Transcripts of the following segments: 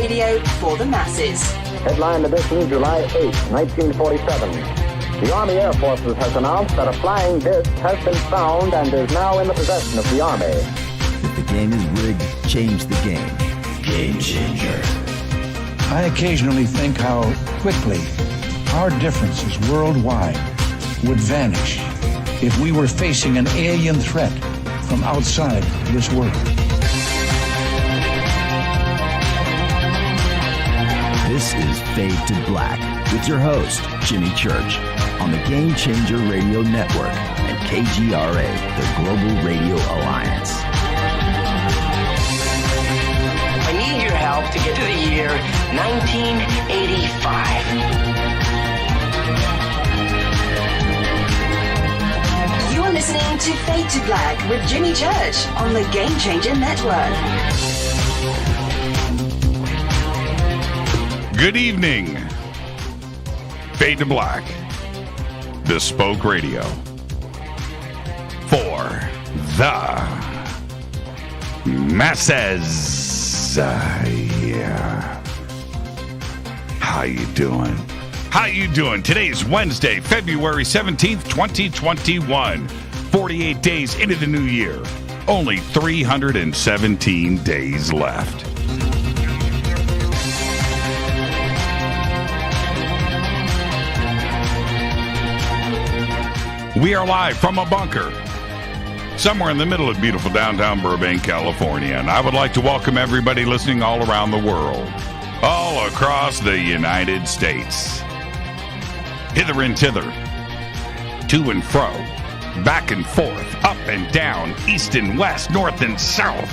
radio for the masses. Headline edition, July 8, 1947. The Army Air Forces has announced that a flying disc has been found and is now in the possession of the Army. If the game is rigged, change the game. Game changer. I occasionally think how quickly our differences worldwide would vanish if we were facing an alien threat from outside this world. This is Fade to Black with your host, Jimmy Church, on the Game Changer Radio Network and KGRA, the Global Radio Alliance. I need your help to get to the year 1985. You're listening to Fade to Black with Jimmy Church on the Game Changer Network. Good evening. Fade to Black. Bespoke Radio. For the masses. Yeah. How you doing? How you doing? Today's Wednesday, February 17th, 2021. 48 days into the new year. Only 317 days left. We are live from a bunker somewhere in the middle of beautiful downtown Burbank, California. And I would like to welcome everybody listening all around the world, all across the United States. Hither and thither, to and fro, back and forth, up and down, east and west, north and south,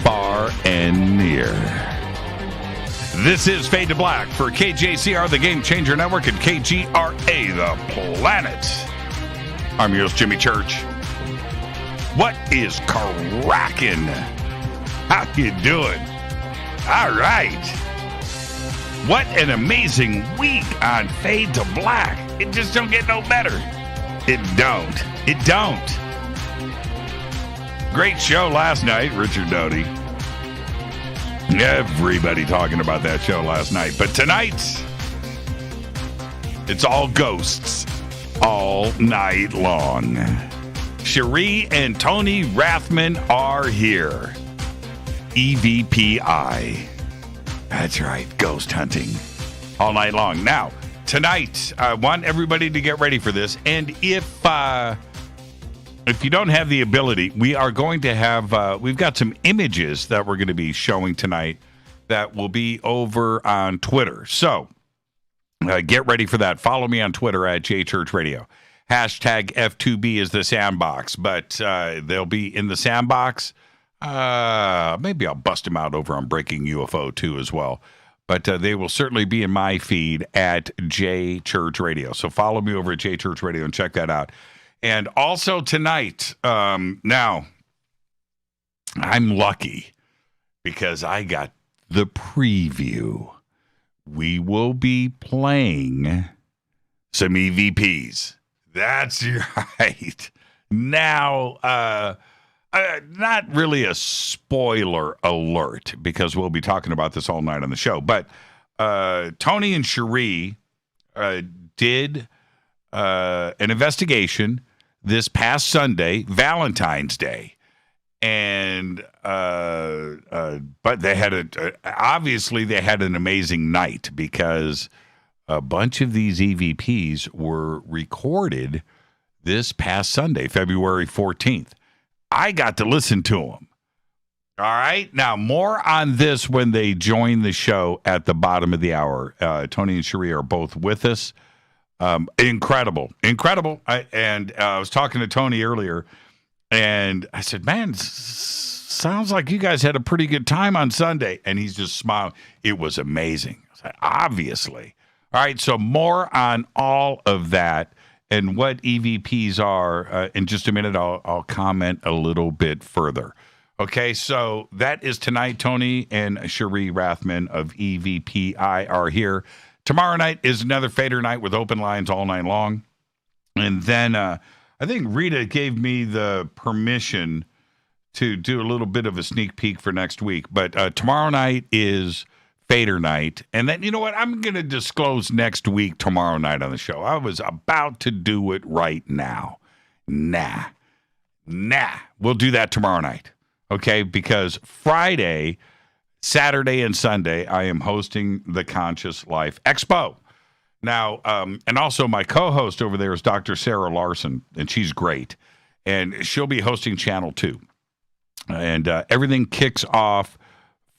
far and near. This is Fade to Black for KJCR, the Game Changer Network, and KGRA, the planet. I'm your host, Jimmy Church. What is cracking? How you doing? All right. What an amazing week on Fade to Black. It just don't get no better. It don't. It don't. Great show last night, Richard Doty. Everybody talking about that show last night. But tonight, it's all ghosts all night long. Cherie and Tony Rathman are here. EVPI. That's right, ghost hunting all night long. Now, tonight, I want everybody to get ready for this. And if you don't have the ability, we are going to have, we've got some images that we're going to be showing tonight that will be over on Twitter. So get ready for that. Follow me on Twitter at JChurchRadio. Hashtag F2B is the sandbox, but they'll be in the sandbox. Maybe I'll bust them out over on Breaking UFO too as well. But they will certainly be in my feed at JChurchRadio. So follow me over at JChurchRadio and check that out. And also tonight, now, I'm lucky because I got the preview. We will be playing some EVPs. That's right. Now, not really a spoiler alert because we'll be talking about this all night on the show. But Tony and Cherie did an investigation this past Sunday, Valentine's Day, and but they had obviously they had an amazing night because a bunch of these EVPs were recorded this past Sunday, February 14th. I got to listen to them. All right, now more on this when they join the show at the bottom of the hour. Tony and Cherie are both with us. Incredible. I was talking to Tony earlier, and I said, man, sounds like you guys had a pretty good time on Sunday. And he's just smiling. It was amazing. I said, obviously. All right, so more on all of that and what EVPs are. In just a minute, I'll comment a little bit further. Okay, so that is tonight. Tony and Cherie Rathman of EVPI are here. Tomorrow night is another Fader night with open lines all night long. And then I think Rita gave me the permission to do a little bit of a sneak peek for next week. But tomorrow night is Fader night. And then, you know what? I'm going to disclose next week, tomorrow night on the show. I was about to do it right now. Nah. We'll do that tomorrow night. Okay? Because Friday, Saturday, and Sunday, I am hosting the Conscious Life Expo. Now, and also my co-host over there is Dr. Sarah Larson, and she's great. And she'll be hosting Channel 2. And everything kicks off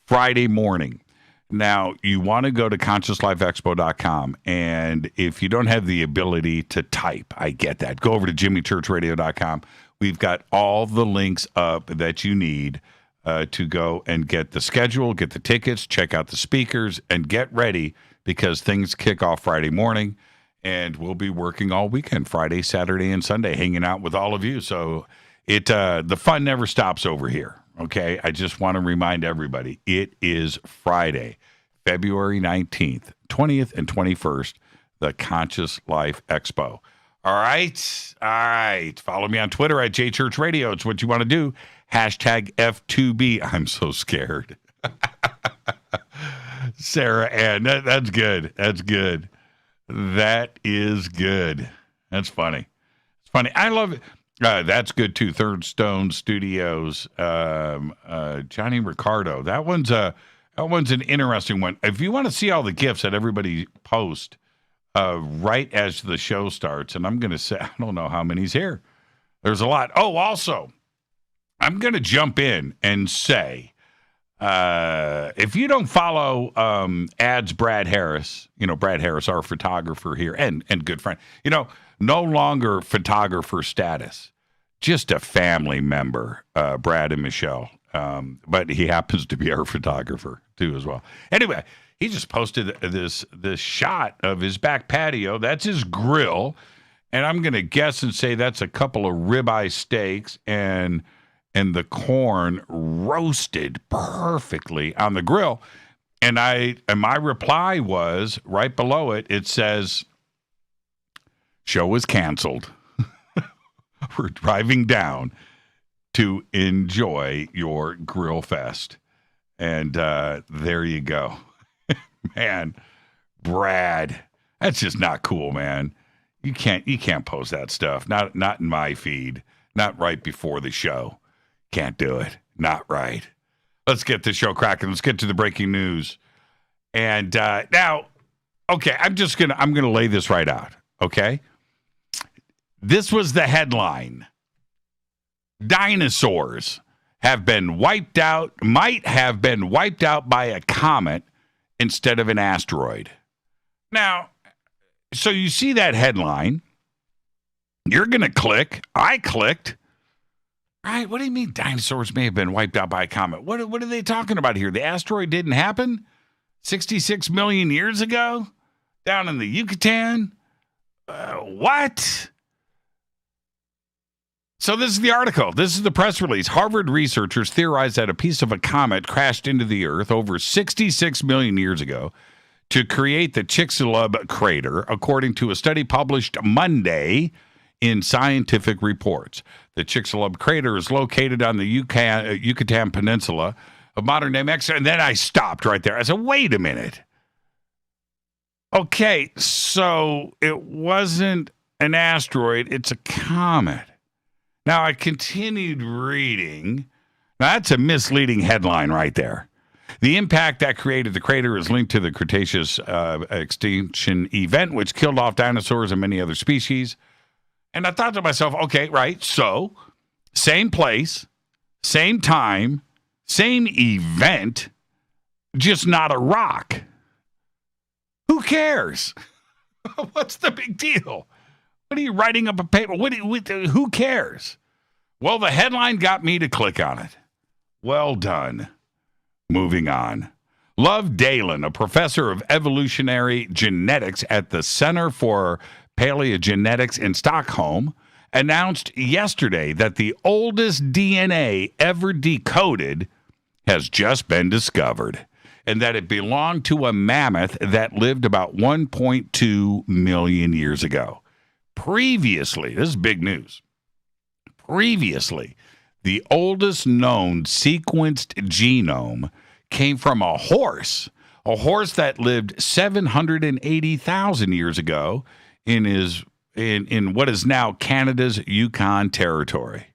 Friday morning. Now, you want to go to consciouslifeexpo.com, and if you don't have the ability to type, I get that. Go over to jimmychurchradio.com. We've got all the links up that you need to go and get the schedule, get the tickets, check out the speakers, and get ready because things kick off Friday morning, and we'll be working all weekend, Friday, Saturday, and Sunday, hanging out with all of you. So the fun never stops over here. Okay, I just want to remind everybody, it is Friday, February 19th, 20th, and 21st, the Conscious Life Expo. All right. Follow me on Twitter at JChurchRadio. It's what you want to do. Hashtag F2B. I'm so scared. Sarah Ann, that's good. That's good. That is good. That's funny. It's funny. I love it. That's good too. Third Stone Studios, Johnny Ricardo. That one's an interesting one. If you want to see all the gifts that everybody posts right as the show starts, and I'm going to say I don't know how many's here. There's a lot. Oh, also, I'm going to jump in and say, if you don't follow ads Brad Harris, Brad Harris, our photographer here and good friend, no longer photographer status, just a family member, Brad and Michelle. But he happens to be our photographer too as well. Anyway, he just posted this shot of his back patio. That's his grill. And I'm going to guess and say that's a couple of ribeye steaks and the corn roasted perfectly on the grill. And my reply was right below it. It says, "Show is canceled. We're driving down to enjoy your grill fest." And there you go. Man, Brad, that's just not cool, man. You can't post that stuff. Not in my feed. Not right before the show. Can't do it. Not right. Let's get the show cracking. Let's get to the breaking news. And now, okay, I'm gonna lay this right out. Okay. This was the headline. Dinosaurs have been wiped out, might have been wiped out by a comet instead of an asteroid. Now, so you see that headline. You're going to click. I clicked. All right, what do you mean dinosaurs may have been wiped out by a comet? What are they talking about here? The asteroid didn't happen 66 million years ago down in the Yucatan? What? So this is the article. This is the press release. Harvard researchers theorized that a piece of a comet crashed into the Earth over 66 million years ago to create the Chicxulub crater, according to a study published Monday in Scientific Reports. The Chicxulub crater is located on the Yucatan Peninsula of modern-day Mexico. And then I stopped right there. I said, wait a minute. Okay, so it wasn't an asteroid. It's a comet. Now, I continued reading. Now, that's a misleading headline right there. The impact that created the crater is linked to the Cretaceous extinction event, which killed off dinosaurs and many other species. And I thought to myself, okay, right, so same place, same time, same event, just not a rock. Who cares? What's the big deal? What are you writing up a paper? Who cares? Well, the headline got me to click on it. Well done. Moving on. Love Dalen, a professor of evolutionary genetics at the Center for Paleogenetics in Stockholm, announced yesterday that the oldest DNA ever decoded has just been discovered, and that it belonged to a mammoth that lived about 1.2 million years ago. Previously, this is big news. Previously, The oldest known sequenced genome came from a horse that lived 780,000 years ago in what is now Canada's Yukon Territory.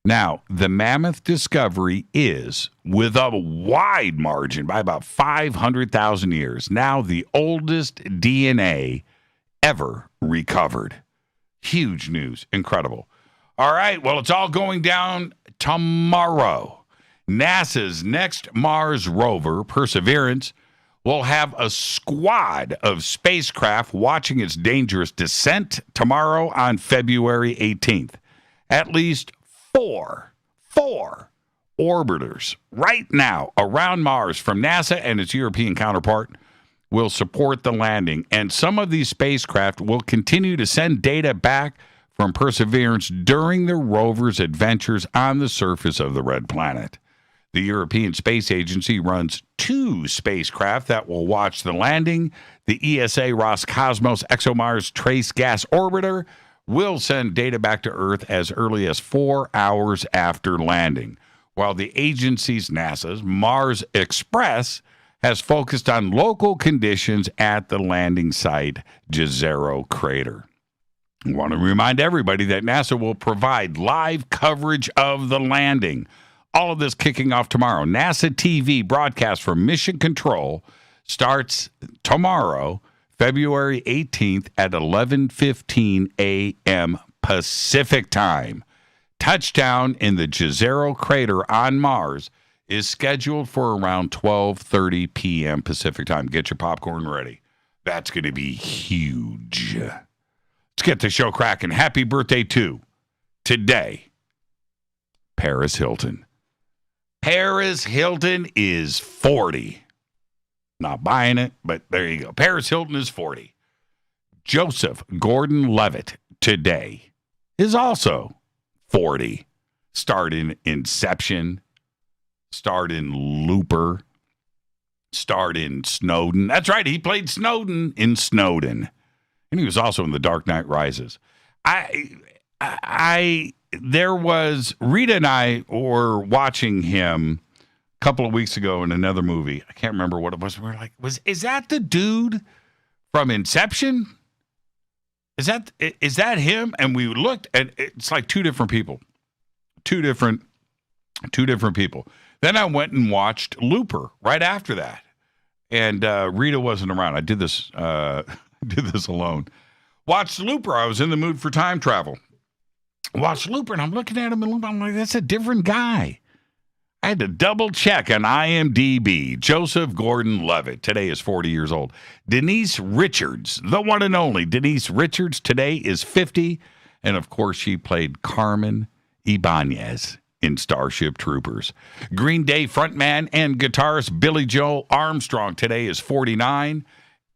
Now, the mammoth discovery is, with a wide margin by about 500,000 years, now the oldest DNA ever recovered. Huge news. Incredible. All right, well, it's all going down tomorrow. NASA's next Mars rover, Perseverance, will have a squad of spacecraft watching its dangerous descent tomorrow on February 18th. At least four orbiters right now around Mars from NASA and its European counterpart will support the landing. And some of these spacecraft will continue to send data back from Perseverance during the rover's adventures on the surface of the red planet. The European Space Agency runs 2 spacecraft that will watch the landing. The ESA Roscosmos ExoMars Trace Gas Orbiter will send data back to Earth as early as 4 hours after landing, while the agency's NASA's Mars Express has focused on local conditions at the landing site, Jezero Crater. I want to remind everybody that NASA will provide live coverage of the landing. All of this kicking off tomorrow. NASA TV broadcast from Mission Control starts tomorrow, February 18th at 11:15 a.m. Pacific time. Touchdown in the Jezero Crater on Mars is scheduled for around 12:30 p.m. Pacific time. Get your popcorn ready. That's going to be huge. Let's get the show cracking. Happy birthday to today, Paris Hilton. Paris Hilton is 40. Not buying it, but there you go. Paris Hilton is 40. Joseph Gordon-Levitt today is also 40. Starred in Inception, starred in Looper, starred in Snowden. That's right, he played Snowden in Snowden. And he was also in The Dark Knight Rises. Rita and I were watching him a couple of weeks ago in another movie. I can't remember what it was. We're like, is that the dude from Inception? Is that him? And we looked, and it's like 2 different people. Two different people. Then I went and watched Looper right after that. And Rita wasn't around. I did this alone. Watched Looper. I was in the mood for time travel. Watched Looper, and I'm looking at him, and I'm like, that's a different guy. I had to double check on IMDb. Joseph Gordon-Levitt today is 40 years old. Denise Richards, the one and only Denise Richards, today is 50. And, of course, she played Carmen Ibanez in Starship Troopers. Green Day frontman and guitarist Billy Joe Armstrong today is 49.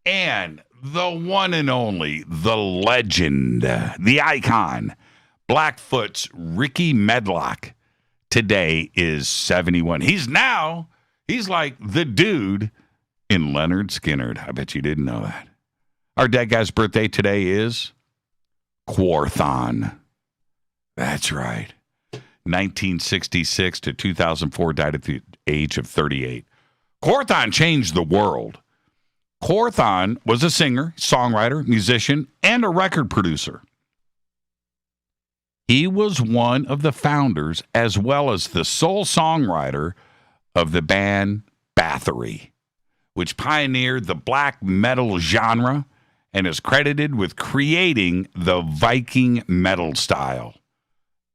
And the one and only, the legend, the icon, Blackfoot's Ricky Medlock today is 71. He's like the dude in Leonard Skinner. I bet you didn't know that. Our dead guy's birthday today is Quorthon. That's right. 1966 to 2004, died at the age of 38. Quorthon changed the world. Quorthon was a singer, songwriter, musician, and a record producer. He was one of the founders, as well as the sole songwriter of the band Bathory, which pioneered the black metal genre and is credited with creating the Viking metal style.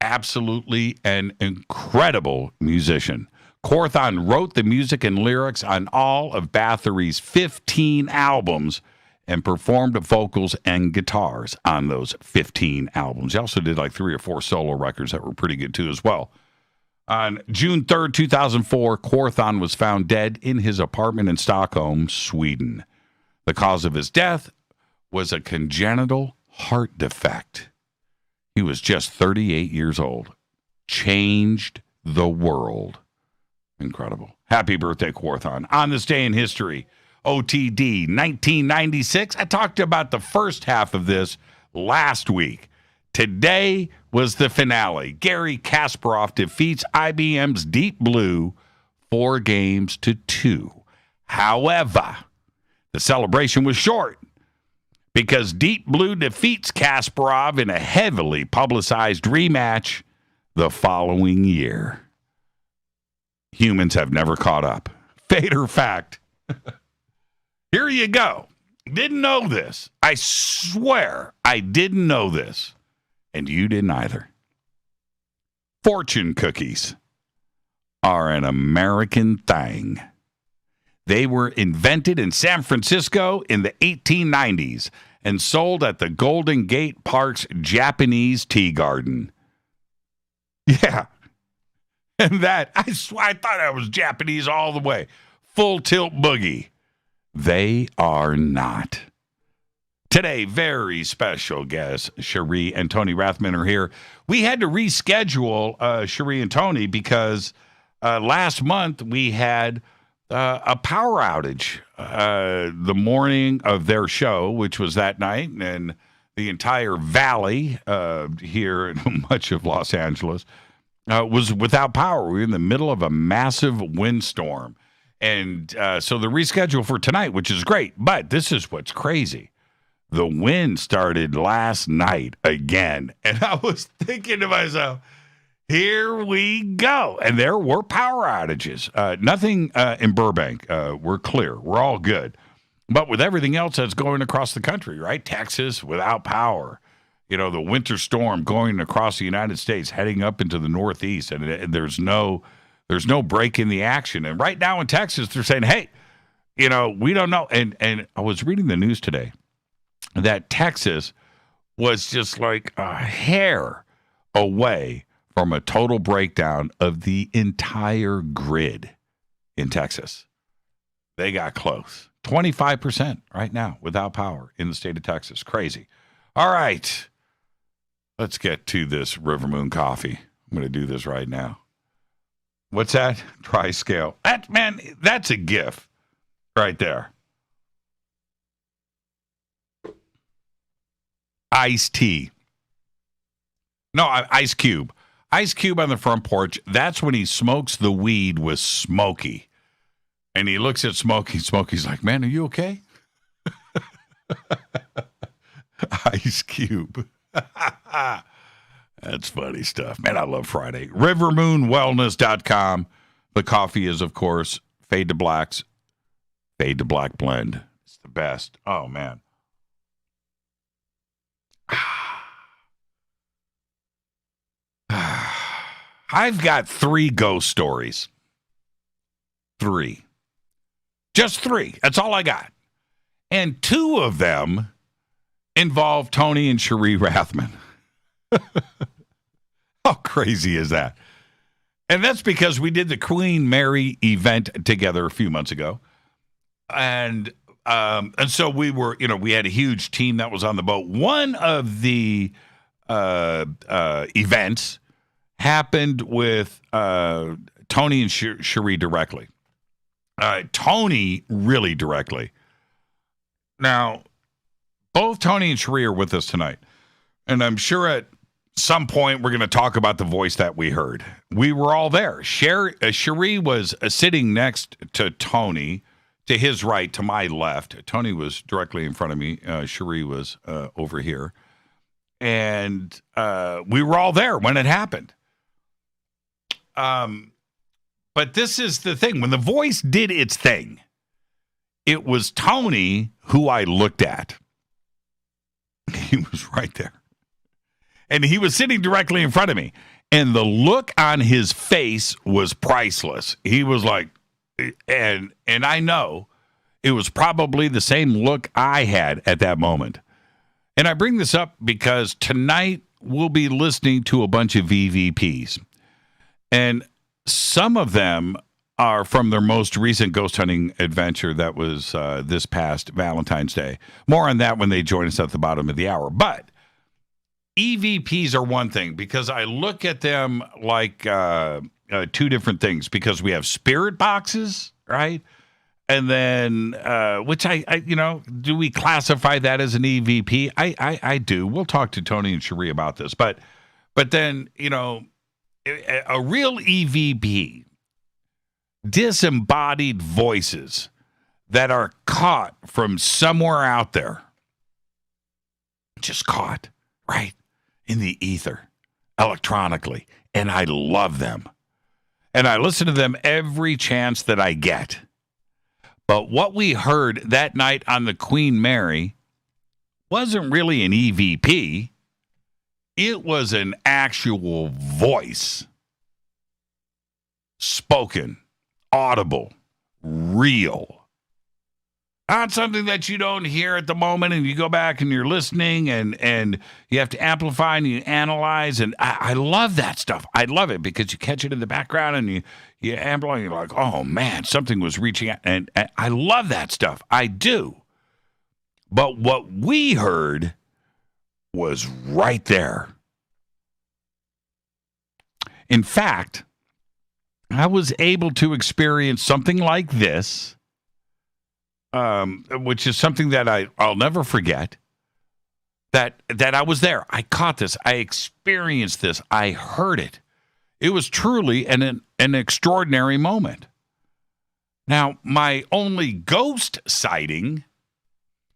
Absolutely an incredible musician. Quorthon wrote the music and lyrics on all of Bathory's 15 albums and performed vocals and guitars on those 15 albums. He also did like 3 or 4 solo records that were pretty good too as well. On June 3rd, 2004, Quorthon was found dead in his apartment in Stockholm, Sweden. The cause of his death was a congenital heart defect. He was just 38 years old. Changed the world. Incredible. Happy birthday, Quorthon. On this day in history, OTD 1996. I talked about the first half of this last week. Today, was the finale. Gary Kasparov defeats IBM's Deep Blue 4-2. However, the celebration was short because Deep Blue defeats Kasparov in a heavily publicized rematch the following year. Humans have never caught up. Fate or fact? Here you go. Didn't know this. I swear I didn't know this. And you didn't either. Fortune cookies are an American thing. They were invented in San Francisco in the 1890s and sold at the Golden Gate Park's Japanese Tea Garden. Yeah. And that, I thought that was Japanese all the way. Full tilt boogie. They are not. Today, very special guests, Cherie and Tony Rathman are here. We had to reschedule Cherie and Tony because last month we had a power outage the morning of their show, which was that night, and the entire valley here in much of Los Angeles was without power. We were in the middle of a massive windstorm. And so the reschedule for tonight, which is great, but this is what's crazy. The wind started last night again. And I was thinking to myself, here we go. And there were power outages. Nothing in Burbank. We're clear. We're all good. But with everything else that's going across the country, right? Texas without power. You know, the winter storm going across the United States, heading up into the Northeast. And there's no break in the action. And right now in Texas, they're saying, hey, you know, we don't know. And I was reading the news today that Texas was just like a hair away from a total breakdown of the entire grid in Texas. They got close. 25% right now without power in the state of Texas. Crazy. All right. Let's get to this River Moon coffee. I'm going to do this right now. What's that? Tri-scale. That's a gift right there. Iced tea. No, Ice Cube. Ice Cube on the front porch. That's when he smokes the weed with Smokey. And he looks at Smokey. Smokey's like, man, are you okay? Ice Cube. That's funny stuff. Man, I love Friday. RiverMoonWellness.com. The coffee is, of course, Fade to Black's Fade to Black blend. It's the best. Oh, man. I've got 3 ghost stories. 3. Just 3. That's all I got. And 2 of them involve Tony and Cherie Rathman. How crazy is that? And that's because we did the Queen Mary event together a few months ago. And so we were, we had a huge team that was on the boat. One of the events happened with Tony and Cherie directly. Tony really directly. Now, both Tony and Cherie are with us tonight. And I'm sure at some point we're going to talk about the voice that we heard. We were all there. Cherie was sitting next to Tony, to his right, to my left. Tony was directly in front of me. Cherie was over here. And we were all there when it happened. But this is the thing. When the voice did its thing, it was Tony who I looked at. He was right there. And he was sitting directly in front of me. And the look on his face was priceless. He was like, and I know it was probably the same look I had at that moment. And I bring this up because tonight we'll be listening to a bunch of EVPs. And some of them are from their most recent ghost hunting adventure that was this past Valentine's Day. More on that when they join us at the bottom of the hour. But EVPs are one thing because I look at them like 2 different things because we have spirit boxes, right? And then, which I do we classify that as an EVP? I do. We'll talk to Tony and Cherie about this. But But then, a real EVP, disembodied voices that are caught from somewhere out there, just caught, right, in the ether, electronically. And I love them. And I listen to them every chance that I get. But what we heard that night on the Queen Mary wasn't really an EVP. It was an actual voice. Spoken, audible, real. Not something that you don't hear at the moment and you go back and you're listening and you have to amplify and you analyze. And I love that stuff. I love it because you catch it in the background and you amplify and you're like, oh, man, something was reaching out. And I love that stuff. I do. But what we heard was right there. In fact, I was able to experience something like this, which is something that I'll never forget, that I was there. I caught this. I experienced this. I heard it. It was truly an extraordinary moment. Now, my only ghost sighting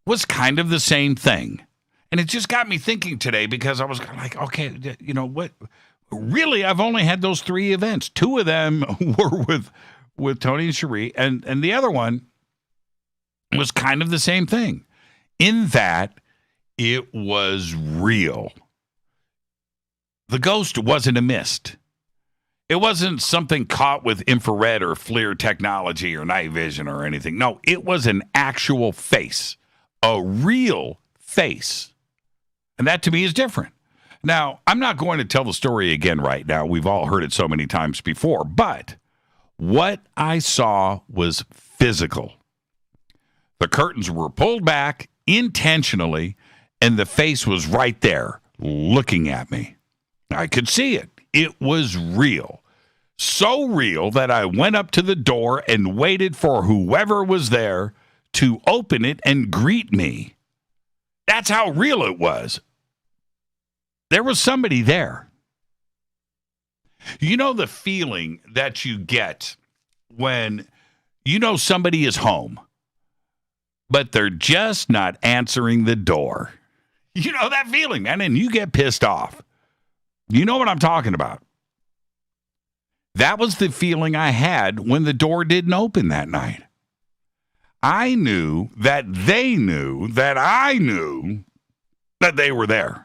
was kind of the same thing. And it just got me thinking today because I was like, okay, what? Really, I've only had those 3 events. 2 of them were with Tony and Cherie, and the other one was kind of the same thing, in that it was real. The ghost wasn't a mist. It wasn't something caught with infrared or FLIR technology or night vision or anything. No, it was an actual face, a real face. And that to me is different. Now, I'm not going to tell the story again right now. We've all heard it so many times before. But what I saw was physical. The curtains were pulled back intentionally, and the face was right there looking at me. I could see it. It was real. So real that I went up to the door and waited for whoever was there to open it and greet me. That's how real it was. There was somebody there. You know the feeling that you get when you know somebody is home, but they're just not answering the door. You know that feeling, man, and you get pissed off. You know what I'm talking about. That was the feeling I had when the door didn't open that night. I knew that they knew that I knew that they were there.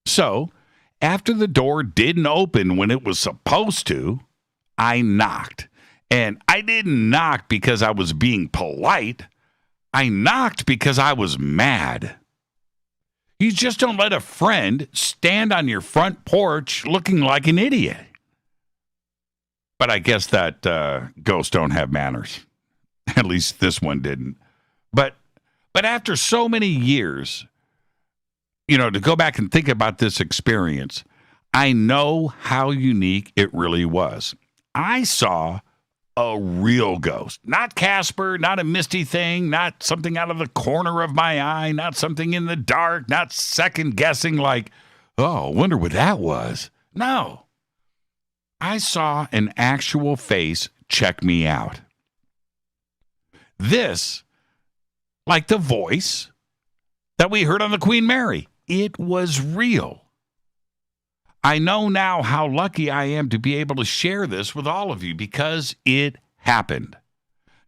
So, after the door didn't open when it was supposed to, I knocked. And I didn't knock because I was being polite. I knocked because I was mad. You just don't let a friend stand on your front porch looking like an idiot. But I guess that ghosts don't have manners. At least this one didn't. But after so many years, to go back and think about this experience, I know how unique it really was. I saw a real ghost. Not Casper, not a misty thing, not something out of the corner of my eye, not something in the dark, not second guessing like, oh, I wonder what that was. No. I saw an actual face check me out. This, like the voice that we heard on the Queen Mary, it was real. I know now how lucky I am to be able to share this with all of you because it happened.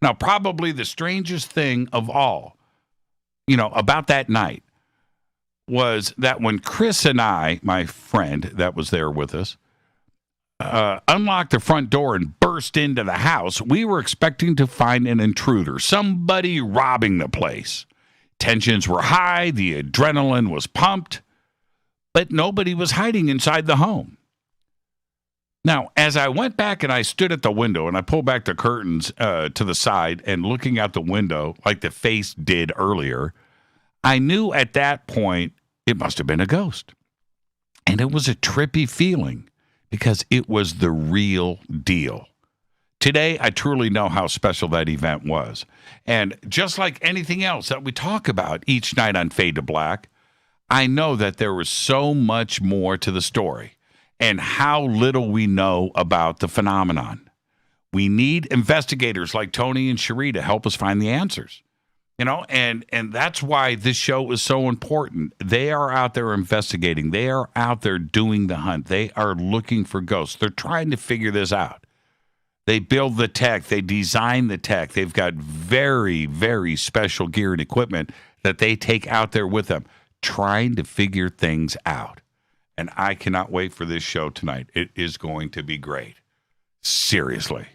Now, probably the strangest thing of all, about that night was that when Chris and I, my friend that was there with us, unlocked the front door and burst into the house, we were expecting to find an intruder, somebody robbing the place. Tensions were high, the adrenaline was pumped, but nobody was hiding inside the home. Now, as I went back and I stood at the window and I pulled back the curtains to the side and looking out the window like the face did earlier, I knew at that point it must have been a ghost. And it was a trippy feeling because it was the real deal. Today, I truly know how special that event was. And just like anything else that we talk about each night on Fade to Black, I know that there was so much more to the story and how little we know about the phenomenon. We need investigators like Tony and Cherie to help us find the answers. You know, and that's why this show is so important. They are out there investigating. They are out there doing the hunt. They are looking for ghosts. They're trying to figure this out. They build the tech. They design the tech. They've got very, very special gear and equipment that they take out there with them, trying to figure things out. And I cannot wait for this show tonight. It is going to be great. Seriously.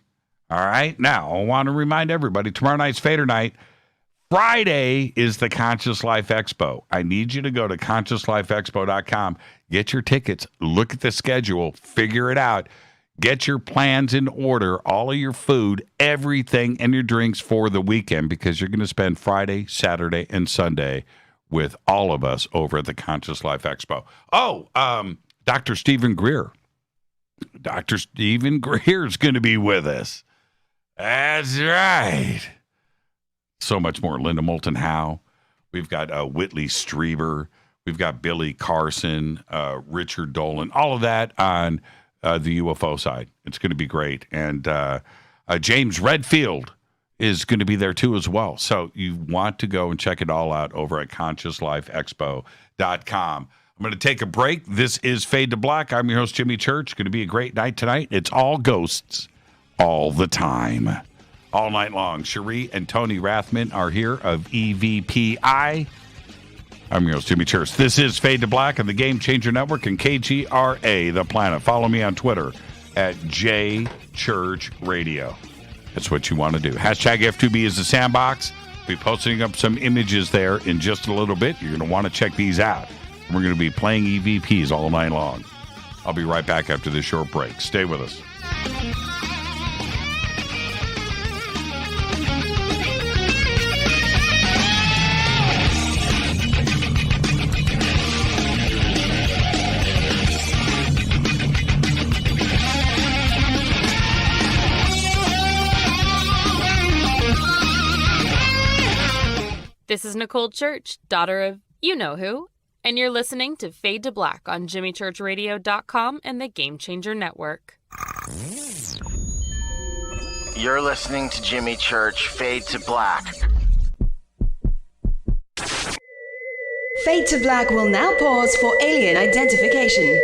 All right. Now, I want to remind everybody, tomorrow night's Fader Night. Friday is the Conscious Life Expo. I need you to go to ConsciousLifeExpo.com, get your tickets, look at the schedule, figure it out, get your plans in order, all of your food, everything, and your drinks for the weekend, because you're going to spend Friday, Saturday, and Sunday with all of us over at the Conscious Life Expo. Oh, Dr. Stephen Greer. Dr. Stephen Greer is going to be with us. That's right. So much more. Linda Moulton Howe. We've got Whitley Strieber. We've got Billy Carson, Richard Dolan, all of that on the UFO side. It's going to be great. And James Redfield is going to be there too as well. So you want to go and check it all out over at ConsciousLifeExpo.com. I'm going to take a break. This is Fade to Black. I'm your host, Jimmy Church. It's going to be a great night tonight. It's all ghosts all the time. All night long. Cherie and Tony Rathman are here of EVPI. I'm your host, Jimmy Church. This is Fade to Black on the Game Changer Network and KGRA, The Planet. Follow me on Twitter at JChurchRadio. That's what you want to do. Hashtag F2B is the sandbox. We'll be posting up some images there in just a little bit. You're going to want to check these out. We're going to be playing EVPs all night long. I'll be right back after this short break. Stay with us. This is Nicole Church, daughter of you-know-who, and you're listening to Fade to Black on JimmyChurchRadio.com and the Game Changer Network. You're listening to Jimmy Church, Fade to Black. Fade to Black will now pause for alien identification.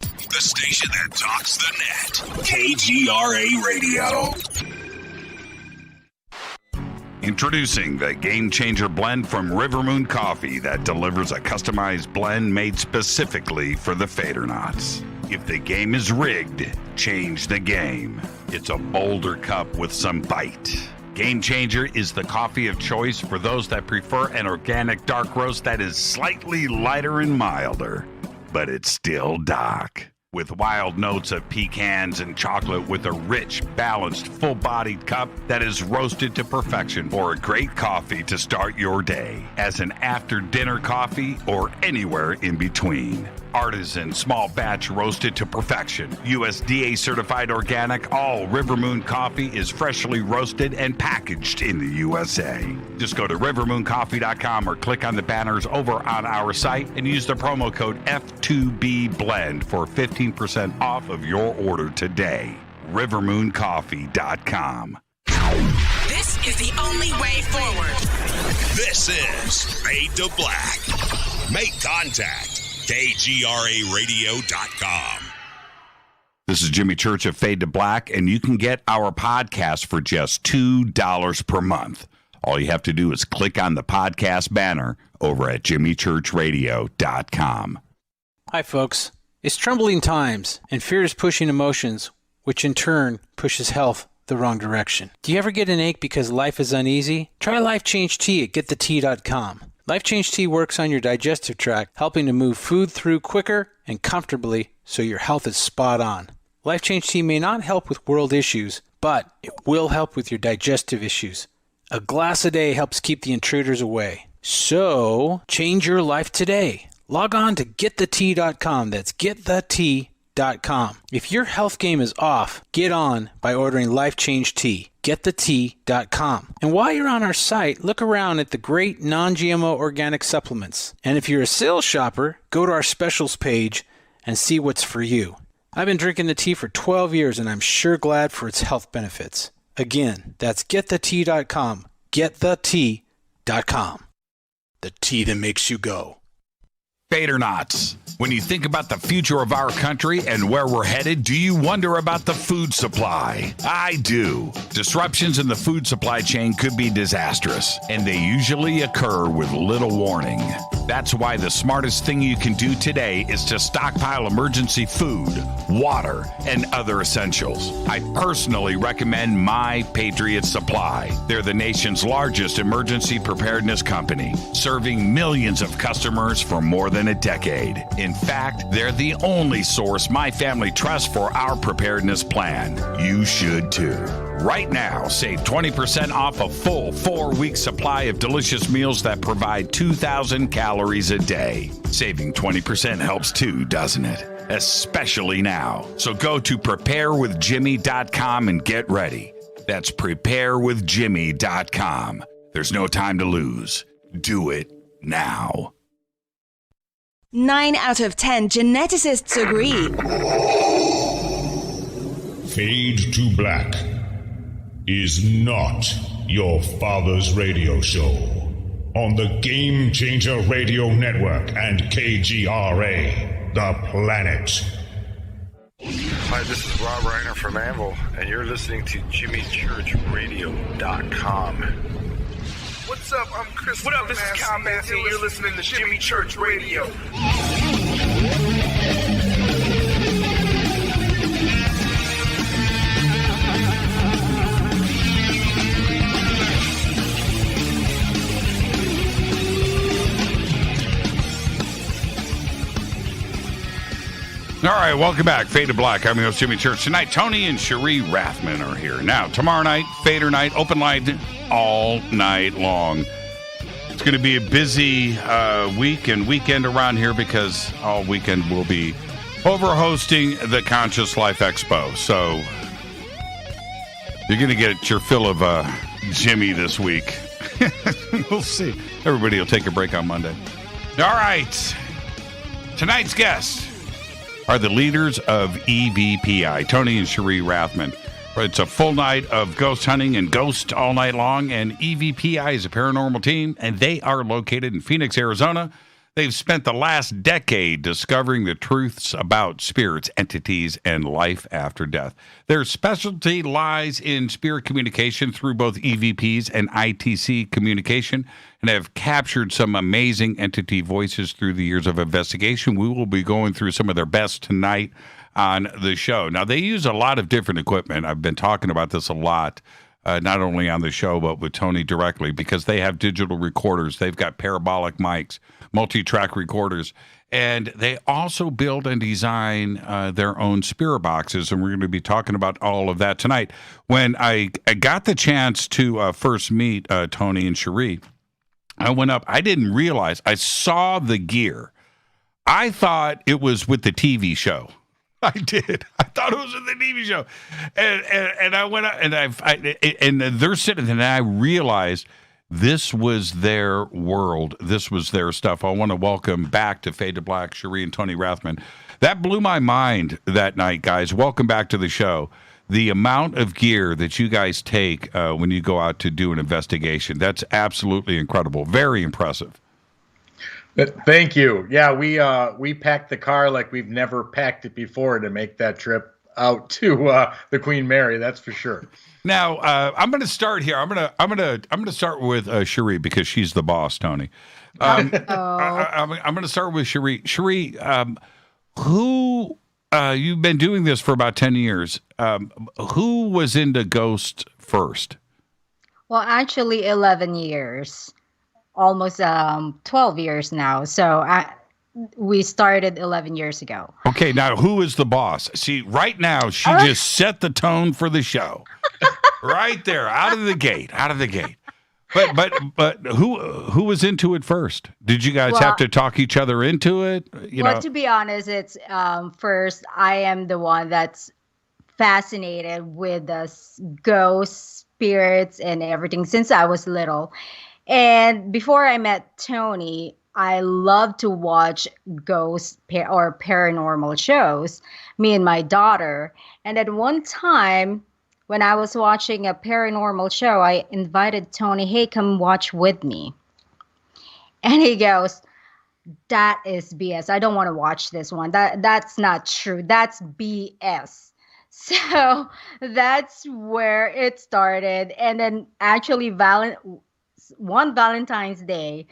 The station that talks the net. KGRA Radio. Introducing the Game Changer blend from River Moon Coffee that delivers a customized blend made specifically for the Fadernauts. If the game is rigged, change the game. It's a bolder cup with some bite. Game Changer is the coffee of choice for those that prefer an organic dark roast that is slightly lighter and milder, but it's still dark. With wild notes of pecans and chocolate with a rich, balanced, full-bodied cup that is roasted to perfection for a great coffee to start your day, as an after-dinner coffee or anywhere in between. Artisan, small batch roasted to perfection. USDA certified organic, all River Moon coffee is freshly roasted and packaged in the USA. Just go to rivermooncoffee.com or click on the banners over on our site and use the promo code F2BBLEND for 15% off of your order today. rivermooncoffee.com. This is the only way forward. This is Fade to Black. Make contact. KGRARadio.com. This is Jimmy Church of Fade to Black, and you can get our podcast for just $2 per month. All you have to do is click on the podcast banner over at jimmychurchradio.com. Hi, folks. It's troubling times, and fear is pushing emotions, which in turn pushes health the wrong direction. Do you ever get an ache because life is uneasy? Try Life Change Tea at GetTheTea.com. Life Change Tea works on your digestive tract, helping to move food through quicker and comfortably so your health is spot on. Life Change Tea may not help with world issues, but it will help with your digestive issues. A glass a day helps keep the intruders away. So, change your life today. Log on to GetTheTea.com. That's GetTheTea.com. GetTheT.com. If your health game is off, get on by ordering Life Change Tea. GetTheT.com. And while you're on our site, look around at the great non-GMO organic supplements. And if you're a sales shopper, go to our specials page and see what's for you. I've been drinking the tea for 12 years and I'm sure glad for its health benefits. Again, that's GetTheT.com. GetTheT.com. The tea that makes you go. Fadernauts. When you think about the future of our country and where we're headed, do you wonder about the food supply? I do. Disruptions in the food supply chain could be disastrous, and they usually occur with little warning. That's why the smartest thing you can do today is to stockpile emergency food, water, and other essentials. I personally recommend My Patriot Supply. They're the nation's largest emergency preparedness company, serving millions of customers for more than a decade. In fact, they're the only source my family trusts for our preparedness plan. You should too. Right now, save 20% off a full 4-week supply of delicious meals that provide 2,000 calories a day. Saving 20% helps too, doesn't it? Especially now. So go to preparewithjimmy.com and get ready. That's preparewithjimmy.com. There's no time to lose. Do it now. 9 out of 10 geneticists agree. Fade to Black is not your father's radio show on the Game Changer Radio Network and KGRA, The Planet. Hi, this is Rob Reiner from Anvil, and you're listening to JimmyChurchRadio.com. What's up? I'm Chris. What up? This is Kyle Massey. You're listening to Jimmy Church Radio. All right, welcome back. Fade to Black. I'm your host, Jimmy Church. Tonight, Tony and Cherie Rathman are here. Now, tomorrow night, Fader night, open line all night long. It's going to be a busy week and weekend around here because all weekend we'll be over-hosting the Conscious Life Expo. So you're going to get your fill of Jimmy this week. We'll see. Everybody will take a break on Monday. All right. Tonight's guests are the leaders of EVPI, Tony and Cherie Rathman. It's a full night of ghost hunting and ghost all night long, and EVPI is a paranormal team, and they are located in Phoenix, Arizona. They've spent the last decade discovering the truths about spirits, entities, and life after death. Their specialty lies in spirit communication through both EVPs and ITC communication, and have captured some amazing entity voices through the years of investigation. We will be going through some of their best tonight on the show. Now, they use a lot of different equipment. I've been talking about this a lot, not only on the show, but with Tony directly, because they have digital recorders. They've got parabolic mics, multi-track recorders, and they also build and design their own spirit boxes, and we're going to be talking about all of that tonight. When I got the chance to first meet Tony and Cherie, I went up. I didn't realize. I saw the gear. I thought it was with the TV show. I did. I thought it was with the TV show, and I went up and and they're sitting, and I realized this was their world. This was their stuff. I want to welcome back to Fade to Black, Cherie and Tony Rathman. That blew my mind that night, guys. Welcome back to the show. The amount of gear that you guys take when you go out to do an investigation, that's absolutely incredible. Very impressive. Thank you. Yeah, we packed the car like we've never packed it before to make that trip out to the Queen Mary. That's for sure. Now, I'm going to start here. I'm going to start with Cherie because she's the boss, Tony. I'm going to start with Cherie. Cherie, who you've been doing this for about 10 years. Who was into ghosts first? Well, actually 11 years. Almost 12 years now. So we started 11 years ago. Okay, now who is the boss? See, right now she just set the tone for the show. Right there, out of the gate. But who was into it first? Did you guys have to talk each other into it? To be honest, it's first I am the one that's fascinated with the ghosts, spirits, and everything since I was little. And before I met Tony, I love to watch ghost or paranormal shows, me and my daughter. And at one time, when I was watching a paranormal show, I invited Tony, hey, come watch with me. And he goes, that is BS. I don't want to watch this one. That's not true. That's BS. So that's where it started. And then actually one Valentine's Day,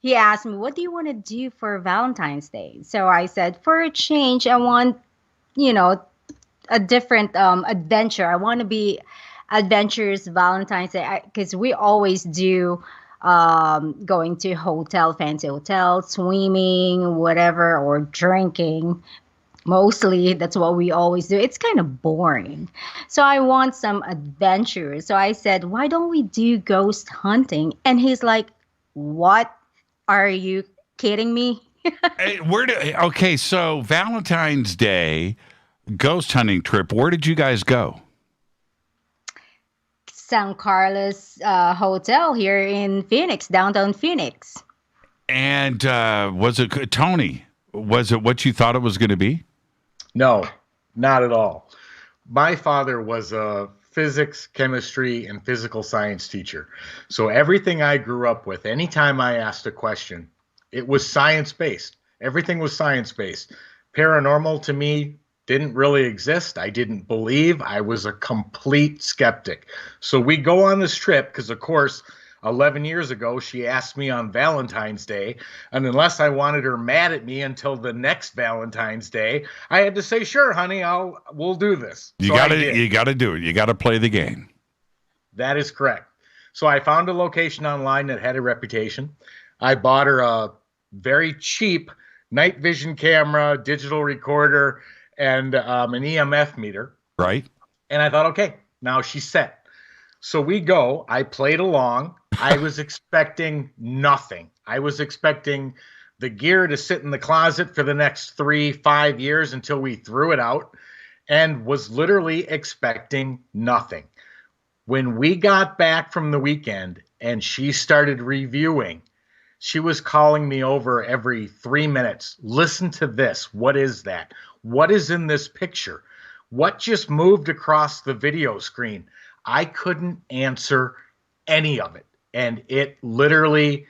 he asked me, what do you want to do for Valentine's Day? So I said, for a change, I want, a different adventure. I want to be adventurous Valentine's Day because we always do going to fancy hotel, swimming, whatever, or drinking. Mostly, that's what we always do. It's kind of boring. So I want some adventure. So I said, why don't we do ghost hunting? And he's like, what? Are you kidding me? Okay, so Valentine's Day ghost hunting trip, where did you guys go? San Carlos Hotel here in Phoenix, downtown Phoenix. And was it, Tony, was it what you thought it was going to be? No, not at all. My father was a physics, chemistry, and physical science teacher. So everything I grew up with, anytime I asked a question, it was science-based. Everything was science-based. Paranormal to me didn't really exist. I didn't believe. I was a complete skeptic. So we go on this trip because, of course, 11 years ago, she asked me on Valentine's Day, and unless I wanted her mad at me until the next Valentine's Day, I had to say, sure, honey, we'll do this. You got to do it. You got to play the game. That is correct. So I found a location online that had a reputation. I bought her a very cheap night vision camera, digital recorder, and an EMF meter. Right. And I thought, okay, now she's set. So we go. I played along. I was expecting nothing. I was expecting the gear to sit in the closet for the next 3-5 years until we threw it out, and was literally expecting nothing. When we got back from the weekend and she started reviewing, she was calling me over every 3 minutes. Listen to this. What is that? What is in this picture? What just moved across the video screen? I couldn't answer any of it. And it literally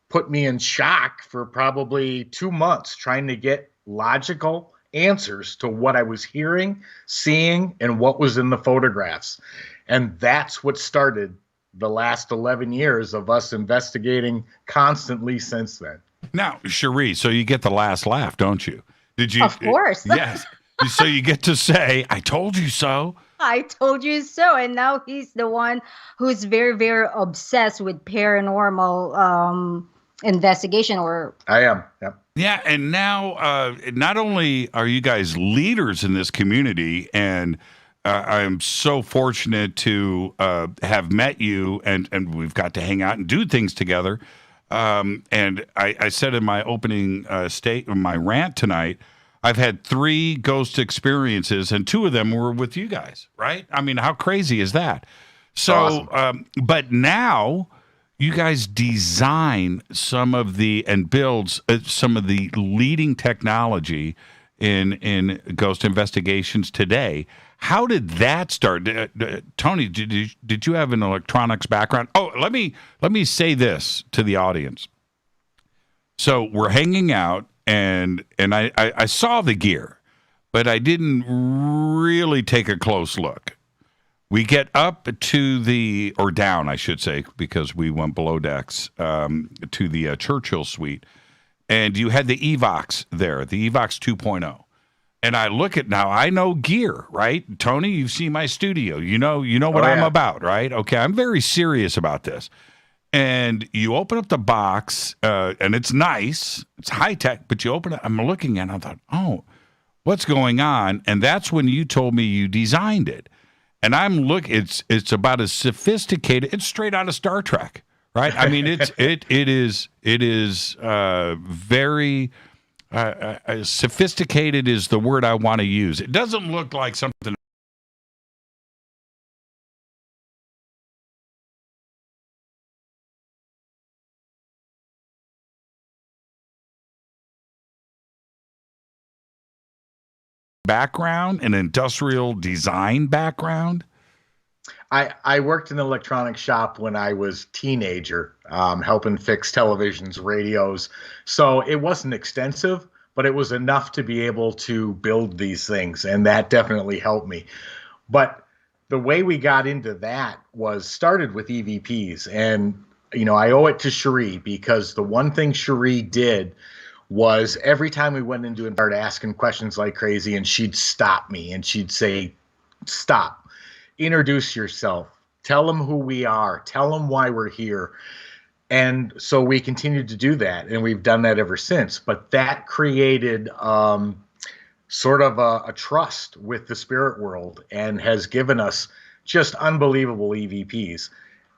put me in shock for probably 2 months trying to get logical answers to what I was hearing, seeing, and what was in the photographs. And that's what started the last 11 years of us investigating constantly since then. Now, Cherie, so you get the last laugh, don't you? Did you? Of course. Yes. So you get to say, I told you so. I told you so. And now he's the one who's very, very obsessed with paranormal investigation. I am. Yep. Yeah. And now not only are you guys leaders in this community, and I'm so fortunate to have met you, and we've got to hang out and do things together. And I said in my opening my rant tonight, I've had 3 ghost experiences, and 2 of them were with you guys, right? I mean, how crazy is that? So, awesome. But now you guys design and builds some of the leading technology in ghost investigations today. How did that start? Tony, did you have an electronics background? Oh, let me say this to the audience. So we're hanging out, and I saw the gear, but I didn't really take a close look. We get up to or down, I should say, because we went below decks, to the Churchill suite, and you had the Evox there, the Evox 2.0. And I look at now, I know gear, right? Tony, you've seen my studio. You know what I'm about, right? Okay, I'm very serious about this. And you open up the box, and it's nice. It's high tech, but you open it. I'm looking at it, I thought, oh, what's going on? And that's when you told me you designed it. And I'm it's about as sophisticated. It's straight out of Star Trek, right? I mean, it is very sophisticated is the word I want to use. It doesn't look like something. Background, an industrial design background. I worked in an electronics shop when I was teenager, helping fix televisions, radios. So it wasn't extensive, but it was enough to be able to build these things, and that definitely helped me. But the way we got into that was started with EVPs, and I owe it to Cherie, because the one thing Cherie did was every time we went into and started asking questions like crazy, and she'd stop me and she'd say, "Stop. Introduce yourself. Tell them who we are. Tell them why we're here." And so we continued to do that, and we've done that ever since. But that created sort of a trust with the spirit world and has given us just unbelievable EVPs.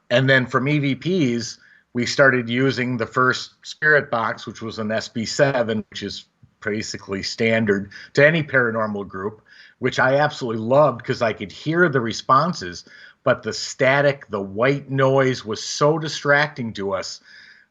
And then from EVPs, we started using the first spirit box, which was an SB7, which is basically standard to any paranormal group, which I absolutely loved because I could hear the responses, but the static, the white noise was so distracting to us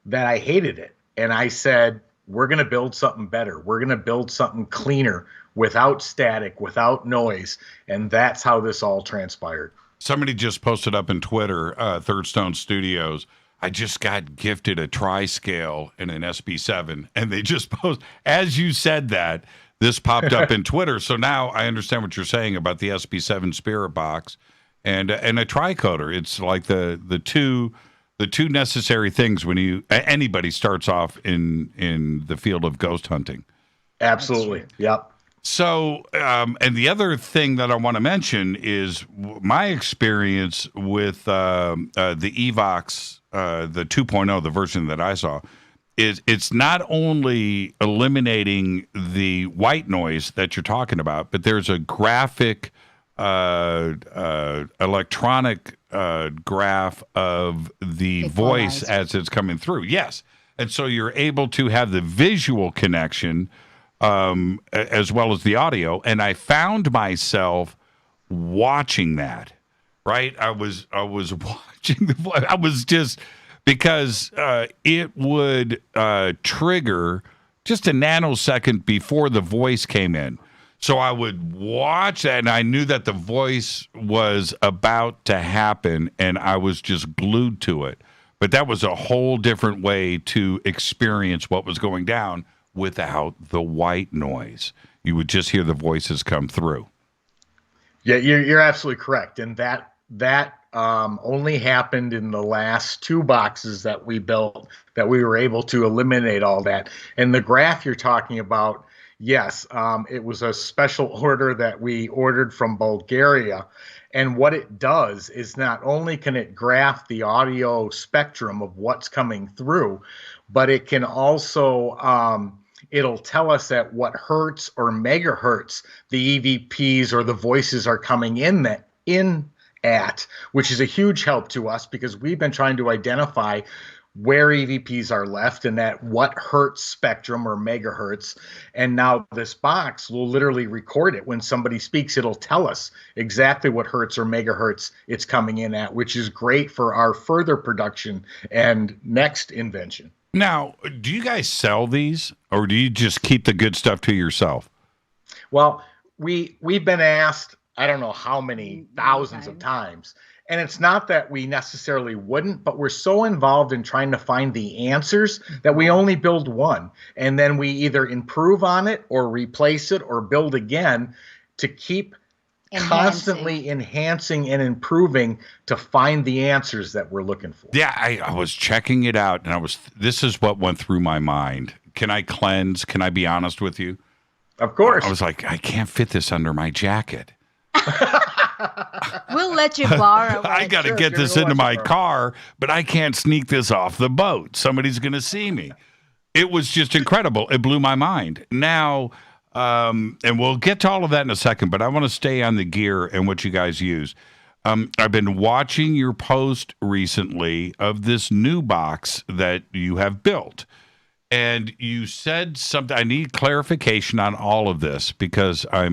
that I hated it. And I said, we're going to build something better. We're going to build something cleaner, without static, without noise. And that's how this all transpired. Somebody just posted up in Twitter, Third Stone Studios, I just got gifted a tri-scale and an SB7, and they just post, as you said that, this popped up in Twitter. So now I understand what you're saying about the SB7 spirit box and a tricoder. It's like the two necessary things when anybody starts off in the field of ghost hunting. Absolutely. Yep. So, and the other thing that I want to mention is my experience with the Evox, the 2.0, the version that I saw, is it's not only eliminating the white noise that you're talking about, but there's a graphic, electronic graph of the voice as it's coming through. Yes. And so you're able to have the visual connection as well as the audio. And I found myself watching that, right? I was watching the voice. I was just, because it would trigger just a nanosecond before the voice came in. So I would watch that, and I knew that the voice was about to happen, and I was just glued to it. But that was a whole different way to experience what was going down without the white noise. You would just hear the voices come through. Yeah, you're absolutely correct. And that only happened in the last two boxes that we built, that we were able to eliminate all that. And the graph you're talking about, yes, it was a special order that we ordered from Bulgaria. And what it does is not only can it graph the audio spectrum of what's coming through, but it can also, it'll tell us at what hertz or megahertz the EVPs or the voices are coming in at, which is a huge help to us because we've been trying to identify where EVPs are left and at what hertz spectrum or megahertz. And now this box will literally record it. When somebody speaks, it'll tell us exactly what hertz or megahertz it's coming in at, which is great for our further production and next invention. Now, do you guys sell these, or do you just keep the good stuff to yourself? Well, we've been asked, I don't know how many thousands of times. And it's not that we necessarily wouldn't, but we're so involved in trying to find the answers that we only build one. And then we either improve on it or replace it or build again to keep constantly enhancing and improving to find the answers that we're looking for. Yeah, I was checking it out, and this is what went through my mind. Can I cleanse? Can I be honest with you? Of course. I was like, I can't fit this under my jacket. We'll let you borrow. I got to get this into my car, but I can't sneak this off the boat. Somebody's going to see me. It was just incredible. It blew my mind. Now, and we'll get to all of that in a second, but I want to stay on the gear and what you guys use. I've been watching your post recently of this new box that you have built. And you said something. I need clarification on all of this because I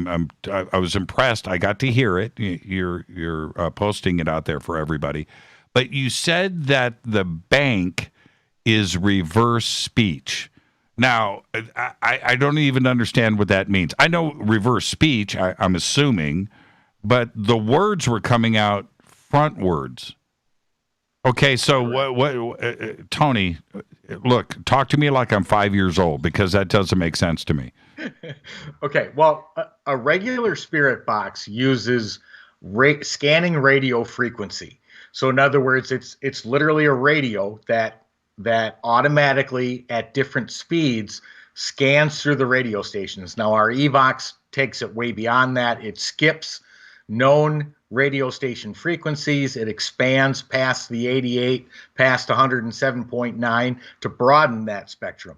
was impressed. I got to hear it. You're posting it out there for everybody. But you said that the bank is reverse speech. Now, I don't even understand what that means. I know reverse speech, I'm assuming, but the words were coming out frontwards. Okay, so what Tony, look, talk to me like I'm 5 years old because that doesn't make sense to me. Okay, well, a regular spirit box uses scanning radio frequency. So in other words, it's literally a radio that automatically at different speeds scans through the radio stations. Now our EVOX takes it way beyond that. It skips known radio station frequencies. It expands past the 88, past 107.9 to broaden that spectrum.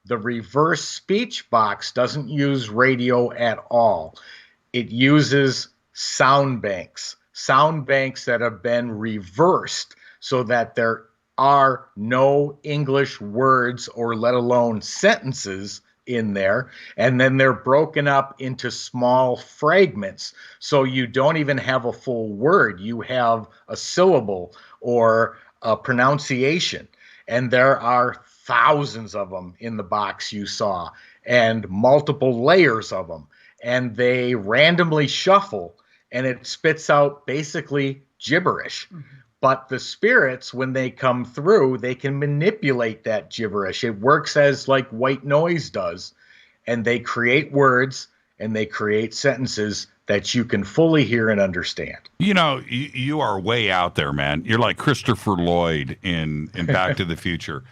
The reverse speech box doesn't use radio at all. It uses sound banks that have been reversed so that there are no English words or let alone sentences in there, and then they're broken up into small fragments. So you don't even have a full word. You have a syllable or a pronunciation. And there are thousands of them in the box you saw and multiple layers of them. And they randomly shuffle and it spits out basically gibberish. Mm-hmm. But the spirits, when they come through, they can manipulate that gibberish. It works as like white noise does. And they create words and they create sentences that you can fully hear and understand. You know, you are way out there, man. You're like Christopher Lloyd in Back to the Future.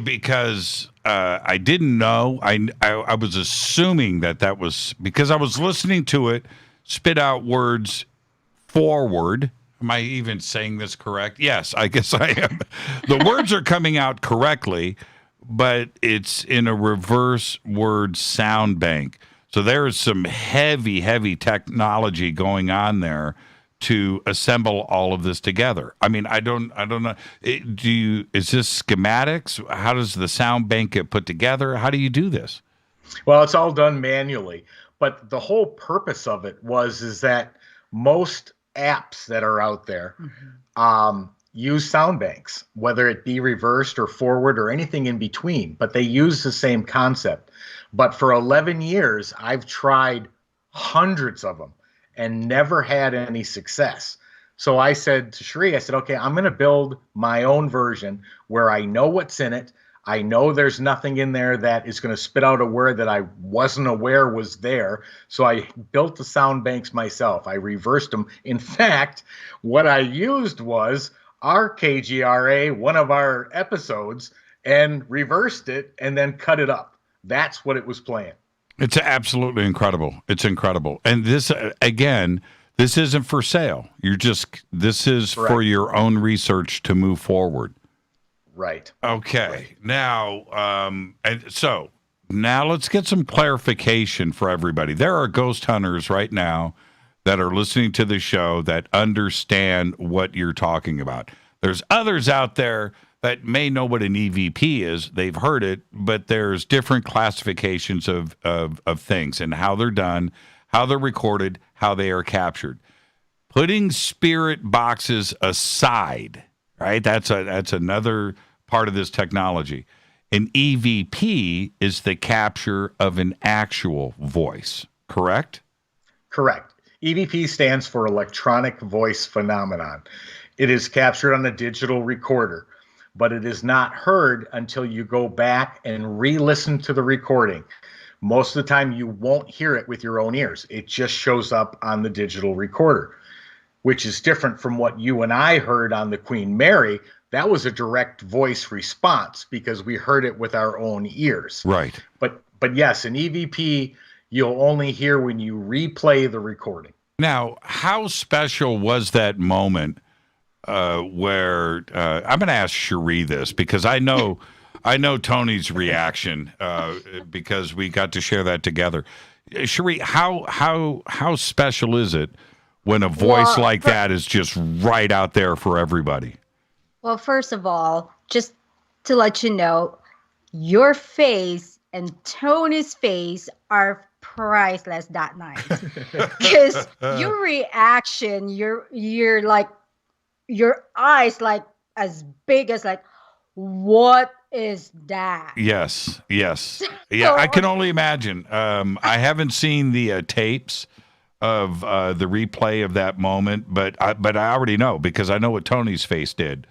Because I didn't know. I was assuming that was because I was listening to it spit out words forward. Am I even saying this correct? Yes, I guess I am. The words are coming out correctly, but it's in a reverse word sound bank. So there is some heavy technology going on there to assemble all of this together. I mean, I don't know. Is this schematics? How does the sound bank get put together? How do you do this? Well, it's all done manually, but the whole purpose of it is that most apps that are out there use sound banks, whether it be reversed or forward or anything in between, but they use the same concept. But for 11 years, I've tried hundreds of them and never had any success. So I said to Cherie, okay, I'm going to build my own version where I know what's in it. I know there's nothing in there that is going to spit out a word that I wasn't aware was there. So I built the sound banks myself. I reversed them. In fact, what I used was our KGRA, one of our episodes, and reversed it and then cut it up. That's what it was playing. It's absolutely incredible. It's incredible. And this, again, this isn't for sale. This is Correct. For your own research to move forward. Right. Okay. Right. Now, now let's get some clarification for everybody. There are ghost hunters right now that are listening to the show that understand what you're talking about. There's others out there that may know what an EVP is. They've heard it, but there's different classifications of things and how they're done, how they're recorded, how they are captured. Putting spirit boxes aside, right? That's another part of this technology. An EVP is the capture of an actual voice, correct? Correct. EVP stands for electronic voice phenomenon. It is captured on a digital recorder, but it is not heard until you go back and re-listen to the recording. Most of the time, you won't hear it with your own ears. It just shows up on the digital recorder, which is different from what you and I heard on the Queen Mary. That was a direct voice response because we heard it with our own ears. Right. But yes, an EVP you'll only hear when you replay the recording. Now, how special was that moment where I'm going to ask Cherie this because I know Tony's reaction because we got to share that together. Cherie, how special is it when a voice like that is just right out there for everybody? Well, first of all, just to let you know, your face and Tony's face are priceless that night. Because your reaction, you're like, your eyes like as big as like, what is that? Yes. Yeah, I can only imagine. I haven't seen the tapes of the replay of that moment, but I already know because I know what Tony's face did.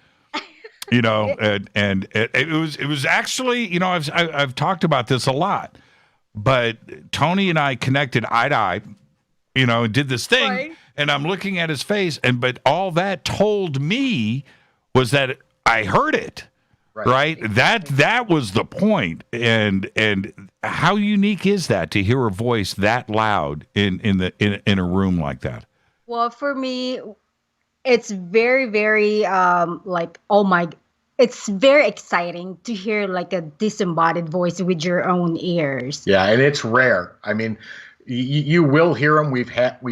You know, and it was actually, you know, I've talked about this a lot, but Tony and I connected eye to eye, you know, and did this thing, right. And I'm looking at his face, but all that told me was that I heard it, right? That was the point, and how unique is that to hear a voice that loud in a room like that? Well, for me, it's very, very like, oh my, it's very exciting to hear like a disembodied voice with your own ears. Yeah, and it's rare. I mean, you will hear them. We've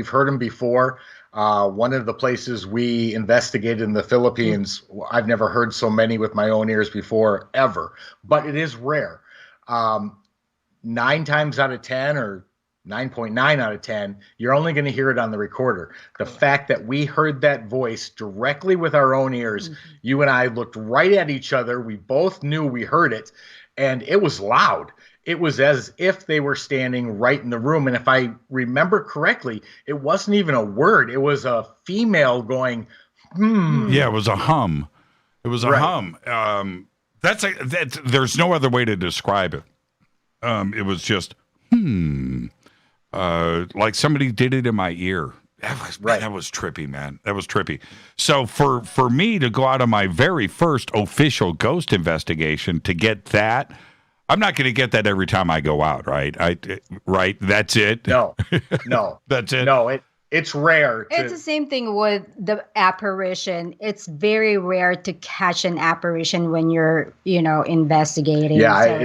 heard them before. One of the places we investigated in the Philippines, I've never heard so many with my own ears before ever, but it is rare. 9 times out of 10 or 9.9 out of 10, you're only going to hear it on the recorder. The fact that we heard that voice directly with our own ears, you and I looked right at each other. We both knew we heard it, and it was loud. It was as if they were standing right in the room. And if I remember correctly, it wasn't even a word. It was a female going, Yeah, it was a hum. It was a hum. There's no other way to describe it. It was just, like somebody did it in my ear. That was trippy, man. That was trippy. So for me to go out on my very first official ghost investigation to get that, I'm not going to get that every time I go out, right? Right? That's it? No. That's it? No, it's rare. It's the same thing with the apparition. It's very rare to catch an apparition when you're, investigating. Yeah,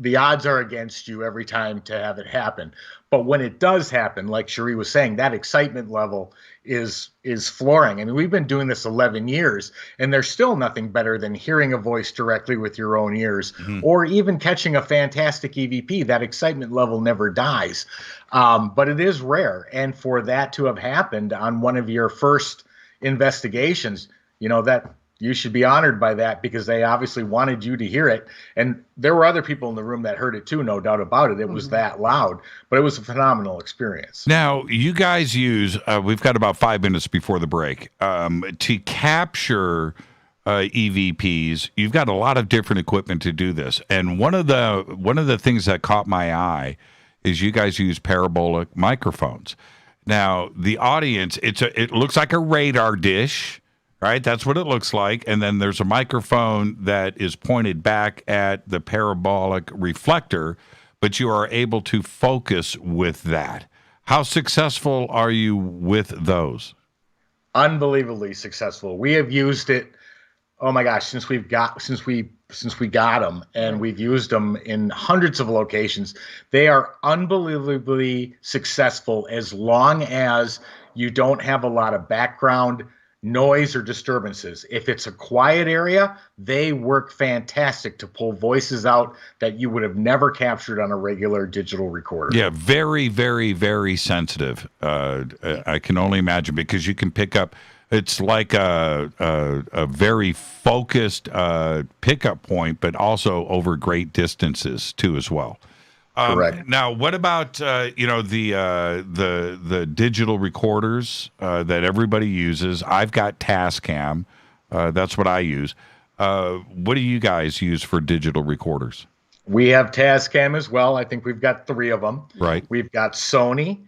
the odds are against you every time to have it happen. But when it does happen, like Cherie was saying, that excitement level is flooring. I mean, we've been doing this 11 years, and there's still nothing better than hearing a voice directly with your own ears, or even catching a fantastic EVP. That excitement level never dies. But it is rare. And for that to have happened on one of your first investigations, that you should be honored by that, because they obviously wanted you to hear it. And there were other people in the room that heard it too, no doubt about it. It was that loud, but it was a phenomenal experience. Now, you guys use, we've got about 5 minutes before the break, to capture EVPs. You've got a lot of different equipment to do this. And one of the things that caught my eye is you guys use parabolic microphones. Now, the audience, it looks like a radar dish. Right, that's what it looks like. And then there's a microphone that is pointed back at the parabolic reflector, but you are able to focus with that. How successful are you with those? Unbelievably successful. We have used it, oh my gosh, since we got them, and we've used them in hundreds of locations. They are unbelievably successful as long as you don't have a lot of background noise or disturbances. If it's a quiet area, they work fantastic to pull voices out that you would have never captured on a regular digital recorder. Yeah, very, very, very sensitive. I can only imagine, because you can pick up, it's like a very focused pickup point, but also over great distances too as well. Correct. Now, what about the digital recorders that everybody uses? I've got Tascam. That's what I use. What do you guys use for digital recorders? We have Tascam as well. I think we've got 3 of them. Right. We've got Sony,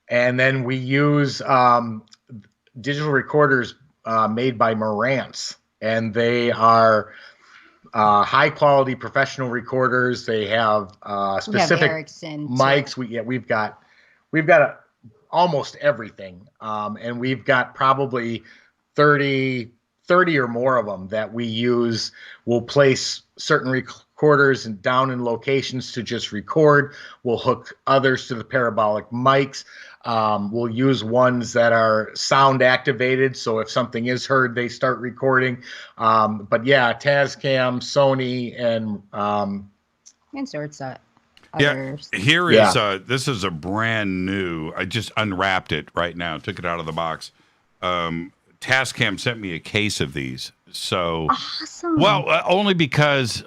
and then we use digital recorders made by Marantz, and they are high quality professional recorders. They have specific mics. We've got almost everything, and we've got probably 30 or more of them that we use. We'll place certain camcorders and down in locations to just record. We'll hook others to the parabolic mics. We'll use ones that are sound activated, so if something is heard, they start recording. But yeah, Tascam, Sony, and insert set. Yeah, here is this is a brand new. I just unwrapped it right now, took it out of the box. Tascam sent me a case of these. So awesome. Well, only because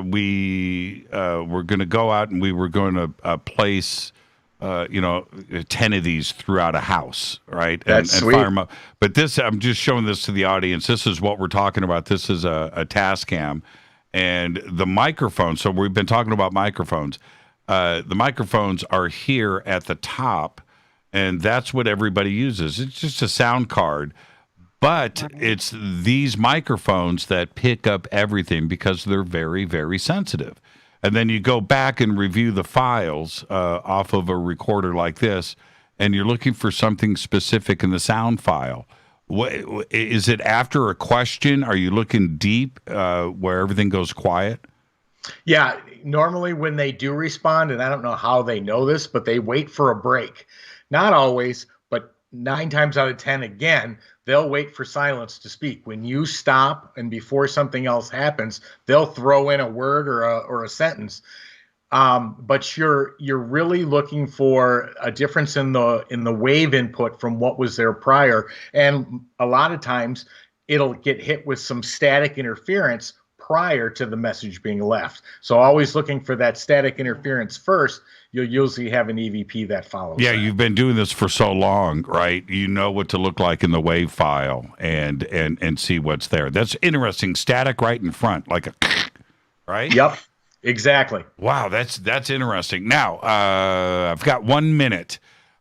we were going to go out and we were going to place 10 of these throughout a house, right? That's and sweet. Fire them up. But this, I'm just showing this to the audience. This is what we're talking about. This is a Tascam. And the microphone, so we've been talking about microphones. The microphones are here at the top, and that's what everybody uses. It's just a sound card, but it's these microphones that pick up everything because they're very, very sensitive. And then you go back and review the files off of a recorder like this, and you're looking for something specific in the sound file. What, is it after a question? Are you looking deep where everything goes quiet? Yeah, normally when they do respond, and I don't know how they know this, but they wait for a break. Not always, but 9 times out of 10, again, they'll wait for silence to speak. When you stop and before something else happens, they'll throw in a word or a sentence. But you're really looking for a difference in the wave input from what was there prior. And a lot of times it'll get hit with some static interference prior to the message being left. So always looking for that static interference first. You'll usually have an EVP that follows. Yeah, that. You've been doing this for so long, right? You know what to look like in the wave file and see what's there. That's interesting. Static right in front, like a right? Yep. Exactly. Wow, that's interesting. Now, I've got 1 minute.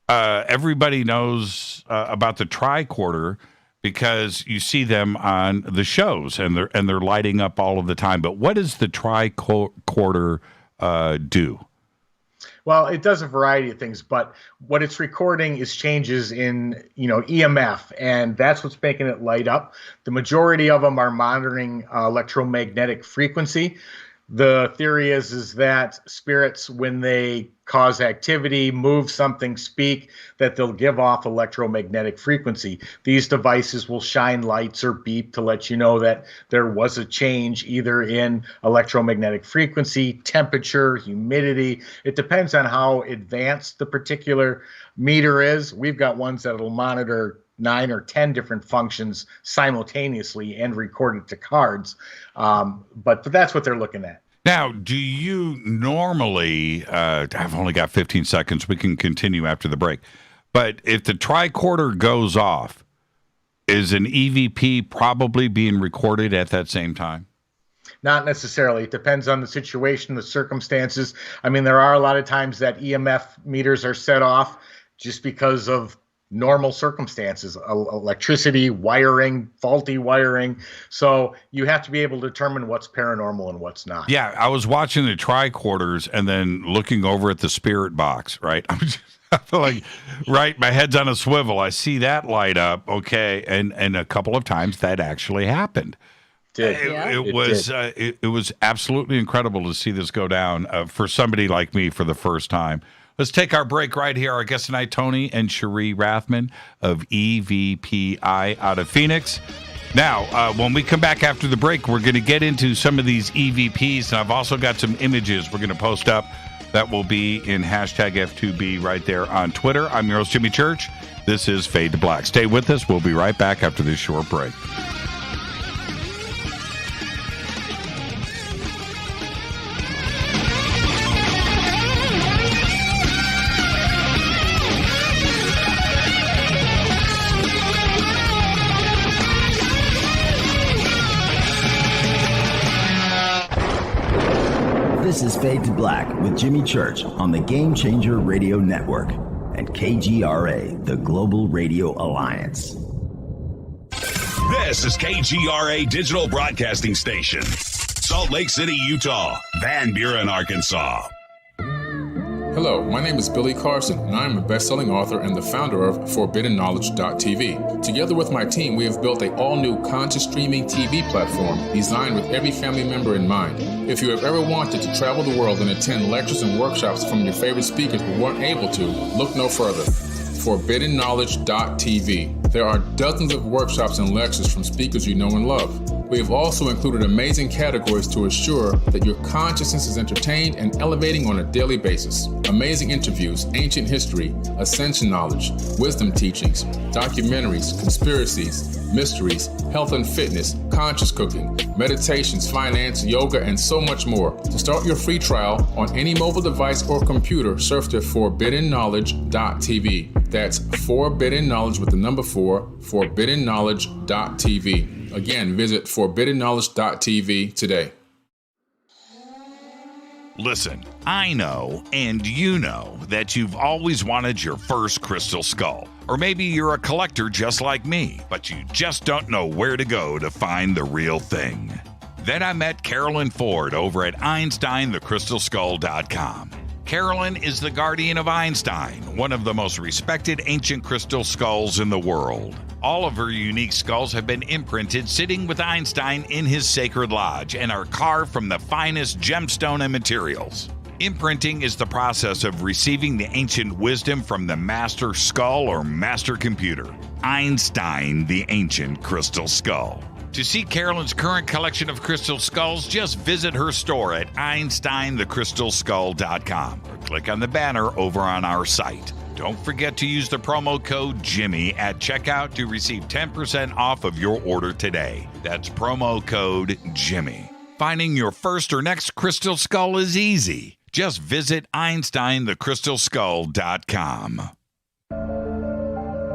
Everybody knows about the tricorder because you see them on the shows and they're lighting up all of the time. But what does the tricorder do? Well, it does a variety of things, but what it's recording is changes in, EMF, and that's what's making it light up. The majority of them are monitoring electromagnetic frequency. The theory is that spirits, when they cause activity, move something, speak, that they'll give off electromagnetic frequency. These devices will shine lights or beep to let you know that there was a change either in electromagnetic frequency, temperature, humidity. It depends on how advanced the particular meter is. We've got ones that will monitor 9 or 10 different functions simultaneously and record it to cards. But that's what they're looking at. Now, do you normally, I've only got 15 seconds, we can continue after the break, but if the tricorder goes off, is an EVP probably being recorded at that same time? Not necessarily. It depends on the situation, the circumstances. I mean, there are a lot of times that EMF meters are set off just because of normal circumstances, electricity, wiring, faulty wiring. So you have to be able to determine what's paranormal and what's not. Yeah, I was watching the tricorders and then looking over at the spirit box, right? I feel like, right, my head's on a swivel. I see that light up, okay, and a couple of times that actually happened. It was absolutely incredible to see this go down for somebody like me for the first time. Let's take our break right here. Our guest tonight, Tony and Cherie Rathman of EVPI out of Phoenix. Now, when we come back after the break, we're going to get into some of these EVPs, and I've also got some images we're going to post up that will be in hashtag F2B right there on Twitter. I'm your host, Jimmy Church. This is Fade to Black. Stay with us. We'll be right back after this short break. This is Fade to Black with Jimmy Church on the Game Changer Radio Network and KGRA, the Global Radio Alliance. This is KGRA Digital Broadcasting Station, Salt Lake City, Utah, Van Buren, Arkansas. Hello, my name is Billy Carson, and I am a best-selling author and the founder of ForbiddenKnowledge.tv. Together with my team, we have built an all-new conscious streaming TV platform designed with every family member in mind. If you have ever wanted to travel the world and attend lectures and workshops from your favorite speakers but weren't able to, look no further. ForbiddenKnowledge.tv. There are dozens of workshops and lectures from speakers you know and love. We have also included amazing categories to assure that your consciousness is entertained and elevating on a daily basis. Amazing interviews, ancient history, ascension knowledge, wisdom teachings, documentaries, conspiracies, mysteries, health and fitness, conscious cooking, meditations, finance, yoga, and so much more. To start your free trial on any mobile device or computer, surf to ForbiddenKnowledge.tv. That's Forbidden Knowledge with the number 4, ForbiddenKnowledge.tv. Again, visit ForbiddenKnowledge.tv today. Listen, I know, and you know, that you've always wanted your first crystal skull. Or maybe you're a collector just like me, but you just don't know where to go to find the real thing. Then I met Carolyn Ford over at EinsteinTheCrystalSkull.com. Carolyn is the guardian of Einstein, one of the most respected ancient crystal skulls in the world. All of her unique skulls have been imprinted sitting with Einstein in his sacred lodge and are carved from the finest gemstone and materials. Imprinting is the process of receiving the ancient wisdom from the master skull or master computer. Einstein, the ancient crystal skull. To see Carolyn's current collection of crystal skulls, just visit her store at EinsteinTheCrystalSkull.com or click on the banner over on our site. Don't forget to use the promo code Jimmy at checkout to receive 10% off of your order today. That's promo code Jimmy. Finding your first or next crystal skull is easy. Just visit EinsteinTheCrystalSkull.com.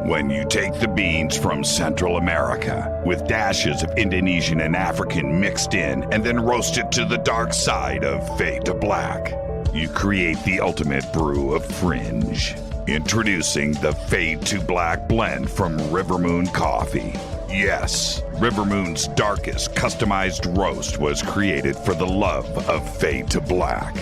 When you take the beans from Central America with dashes of Indonesian and African mixed in and then roast it to the dark side of fade to black, you create the ultimate brew of fringe. Introducing the Fade to Black blend from River Moon Coffee. Yes, River Moon's darkest customized roast was created for the love of Fade to Black.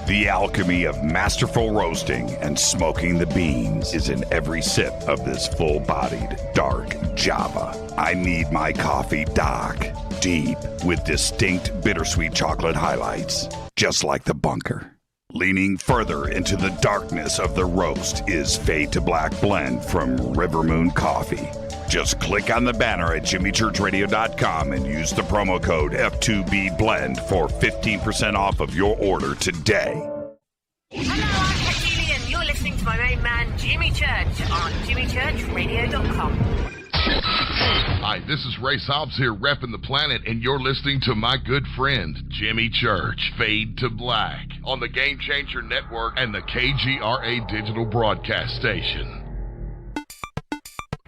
The alchemy of masterful roasting and smoking the beans is in every sip of this full-bodied, dark Java. I need my coffee dark, deep, with distinct bittersweet chocolate highlights, just like the bunker. Leaning further into the darkness of the roast is Fade to Black blend from River Moon Coffee. Just click on the banner at jimmychurchradio.com and use the promo code F2BBLEND for 15% off of your order today. Hello, I'm Katie, and you're listening to my main man, Jimmy Church, on jimmychurchradio.com. Hi, this is Ray Hobbs here, repping the planet, and you're listening to my good friend, Jimmy Church, Fade to Black, on the Game Changer Network and the KGRA Digital Broadcast Station.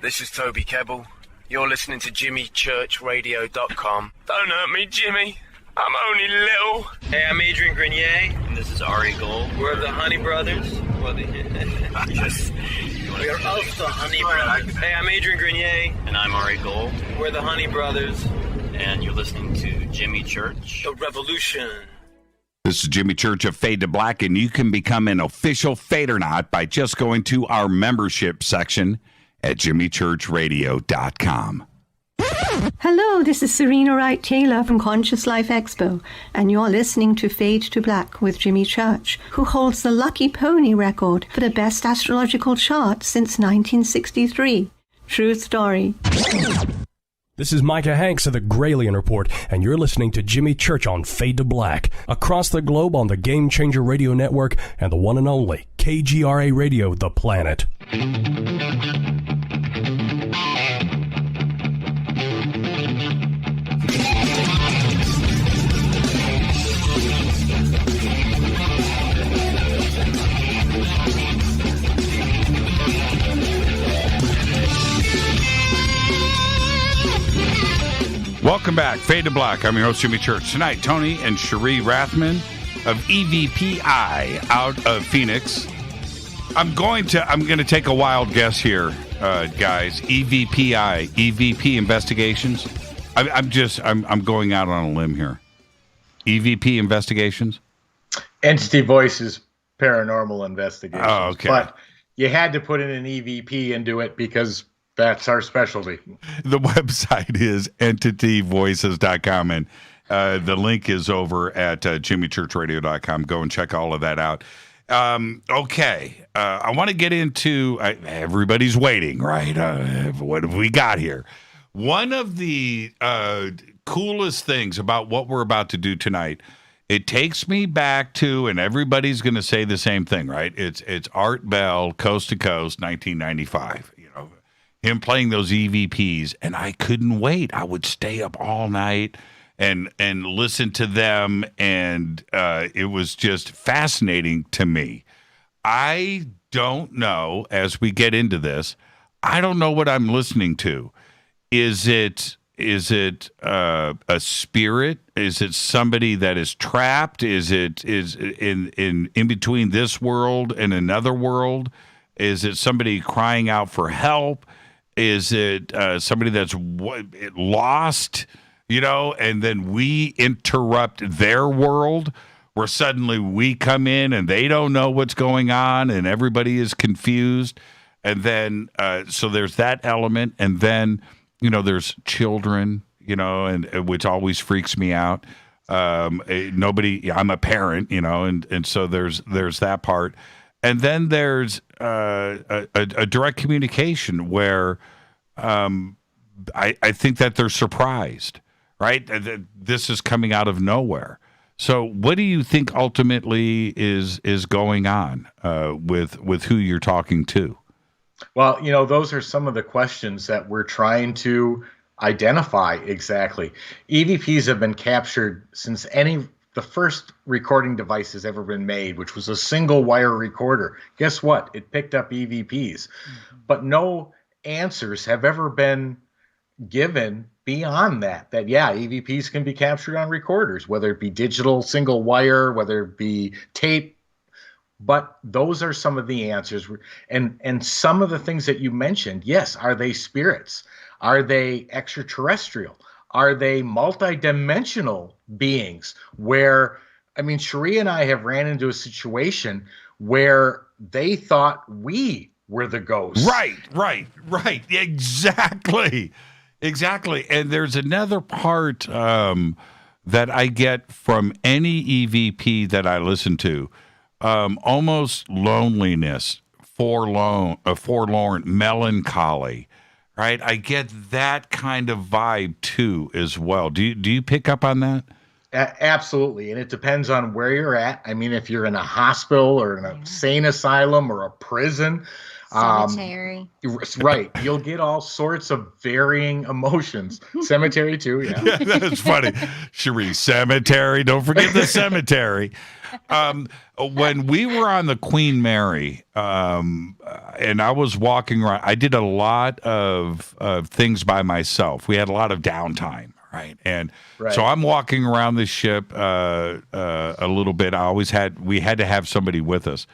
This is Toby Kebbell. You're listening to JimmyChurchRadio.com. Don't hurt me, Jimmy. I'm only little. Hey, I'm Adrian Grenier. And this is Ari Gold. We're the Honey Brothers. We are also the Honey Brothers. Hey, I'm Adrian Grenier. And I'm Ari Gold. We're the Honey Brothers. And you're listening to Jimmy Church. The Revolution. This is Jimmy Church of Fade to Black, and you can become an official Fadernaut by just going to our membership section at jimmychurchradio.com. Hello, this is Serena Wright Taylor from Conscious Life Expo, and you're listening to Fade to Black with Jimmy Church, who holds the Lucky Pony record for the best astrological chart since 1963. True story. This is Micah Hanks of the Gralien Report, and you're listening to Jimmy Church on Fade to Black, across the globe on the Game Changer Radio Network and the one and only KGRA Radio, The Planet. Welcome back, Fade to Black. I'm your host, Jimmy Church. Tonight, Tony and Cherie Rathman of EVPI out of Phoenix. I'm going to take a wild guess here, guys. EVPI, EVP Investigations. I'm going out on a limb here. EVP Investigations. Entity Voices paranormal investigations. Oh, okay. But you had to put in an EVP into it because that's our specialty. The website is entityvoices.com, and the link is over at jimmychurchradio.com. Go and check all of that out. Okay. I want to get into everybody's waiting, right? What have we got here? One of the coolest things about what we're about to do tonight, it takes me back to, and everybody's going to say the same thing, right? It's Art Bell, Coast to Coast, 1995. Him playing those EVPs, and I couldn't wait. I would stay up all night and listen to them, and it was just fascinating to me. I don't know, as we get into this, I don't know what I'm listening to. Is it a spirit? Is it somebody that is trapped? Is in between this world and another world? Is it somebody crying out for help? Is it somebody that's lost, and then we interrupt their world where suddenly we come in and they don't know what's going on and everybody is confused? And then, so there's that element. And then, there's children, and which always freaks me out. I'm a parent, and so there's that part. And then there's a direct communication where I think that they're surprised, right? This is coming out of nowhere. So what do you think ultimately is going on with who you're talking to? Well, those are some of the questions that we're trying to identify exactly. EVPs have been captured since the first recording device has ever been made, which was a single wire recorder. Guess what? It picked up EVPs. Mm-hmm. But no answers have ever been given beyond that, EVPs can be captured on recorders, whether it be digital, single wire, whether it be tape. But those are some of the answers. And some of the things that you mentioned, yes, are they spirits? Are they extraterrestrial? Are they multidimensional beings where, Cherie and I have ran into a situation where they thought we were the ghosts. Right. Exactly. And there's another part that I get from any EVP that I listen to, almost loneliness, forlorn, melancholy. Right, I get that kind of vibe too, as well. Do you pick up on that? Absolutely, and it depends on where you're at. If you're in a hospital or in a insane asylum or a prison, cemetery, right? You'll get all sorts of varying emotions. Cemetery too, yeah. Yeah, that's funny. Cherie, cemetery. Don't forget the cemetery. When we were on the Queen Mary, and I was walking around, I did a lot of things by myself. We had a lot of downtime, right? And so I'm walking around the ship a little bit. We had to have somebody with us,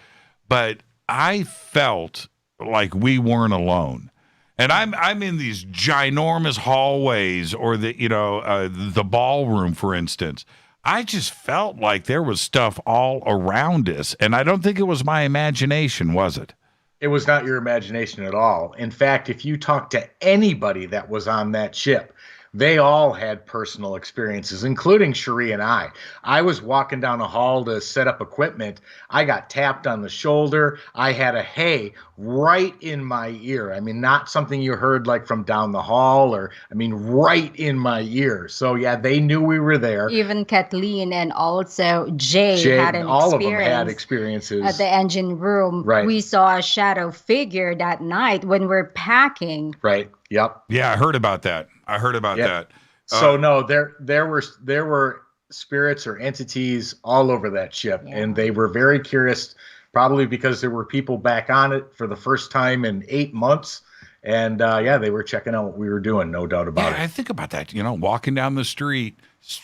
but I felt like we weren't alone. And I'm in these ginormous hallways, or the ballroom, for instance. I just felt like there was stuff all around us, and I don't think it was my imagination, was it? It was not your imagination at all. In fact, if you talk to anybody that was on that ship, they all had personal experiences, including Cherie and I. I was walking down the hall to set up equipment. I got tapped on the shoulder. I had a hey right in my ear. Not something you heard like from down the hall, right in my ear. So yeah, they knew we were there. Even Kathleen and also Jay had an all experience. Of them had experiences. At the engine room, right. We saw a shadow figure that night when we're packing. Right. Yep. Yeah, I heard about that. That. So no, there were spirits or entities all over that ship, and they were very curious, probably because there were people back on it for the first time in 8 months, and they were checking out what we were doing, no doubt about it. I think about that. Walking down the street,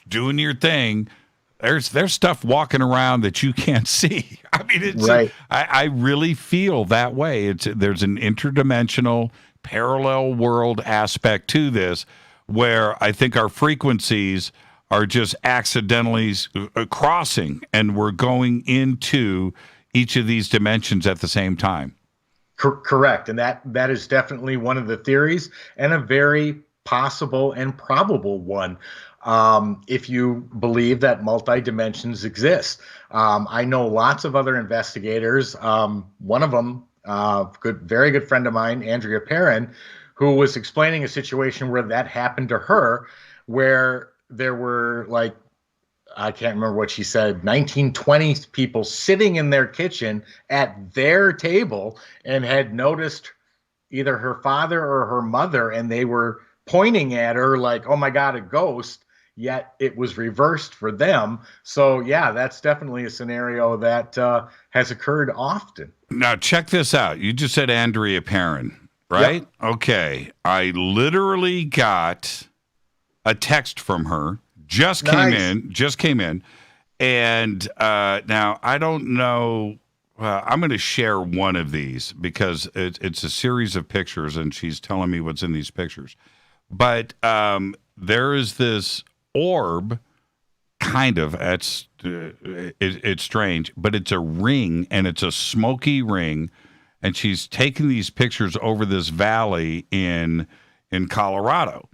doing your thing. There's stuff walking around that you can't see. It's right. I really feel that way. There's an interdimensional, parallel world aspect to this, where I think our frequencies are just accidentally crossing, and we're going into each of these dimensions at the same time. Correct. And that is definitely one of the theories, and a very possible and probable one, if you believe that multi-dimensions exist. I know lots of other investigators. One of them, very good friend of mine, Andrea Perrin, who was explaining a situation where that happened to her, where there were, like, I can't remember what she said, 1920 people sitting in their kitchen at their table and had noticed either her father or her mother, and they were pointing at her like, oh my God, a ghost, yet it was reversed for them. So yeah, that's definitely a scenario that has occurred often. Now check this out. You just said Andrea Perrin, right? Yep. Okay. I literally got a text from her. Just came in. And now I don't know. I'm going to share one of these because it's a series of pictures, and she's telling me what's in these pictures. But there is this orb, kind of. It's strange, but it's a ring, and it's a smoky ring, and she's taking these pictures over this valley in Colorado.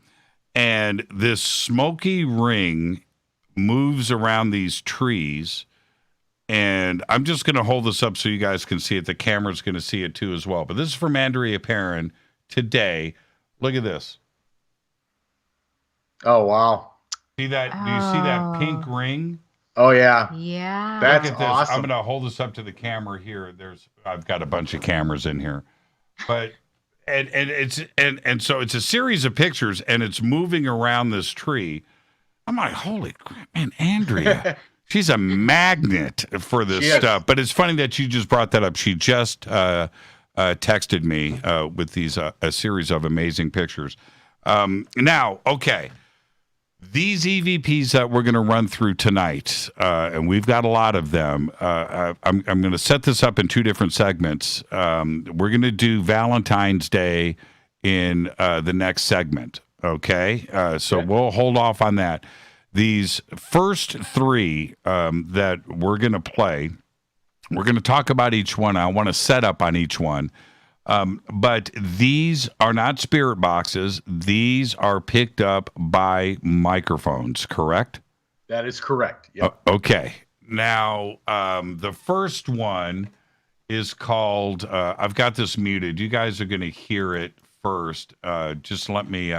And this smoky ring moves around these trees. And I'm just going to hold this up so you guys can see it. The camera's going to see it too as well. But this is from Andrea Perrin today. Look at this. Oh, wow. See that? Do you see that pink ring? Oh, yeah. Yeah. That's awesome. I'm going to hold this up to the camera here. I've got a bunch of cameras in here. But... And so it's a series of pictures, and it's moving around this tree. I'm like, holy crap, man, Andrea, she's a magnet for this stuff. But it's funny that you just brought that up. She just texted me with these a series of amazing pictures. Now, okay, these EVPs that we're going to run through tonight, and we've got a lot of them. I'm going to set this up in two different segments. We're going to do Valentine's Day in the next segment, okay? So we'll hold off on that. These first three that we're going to play, we're going to talk about each one. I want to set up on each one. But these are not spirit boxes. These are picked up by microphones, correct? That is correct. Yep. Okay. Now, the first one is called, I've got this muted. You guys are going to hear it first. Just let me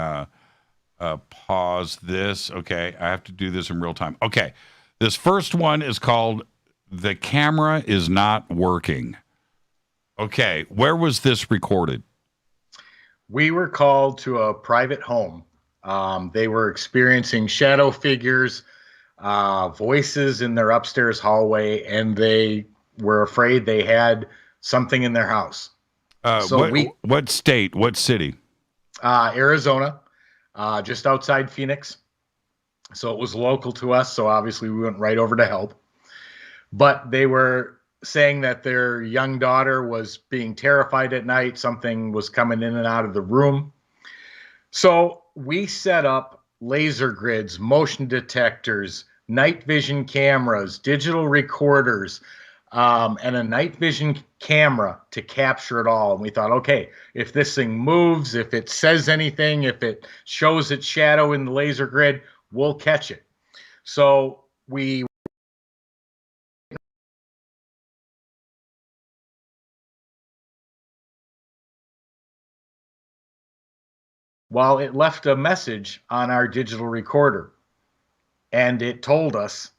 pause this. Okay. I have to do this in real time. Okay. This first one is called The Camera Is Not Working. Okay, where was this recorded? We were called to a private home. They were experiencing shadow figures, voices in their upstairs hallway, and they were afraid they had something in their house. What state? What city? Arizona, just outside Phoenix. So it was local to us, so obviously we went right over to help. But they were saying that their young daughter was being terrified at night. Something was coming in and out of the room. So we set up laser grids, motion detectors, night vision cameras, digital recorders, and a night vision camera to capture it all. And we thought, okay, if this thing moves, if it says anything, if it shows its shadow in the laser grid, we'll catch it. So we well, it left a message on our digital recorder, and it told us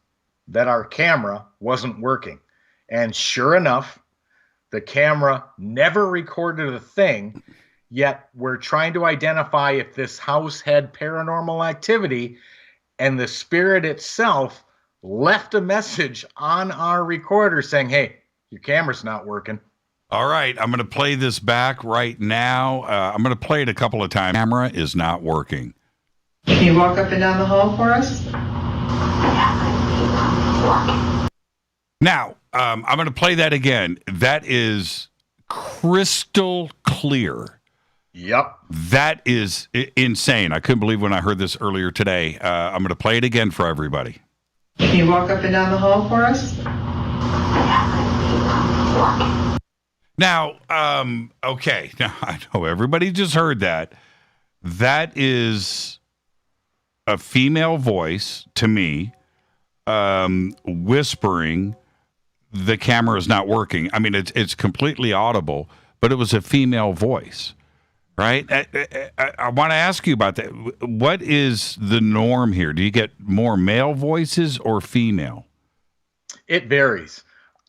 that our camera wasn't working. And sure enough, the camera never recorded a thing, yet we're trying to identify if this house had paranormal activity, and the spirit itself left a message on our recorder saying, hey, your camera's not working. All right, I'm going to play this back right now. I'm going to play it a couple of times. Camera is not working. Can you walk up and down the hall for us? Now, I'm going to play that again. That is crystal clear. Yep. That is insane. I couldn't believe when I heard this earlier today. I'm going to play it again for everybody. Can you walk up and down the hall for us? Now, okay. Now, I know everybody just heard that. That is a female voice to me, whispering, the camera is not working. I mean, it's completely audible, but it was a female voice, right? I want to ask you about that. What is the norm here? Do you get more male voices or female? It varies.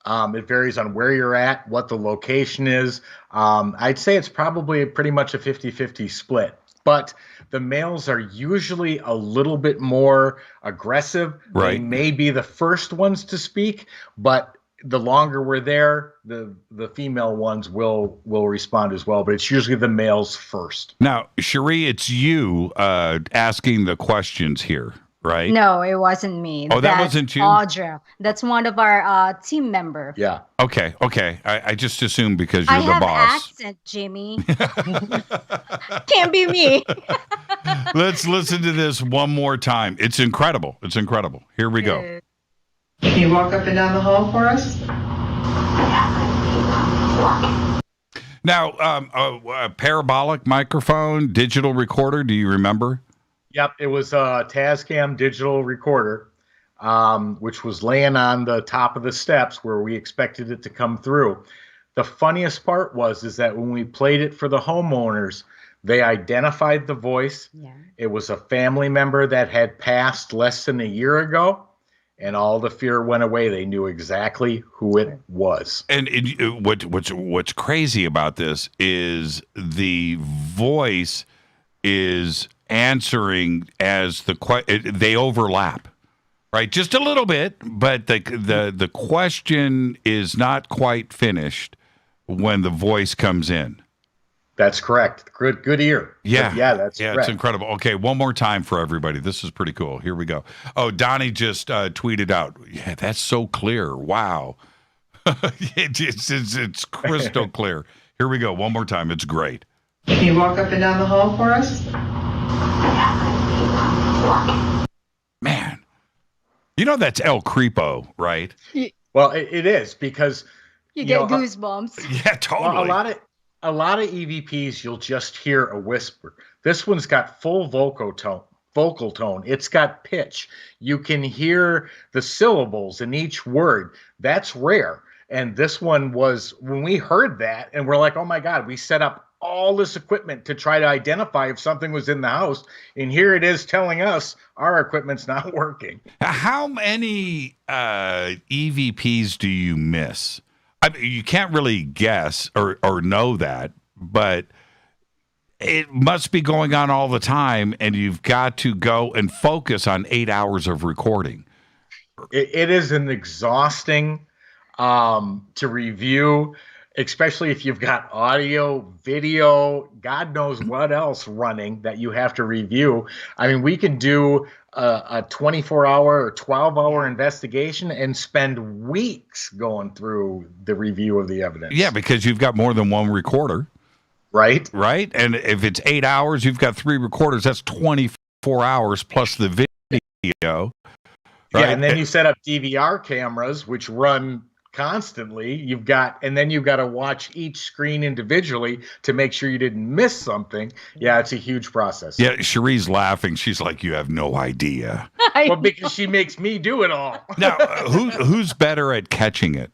It varies on where you're at, what the location is. I'd say it's probably pretty much a 50-50 split. But the males are usually a little bit more aggressive. Right. They may be the first ones to speak, but the longer we're there, the female ones will respond as well. But it's usually the males first. Now, Cherie, it's you asking the questions here, right? No, it wasn't me. Oh, that wasn't you? Audra. That's one of our team member. Yeah. Okay. I just assumed because you're I the have boss. accent, Jimmy. Can't be me. Let's listen to this one more time. It's incredible. It's incredible. Here we go. Can you walk up and down the hall for us? Now, a parabolic microphone, digital recorder. Do you remember? Yep, it was a Tascam digital recorder, which was laying on the top of the steps where we expected it to come through. The funniest part is that when we played it for the homeowners, they identified the voice. Yeah. It was a family member that had passed less than a year ago, and all the fear went away. They knew exactly who it was. And what's crazy about this is the voice is answering as they overlap, right? Just a little bit, but the question is not quite finished when the voice comes in. That's correct. Good ear. Yeah. That's correct. It's incredible. Okay, one more time for everybody. This is pretty cool. Here we go. Oh, Donnie just tweeted out. Yeah, that's so clear. Wow. It's crystal clear. Here we go. One more time. It's great. Can you walk up and down the hall for us? Man. You know that's El Creepo, right? Well, it is because you get goosebumps. Yeah, totally. Well, a lot of EVPs, you'll just hear a whisper. This one's got full vocal tone. It's got pitch. You can hear the syllables in each word. That's rare. And this one was, when we heard that, and we're like, oh my God, we set up all this equipment to try to identify if something was in the house. And here it is telling us our equipment's not working. How many EVPs do you miss? I mean, you can't really guess or know that, but it must be going on all the time, and you've got to go and focus on 8 hours of recording. It is an exhausting to review, especially if you've got audio, video, God knows what else running that you have to review. I mean, we can do a 24-hour or 12-hour investigation and spend weeks going through the review of the evidence. Yeah, because you've got more than one recorder. Right. And if it's 8 hours, you've got 3 recorders. That's 24 hours plus the video. Right? Yeah, and then you set up DVR cameras, which run constantly. And then you've got to watch each screen individually to make sure you didn't miss something. Yeah, it's a huge process. Yeah, Cherie's laughing. She's like, you have no idea. Well, because she makes me do it all. Now, who's better at catching it?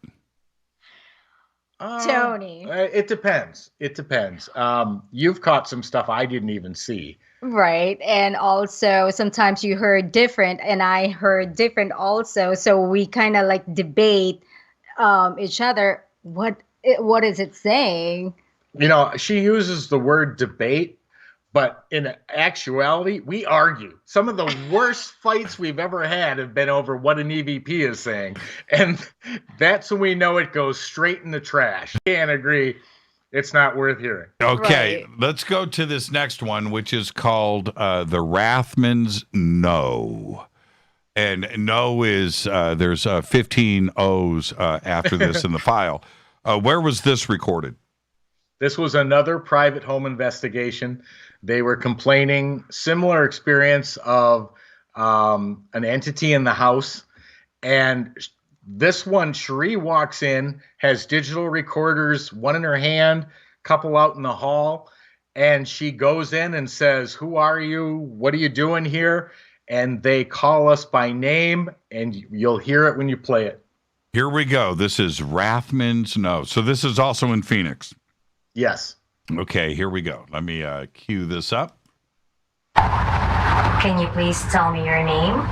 Tony. It depends. You've caught some stuff I didn't even see. Right. And also sometimes you heard different and I heard different also. So we kind of like debate each other. What is it saying? You know, she uses the word debate, but in actuality, we argue. Some of the worst fights we've ever had have been over what an EVP is saying. And that's when we know it goes straight in the trash. Can't agree. It's not worth hearing. Okay, Let's go to this next one, which is called The Rathman's No. And no is, there's 15 O's after this in the file. Where was this recorded? This was another private home investigation. They were complaining, similar experience of an entity in the house. And This one, Cherie walks in, has digital recorders, one in her hand, couple out in the hall, and she goes in and says, "Who are you? What are you doing here?" And they call us by name, and you'll hear it when you play it. Here we go. This is Rathman's No. So this is also in Phoenix. Yes. Okay, here we go. Let me cue this up. Can you please tell me your name?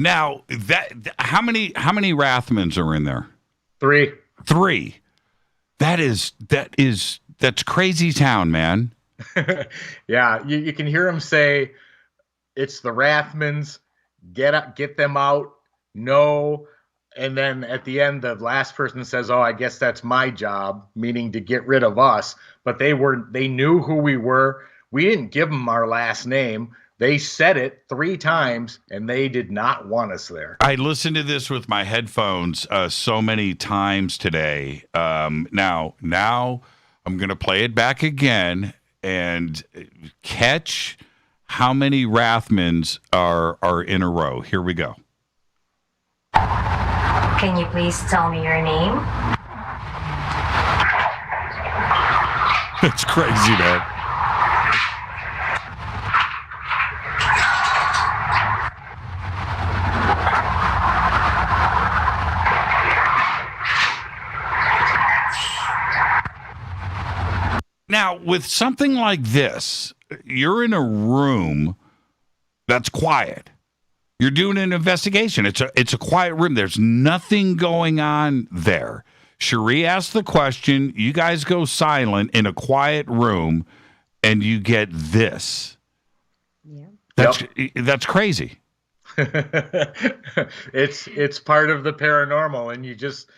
Now, how many Rathmans are in there? 3. 3. That's crazy town, man. Yeah, you can hear him say, "It's the Rathmans. Get them out." No. And then at the end, the last person says, "Oh, I guess that's my job," meaning to get rid of us. But they knew who we were. We didn't give them our last name. They said it 3 times, and they did not want us there. I listened to this with my headphones so many times today. Now I'm going to play it back again and catch how many Rathmans are in a row. Here we go. Can you please tell me your name? It's crazy, man. Now, with something like this, you're in a room that's quiet. You're doing an investigation. It's a quiet room. There's nothing going on there. Cherie asked the question. You guys go silent in a quiet room, and you get this. Yeah, that's crazy. It's part of the paranormal, and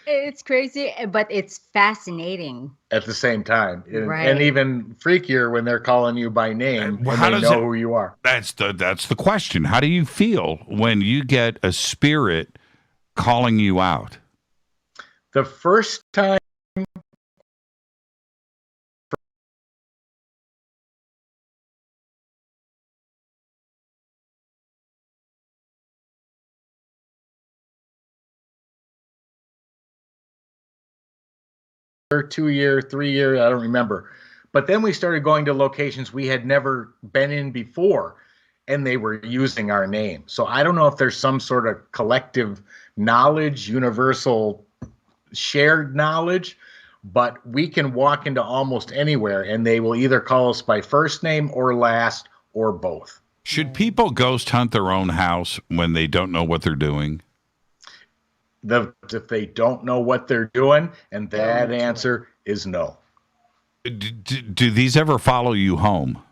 it's crazy, but it's fascinating at the same time. Right. And even freakier when they're calling you by name and they know who you are. That's the question. How do you feel when you get a spirit calling you out? The first time or 2 year, 3 year, I don't remember. But then we started going to locations we had never been in before, and they were using our name. So I don't know if there's some sort of collective knowledge, universal shared knowledge, but we can walk into almost anywhere, and they will either call us by first name or last or both. Should people ghost hunt their own house when they don't know what they're doing? If they don't know what they're doing, and that answer is no. Do these ever follow you home?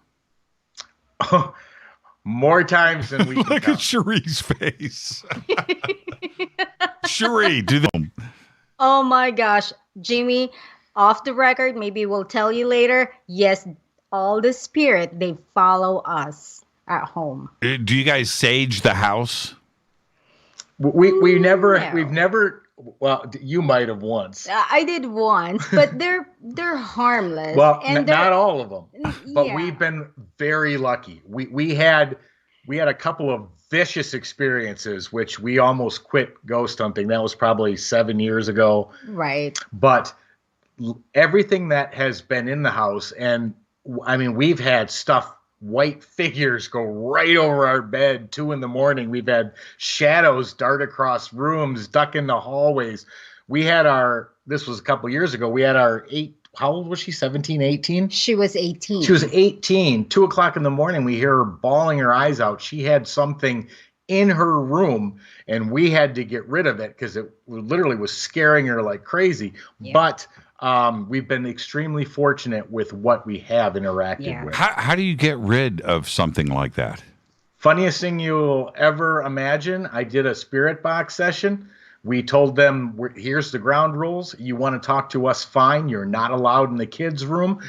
More times than we can Look count. at Cherie's face. Cherie, do them. Oh my gosh, Jimmy, off the record, maybe we'll tell you later. Yes, all the spirit, they follow us at home. Do you guys sage the house? We've never. Well, you might have once. I did once, but they're harmless. Well, and not all of them, but yeah. we've been very lucky. We had a couple of vicious experiences, which we almost quit ghost hunting. That was probably 7 years ago. Right. But everything that has been in the house, and I mean, we've had stuff. White figures go right over our bed, 2 a.m. We've had shadows dart across rooms, duck in the hallways. This was a couple years ago. We had our how old was she? 17, 18? She was 18. She was 18. 2 o'clock in the morning, we hear her bawling her eyes out. She had something in her room, and we had to get rid of it because it literally was scaring her like crazy. Yeah. But we've been extremely fortunate with what we have interacted with. How do you get rid of something like that? Funniest thing you'll ever imagine. I did a spirit box session. We told them, here's the ground rules. You want to talk to us, fine. You're not allowed in the kids' room.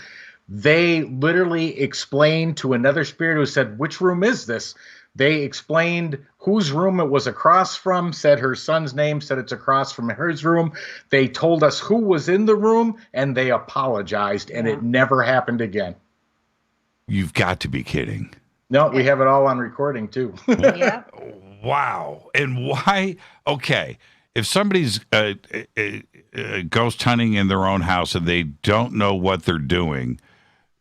They literally explained to another spirit who said, which room is this? They explained whose room it was across from, said her son's name, said it's across from hers room. They told us who was in the room, and they apologized, and it never happened again. You've got to be kidding. No, we have it all on recording, too. Yeah. Wow. And why? Okay. If somebody's ghost hunting in their own house and they don't know what they're doing,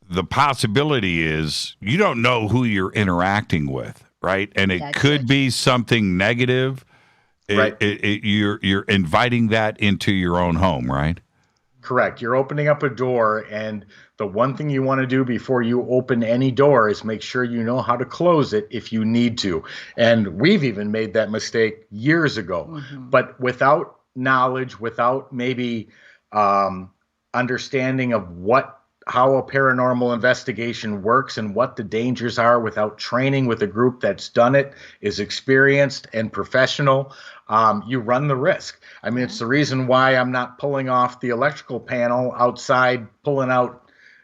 the possibility is you don't know who you're interacting with, right? And it could be something negative. Right. You're inviting that into your own home, right? Correct. You're opening up a door, and the one thing you want to do before you open any door is make sure you know how to close it if you need to. And we've even made that mistake years ago. But without knowledge, without maybe understanding of how a paranormal investigation works and what the dangers are, without training with a group that's done it, is experienced and professional, you run the risk. I mean, it's the reason why I'm not pulling off the electrical panel outside, pulling out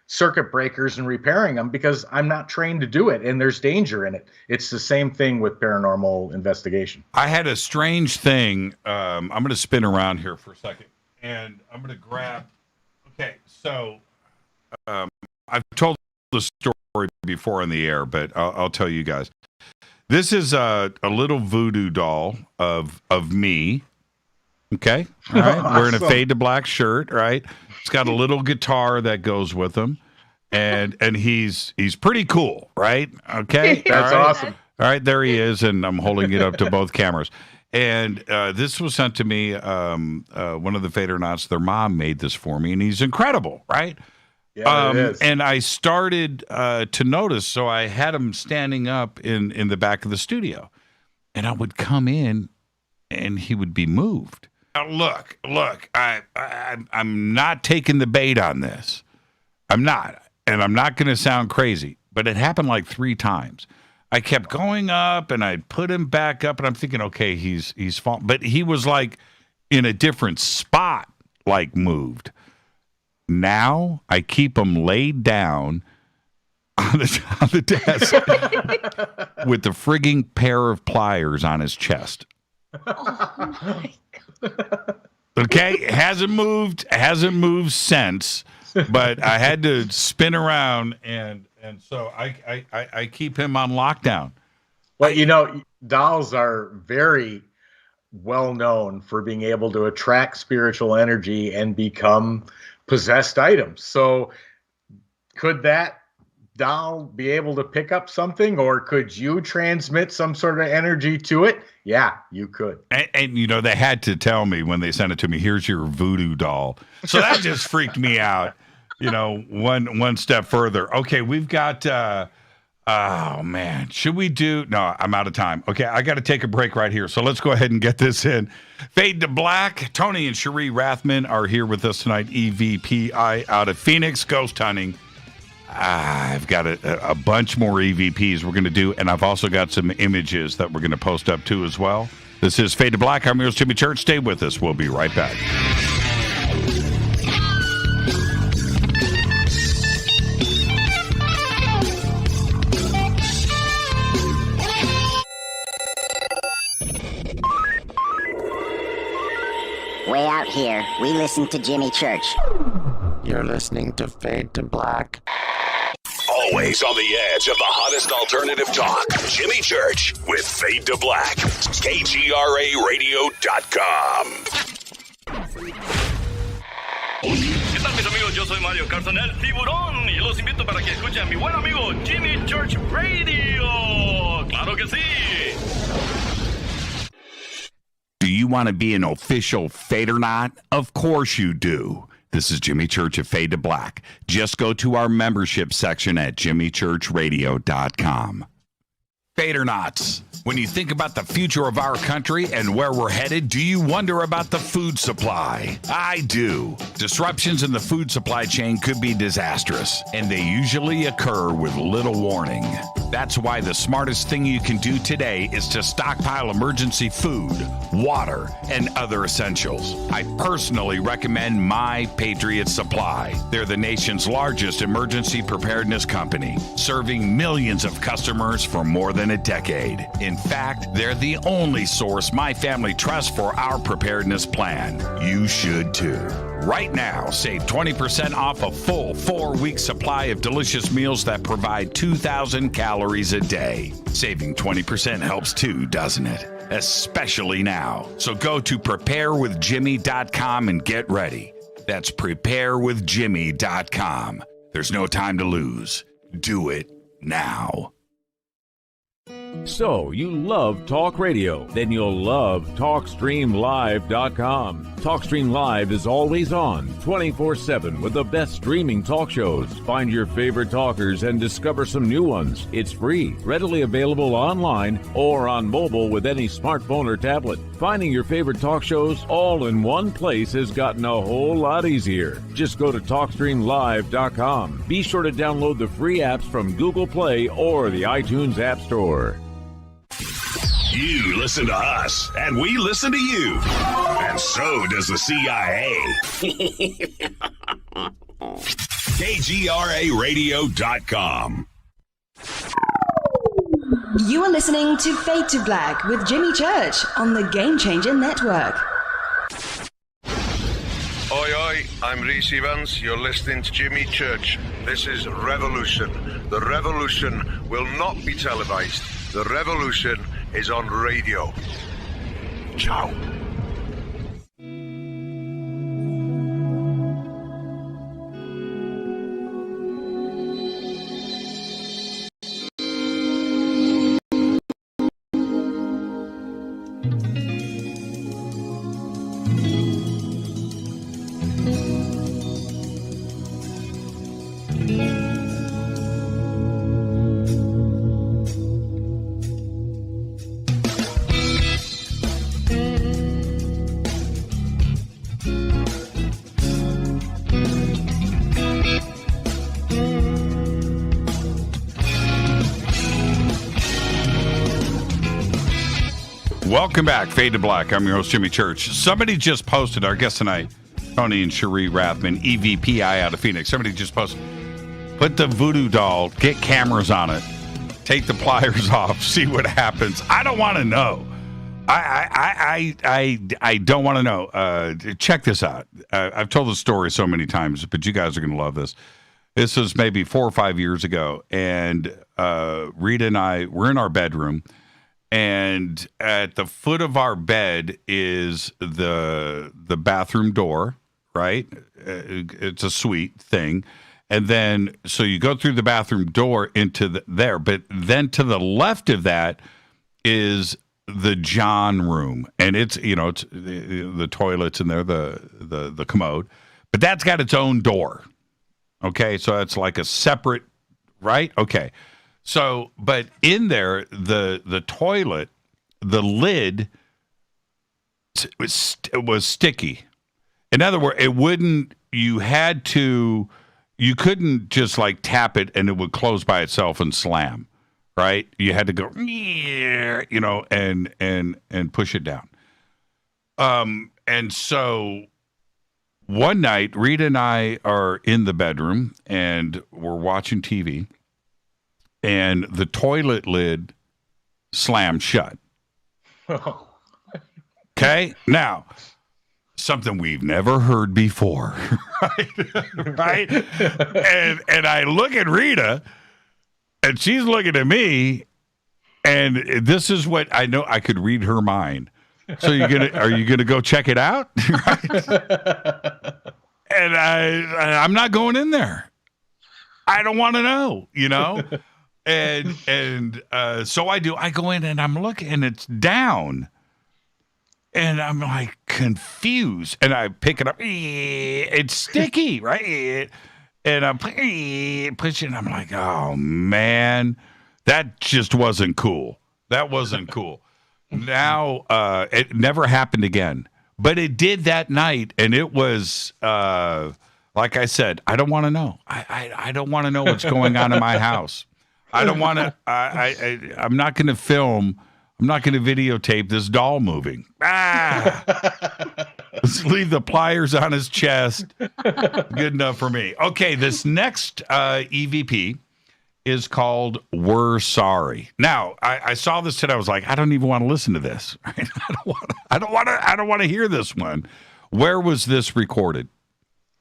circuit breakers and repairing them, because I'm not trained to do it, and there's danger in it. It's the same thing with paranormal investigation. I had a strange thing. I'm going to spin around here for a second, and I'm going to grab. Okay, so I've told the story before on the air, but I'll tell you guys. This is a little voodoo doll of me. Okay, all right. Awesome. Wearing a fade to black shirt, right? It's got a little guitar that goes with him, and he's pretty cool, right? Okay, that's awesome. All right, there he is, and I'm holding it up to both cameras. And this was sent to me. One of the Fadernauts, their mom made this for me, and he's incredible, right? Yeah, it is. And I started to notice, so I had him standing up in the back of the studio, and I would come in, and he would be moved. Now, look, I'm not taking the bait on this. I'm not, and I'm not going to sound crazy, but it happened like 3 times. I kept going up, and I'd put him back up, and I'm thinking, okay, he's falling, but he was like in a different spot, like moved. Now I keep him laid down on the desk with the frigging pair of pliers on his chest. Oh my God. Okay, hasn't moved since, but I had to spin around, and so I keep him on lockdown. Well, dolls are very well known for being able to attract spiritual energy and become possessed items. So could that doll be able to pick up something, or could you transmit some sort of energy to it? Yeah, you could. And they had to tell me when they sent it to me, here's your voodoo doll. So that just freaked me out, one step further. Okay, we've got, oh man, should we do, no, I'm out of time. Okay, I got to take a break right here. So let's go ahead and get this in. Fade to Black. Tony and Cherie Rathman are here with us tonight. EVPI out of Phoenix, ghost hunting. I've got a bunch more EVPs we're going to do, and I've also got some images that we're going to post up too as well. This is Fade to Black. I'm your host, Jimmy Church. Stay with us. We'll be right back. Way out here, we listen to Jimmy Church. You're listening to Fade to Black. Always on the edge of the hottest alternative talk. Jimmy Church with Fade to Black. KGRARadio.com. ¿Qué tal, mis amigos? Yo soy Mario Carson, el tiburón, y los invito para que escuchen a mi buen amigo Jimmy Church Radio. ¡Claro que sí! Do you want to be an official Fadernaut? Of course you do. This is Jimmy Church of Fade to Black. Just go to our membership section at jimmychurchradio.com. Fadernauts, when you think about the future of our country and where we're headed, do you wonder about the food supply? I do. Disruptions in the food supply chain could be disastrous, and they usually occur with little warning. That's why the smartest thing you can do today is to stockpile emergency food, water, and other essentials. I personally recommend My Patriot Supply. They're the nation's largest emergency preparedness company, serving millions of customers for more than a decade. In fact, they're the only source my family trusts for our preparedness plan. You should too. Right now, save 20% off a full 4-week supply of delicious meals that provide 2,000 calories a day. Saving 20% helps too, doesn't it? Especially now. So go to preparewithjimmy.com and get ready. That's preparewithjimmy.com. There's no time to lose. Do it now. So, you love talk radio? Then you'll love TalkStreamLive.com. TalkStream Live is always on, 24/7, with the best streaming talk shows. Find your favorite talkers and discover some new ones. It's free, readily available online or on mobile with any smartphone or tablet. Finding your favorite talk shows all in one place has gotten a whole lot easier. Just go to TalkStreamLive.com. Be sure to download the free apps from Google Play or the iTunes App Store. You listen to us, and we listen to you. And so does the CIA. KGRARadio.com. You are listening to Fade to Black with Jimmy Church on the Game Changer Network. Oi, oi, I'm Reese Evans. You're listening to Jimmy Church. This is Revolution. The revolution will not be televised. The revolution is on radio. Ciao. Welcome back, Fade to Black. I'm your host, Jimmy Church. Somebody just posted, our guest tonight, Tony and Cherie Rathman, EVPI out of Phoenix. Somebody just posted, put the voodoo doll, get cameras on it, take the pliers off, see what happens. I don't want to know. I don't want to know. Check this out. I've told the story so many times, but you guys are going to love this. This was maybe 4 or 5 years ago, and Rita and I were in our bedroom. And at the foot of our bed is the bathroom door, right? It's a suite thing. And then, so you go through the bathroom door into there. But then to the left of that is the John room. And it's, it's the toilet's in there, the commode. But that's got its own door. Okay, so it's like a separate, right? Okay. So, but in there, the toilet, the lid was sticky. In other words, it wouldn't, you couldn't just like tap it and it would close by itself and slam, right? You had to go, and push it down. And so one night, Rita and I are in the bedroom and we're watching TV. And the toilet lid slammed shut. Okay? Now, something we've never heard before. Right? And I look at Rita, and she's looking at me, and this is what I know. I could read her mind. So are you gonna go check it out? Right? And I'm not going in there. I don't want to know, And so I do. I go in and I'm looking, and it's down. And I'm like confused. And I pick it up. It's sticky, right? And I'm pushing. I'm like, oh, man. That just wasn't cool. That wasn't cool. Now, it never happened again. But it did that night. And it was, like I said, I don't want to know. I don't want to know what's going on in my house. I don't want to. I'm not going to film. I'm not going to videotape this doll moving. Let's leave the pliers on his chest. Good enough for me. Okay, this next EVP is called "We're Sorry." Now, I saw this today. I was like, I don't even want to listen to this. Right? I don't want to hear this one. Where was this recorded?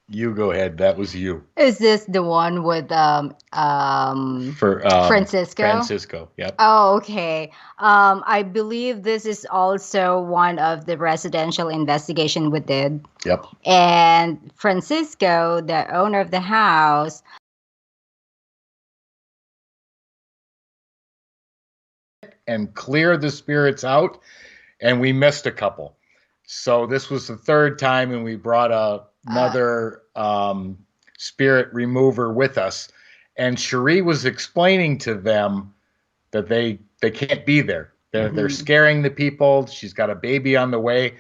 You go ahead. That was you. Is this the one with Francisco? Francisco, yep. Oh, okay. I believe this is also one of the residential investigation we did. Yep. And Francisco, the owner of the house, and clear the spirits out, and we missed a couple. So this was the third time, and we brought another spirit remover with us. And Cherie was explaining to them that they can't be there. They're scaring the people. She's got a baby on the way,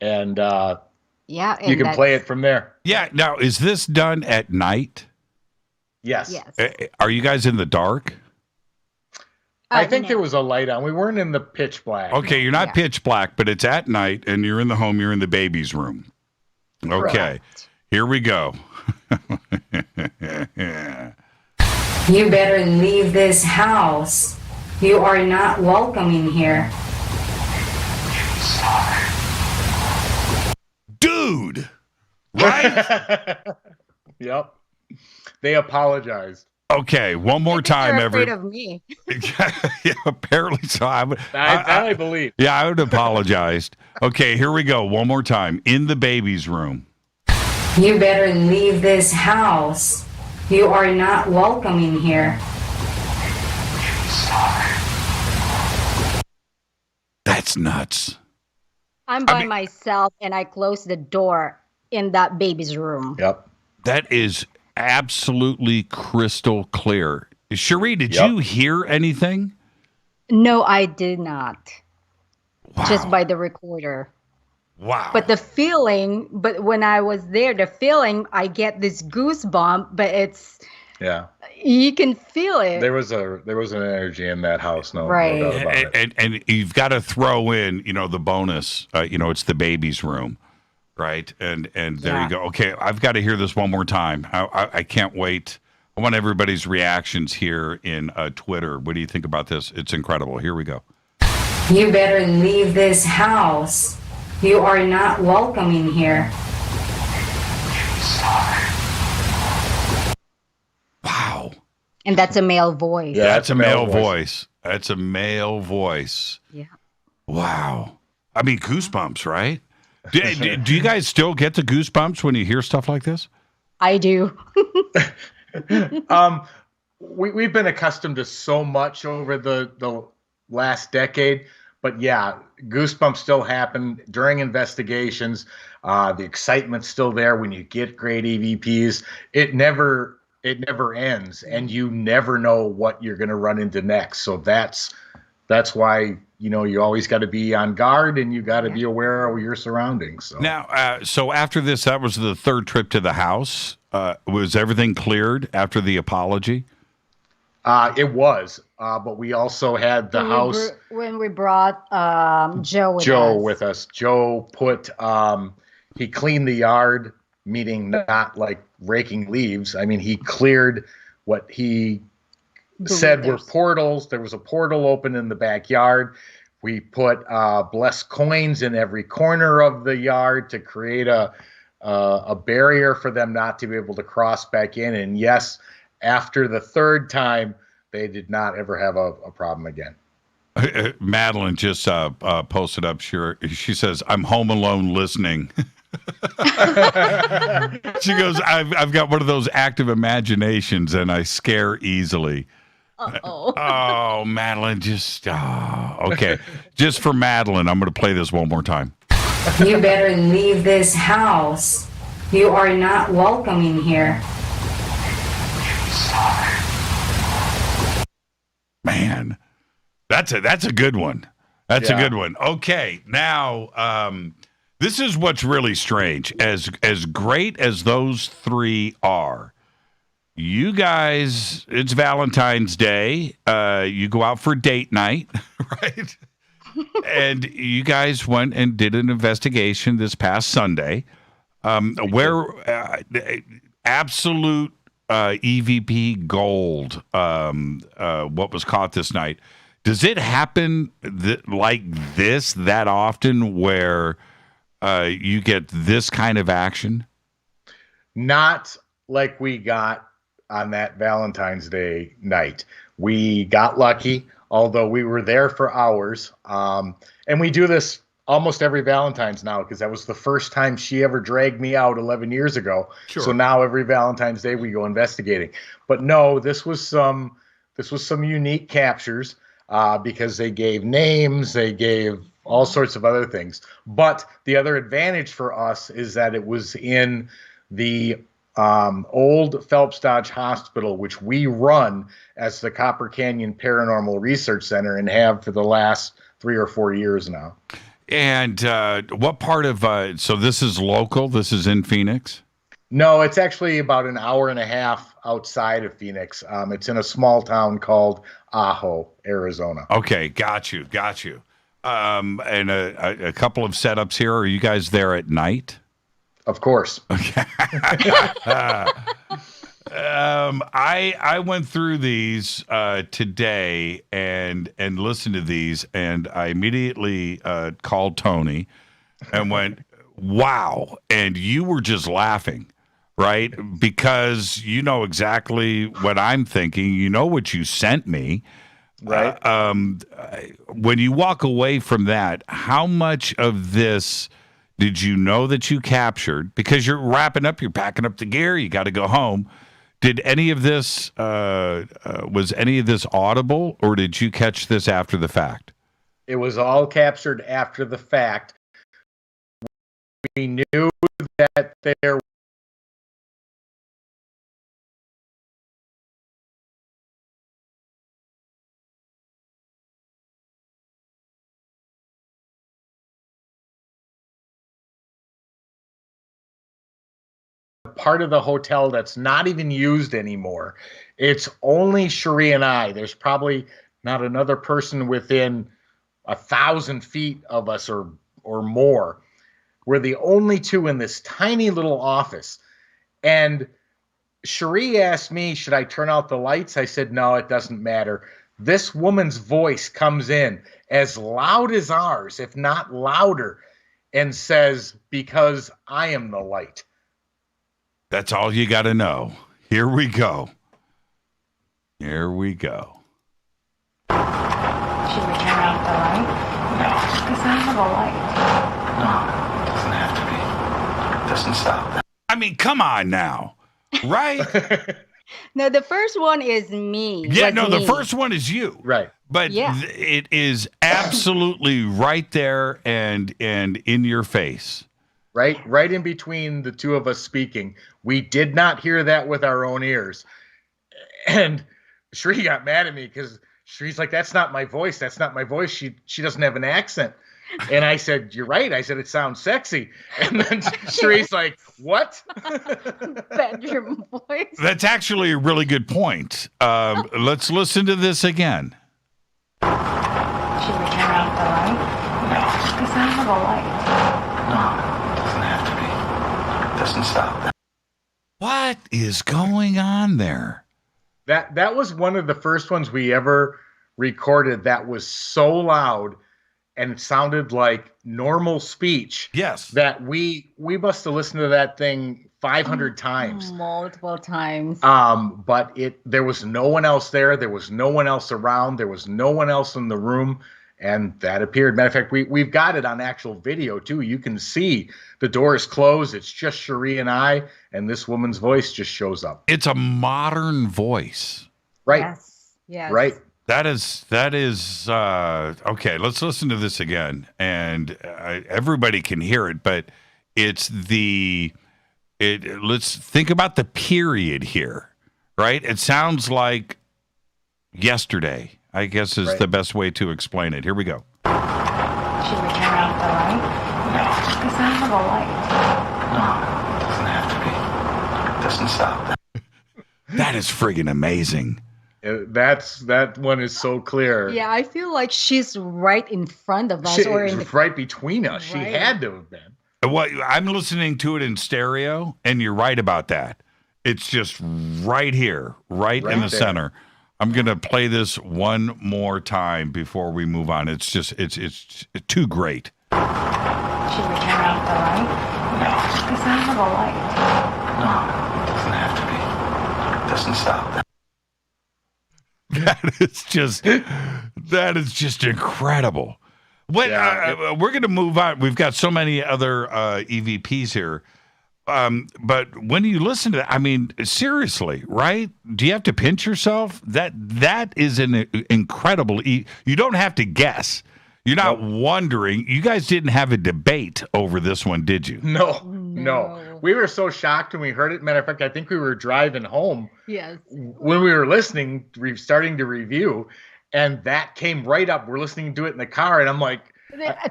and yeah, you can play it from there. Yeah. Now, is this done at night? Yes. Are you guys in the dark? I think there was a light on. We weren't in the pitch black. Okay, you're not pitch black, but it's at night, and you're in the home. You're in the baby's room. Okay, Correct. Here we go. You better leave this house. You are not welcome in here. Dude! Right? Yep. They apologized. Okay, one more time, they're afraid of me. Yeah, apparently so. I believe. Yeah, I would have apologized. Okay, here we go. One more time. In the baby's room. You better leave this house. You are not welcome in here. That's nuts. I'm by myself, and I closed the door in that baby's room. Yep. That is absolutely crystal clear. Cherie, did you hear anything? No, I did not. Wow. Just by the recorder. Wow. But when I was there, the feeling, I get this goosebump, but it's, you can feel it. There was an energy in that house, no right? No doubt about it. And you've got to throw in, the bonus. It's the baby's room, right? And there you go. Okay, I've got to hear this one more time. I can't wait. I want everybody's reactions here in Twitter. What do you think about this? It's incredible. Here we go. You better leave this house. You are not welcome in here. Wow. And that's a male voice. Yeah, that's a male voice. That's a male voice. Yeah. Wow. I mean, goosebumps, right? Do you guys still get the goosebumps when you hear stuff like this? I do. We've been accustomed to so much over the last decade, but yeah, goosebumps still happen during investigations. The excitement's still there when you get great EVPs. It never ends, and you never know what you're going to run into next. So that's why you always got to be on guard, and you got to be aware of your surroundings. So. Now, so after this, that was the third trip to the house. Was everything cleared after the apology? It was, but we also had the house when we brought Joe with us. Joe put he cleaned the yard, meaning not like raking leaves. I mean, he cleared what he said were portals. There was a portal open in the backyard. We put blessed coins in every corner of the yard to create a barrier for them not to be able to cross back in. And yes, after the third time, they did not ever have a problem again. Madeline just posted up. She says, "I'm home alone listening." She goes, I've got one of those active imaginations, and I scare easily. Oh, Madeline, okay. Just for Madeline, I'm going to play this one more time. You better leave this house. You are not welcome in here. Man, that's a good one. That's a good one. Okay, now this is what's really strange. As great as those three are, you guys, it's Valentine's Day. You go out for date night, right? And you guys went and did an investigation this past Sunday, where absolute EVP gold, what was caught this night. Does it happen like this that often where you get this kind of action? Not like we got on that Valentine's Day night. We got lucky, although we were there for hours. And we do this almost every Valentine's now because that was the first time she ever dragged me out 11 years ago. Sure. So now every Valentine's Day we go investigating. But no, this was some unique captures because they gave names, they gave all sorts of other things. But the other advantage for us is that it was in the old Phelps Dodge Hospital, which we run as the Copper Canyon Paranormal Research Center and have for the last 3 or 4 years now. And what part of, so this is local? This is in Phoenix? No, it's actually about an hour and a half outside of Phoenix. It's in a small town called Ajo, Arizona. Okay, got you. And a couple of setups here. Are you guys there at night? Of course. Okay. I went through these today and listened to these, and I immediately called Tony and went, wow. And you were just laughing, right? Because you know exactly what I'm thinking. You know what you sent me. Right. When you walk away from that, how much of this did you know that you captured? Because you're wrapping up, you're packing up the gear, you got to go home. Did any of this, was any of this audible, or did you catch this after the fact? It was all captured after the fact. We knew that there part of the hotel that's not even used anymore. It's only Cherie and I. There's probably not another person within 1,000 feet of us or more. We're the only two in this tiny little office. And Cherie asked me, should I turn out the lights? I said, no, it doesn't matter. This woman's voice comes in as loud as ours, if not louder, and says, because I am the light. That's all you got to know. Here we go. Here we go. Should we turn out the light? No. Because I have a light. No, it doesn't have to be. It doesn't stop. I mean, come on now. Right? No, the first one is me. Yeah, no, the first one is you. Right. But it is absolutely right there and in your face. Right in between the two of us speaking. We did not hear that with our own ears. And Cherie got mad at me because Cherie's like, that's not my voice. That's not my voice. She doesn't have an accent. And I said, you're right. I said, it sounds sexy. And then Cherie's like, what? Bedroom voice. That's actually a really good point. Let's listen to this again. Should we turn out the light? No. Because I have a light. No. Doesn't stop. What is going on there? That was one of the first ones we ever recorded that was so loud and it sounded like normal speech. Yes. That we must have listened to that thing 500 times. Multiple times. But there was no one else there. There was no one else around. There was no one else in the room. And that appeared. Matter of fact, we've got it on actual video, too. You can see the door is closed. It's just Cherie and I, and this woman's voice just shows up. It's a modern voice. Right. Yes. Right. That is okay. Let's listen to this again. And everybody can hear it, but let's think about the period here, right? It sounds like yesterday, I guess is the best way to explain it. Here we go. Should we turn out the light? No. Because I have a light. No, it doesn't have to be. It doesn't stop. That is friggin' amazing. That one is so clear. Yeah, I feel like she's right in front of us, or right between us. Right. She had to have been. Well, I'm listening to it in stereo, and you're right about that. It's just right here, right in the center. I'm gonna play this one more time before we move on. It's just it's too great. Should we turn off the light? No. Because I have a light. No, it doesn't have to be. It doesn't stop. That is just incredible. We're going to move on. We've got so many other EVPs here. But when you listen to that, I mean, seriously, right? Do you have to pinch yourself? That is an incredible. You don't have to guess. You're not wondering. You guys didn't have a debate over this one, did you? No. We were so shocked when we heard it. Matter of fact, I think we were driving home. Yes. When we were listening, starting to review, and that came right up. We're listening to it in the car, and I'm like,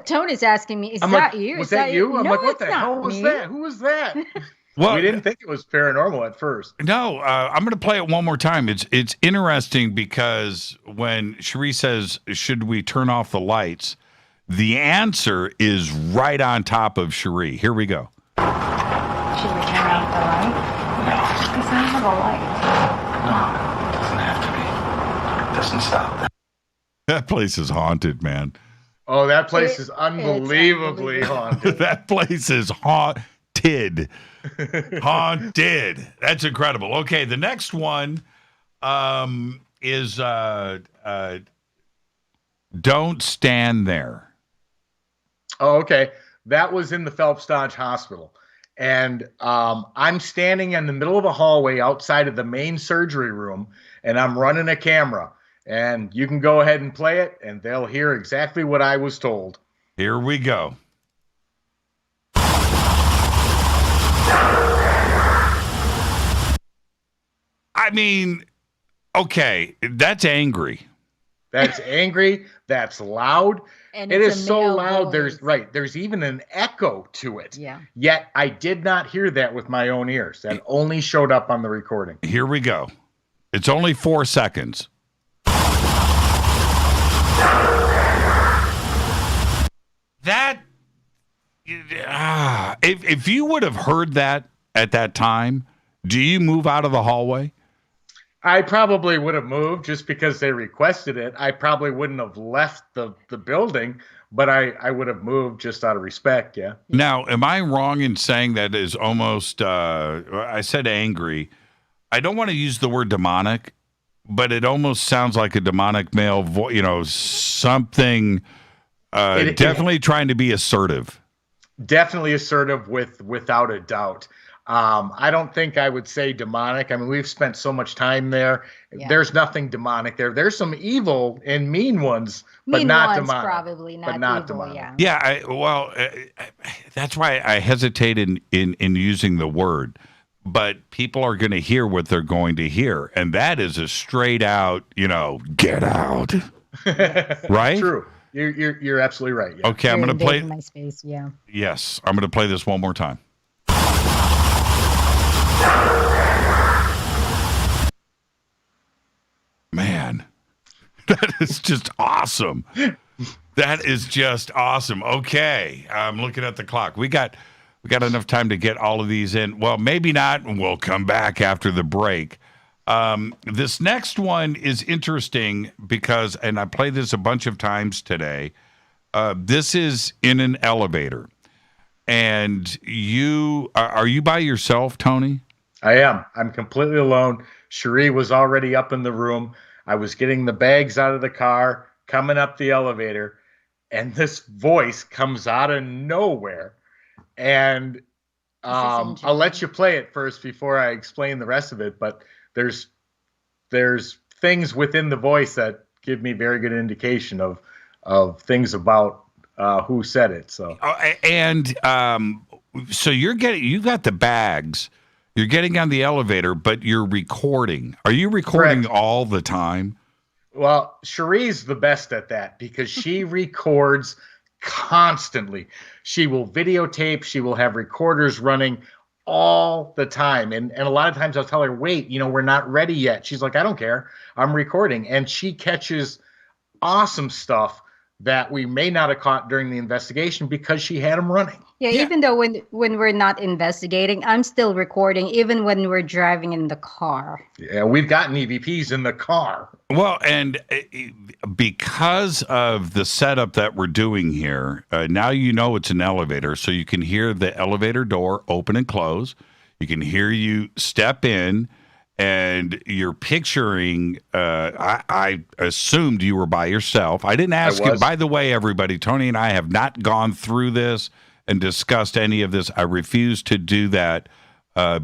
Tony's asking me, "Is that you? Was that you?" I'm no, like, "What the hell was that? Who was that?" Well, we didn't think it was paranormal at first. No, I'm going to play it one more time. It's interesting because when Cherie says, "Should we turn off the lights?" the answer is right on top of Cherie. Here we go. Should we turn off the light? No. Because I have a light. No, it doesn't have to be. It doesn't stop. That place is haunted, man. Oh, that place is unbelievably haunted. That place is haunted. Haunted. That's incredible. Okay, the next one is Don't Stand There. Oh, okay. That was in the Phelps Dodge Hospital. And I'm standing in the middle of a hallway outside of the main surgery room, and I'm running a camera. And you can go ahead and play it, and they'll hear exactly what I was told. Here we go. I mean, okay, that's angry. That's angry. That's loud. And it is so loud. Voice. There's even an echo to it. Yeah. Yet I did not hear that with my own ears. That only showed up on the recording. Here we go. It's only 4 seconds. That if you would have heard that at that time, do you move out of the hallway? I probably would have moved just because they requested it. I probably wouldn't have left the building, but I would have moved just out of respect, yeah. Now, am I wrong in saying that is almost, I said angry. I don't want to use the word demonic, but it almost sounds like a demonic male voice, something definitely trying to be assertive. Definitely assertive without a doubt. I don't think I would say demonic. I mean, we've spent so much time there. Yeah. There's nothing demonic there. There's some evil and mean ones, but not demonic. Probably not evil, demonic. Yeah. That's why I hesitate in using the word. But people are going to hear what they're going to hear, and that is a straight out, get out. Right? True. You're absolutely right. Yeah. Okay, I'm going to play my space. Yeah. Yes, I'm going to play this one more time. Man, that is just awesome. That is just awesome. Okay, I'm looking at the clock. We got enough time to get all of these in. Well, maybe not, and we'll come back after the break. This next one is interesting because, and I played this a bunch of times today, this is in an elevator. And are you by yourself, Tony? I am. I'm completely alone. Cherie was already up in the room. I was getting the bags out of the car, coming up the elevator, and this voice comes out of nowhere. And I'll let you play it first before I explain the rest of it. But there's things within the voice that give me very good indication of things about who said it. So so you got the bags. You're getting on the elevator, but you're recording. Are you recording Correct. all the time? Well, Cherie's the best at that because she records constantly. She will videotape. She will have recorders running all the time. And a lot of times I'll tell her, wait, we're not ready yet. She's like, I don't care. I'm recording. And she catches awesome stuff that we may not have caught during the investigation because she had them running. Yeah, even though when we're not investigating, I'm still recording, even when we're driving in the car. Yeah, we've gotten EVPs in the car. Well, and because of the setup that we're doing here, now it's an elevator, so you can hear the elevator door open and close. You can hear you step in, and you're picturing, I assumed you were by yourself. I didn't ask you. By the way, everybody, Tony and I have not gone through this and discussed any of this. I refuse to do that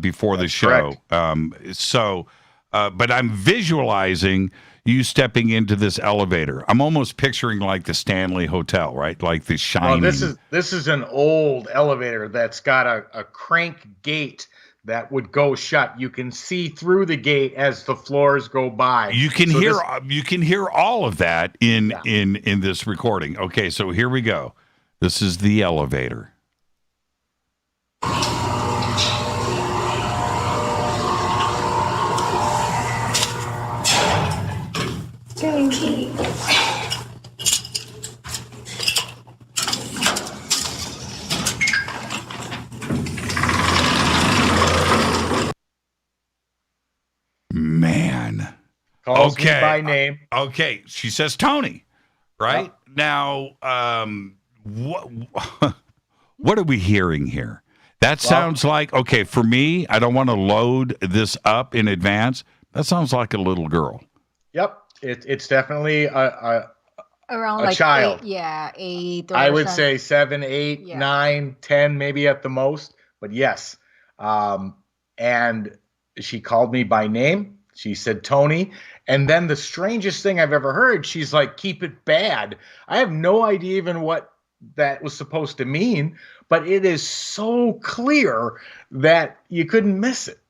before the show. But I'm visualizing you stepping into this elevator. I'm almost picturing like the Stanley Hotel, right? Like the shining. Well, this is an old elevator that's got a crank gate that would go shut. You can see through the gate as the floors go by. You can hear all of that in this recording. Okay, so here we go. This is the elevator. Okay. Man. Calls me by name. Okay, she says Tony, right? Now, what are we hearing here? That sounds like, okay, for me, I don't want to load this up in advance. That sounds like a little girl. Yep. It's definitely a Around a child. 8. I would say 7, 8, 9, 10, maybe at the most. But yes. And she called me by name. She said, Tony. And then the strangest thing I've ever heard, she's like, keep it bad. I have no idea even what that was supposed to mean, but it is so clear that you couldn't miss it.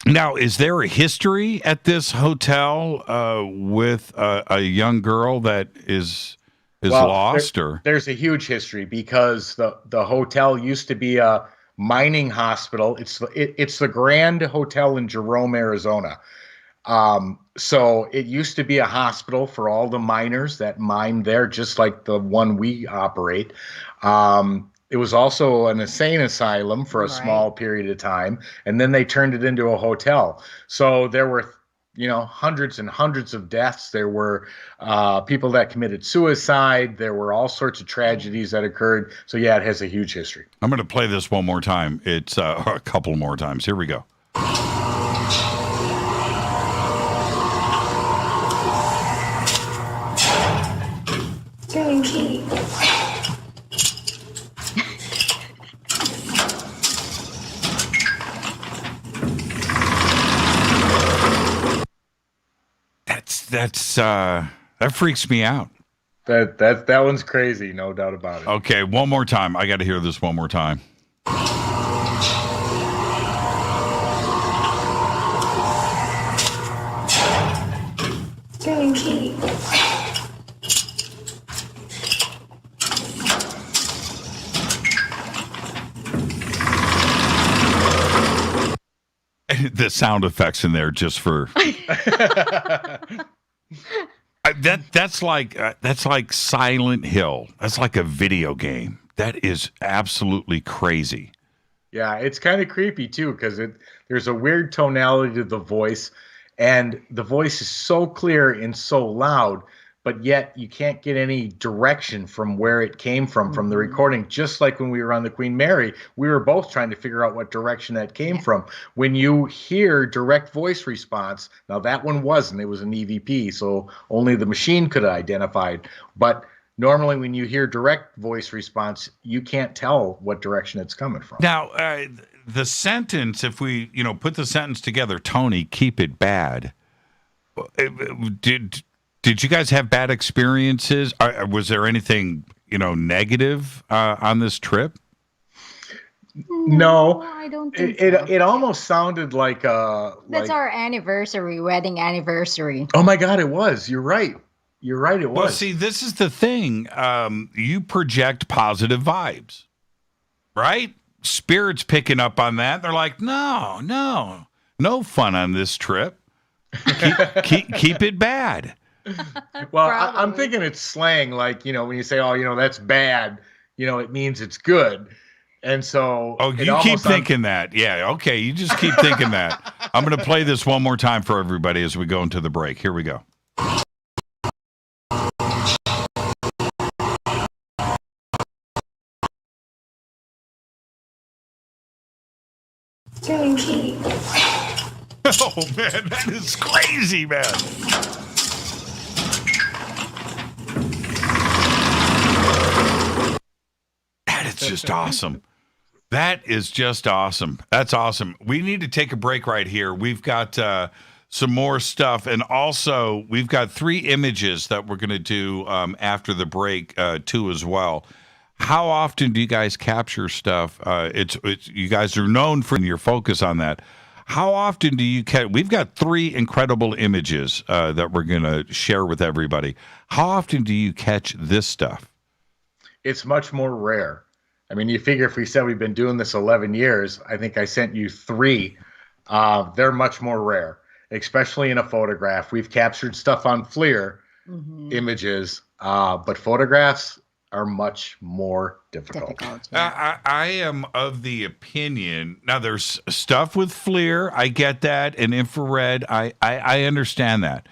Now, is there a history at this hotel with a young girl that is lost? There's a huge history because the hotel used to be a mining hospital. It's the Grand Hotel in Jerome, Arizona. So it used to be a hospital for all the miners that mine there, just like the one we operate. It was also an insane asylum for a small period of time, and then they turned it into a hotel. So there were, hundreds and hundreds of deaths. There were people that committed suicide. There were all sorts of tragedies that occurred. So yeah, it has a huge history. I'm going to play this one more time. It's a couple more times. Here we go. Okay. That freaks me out. That one's crazy, no doubt about it. Okay, one more time. I got to hear this one more time. Okay. The sound effects in there just for that's like Silent Hill. That's like a video game. That is absolutely crazy. Yeah, it's kind of creepy too because there's a weird tonality to the voice, and the voice is so clear and so loud, but yet you can't get any direction from where it came from the recording. Just like when we were on the Queen Mary, we were both trying to figure out what direction that came from. When you hear direct voice response, now that one wasn't. It was an EVP, so only the machine could have identified. But normally when you hear direct voice response, you can't tell what direction it's coming from. Now, the sentence, if we put the sentence together, Tony, keep it bad. Did you guys have bad experiences? Was there anything, negative on this trip? No, I don't think it almost sounded like that's our wedding anniversary. Oh my God, it was. You're right. It was. Well, see, this is the thing. You project positive vibes, right? spirits picking up on that. They're like, no fun on this trip. Keep it bad. Well, I'm thinking it's slang, like, when you say, oh, that's bad, it means it's good. And so... Oh, you keep thinking that. Yeah, okay, you just keep thinking that. I'm going to play this one more time for everybody as we go into the break. Here we go. Oh, man, that is crazy, man. That is just awesome. That is just awesome. That's awesome. We need to take a break right here. We've got some more stuff, and also we've got 3 images that we're going to do after the break, too, as well. How often do you guys capture stuff? It's you guys are known for your focus on that. How often do you catch? We've got 3 incredible images that we're going to share with everybody. How often do you catch this stuff? It's much more rare. I mean, you figure if we said we've been doing this 11 years, I think I sent you 3. They're much more rare, especially in a photograph. We've captured stuff on FLIR images, but photographs are much more difficult. I am of the opinion, now there's stuff with FLIR, I get that, and infrared, I understand that,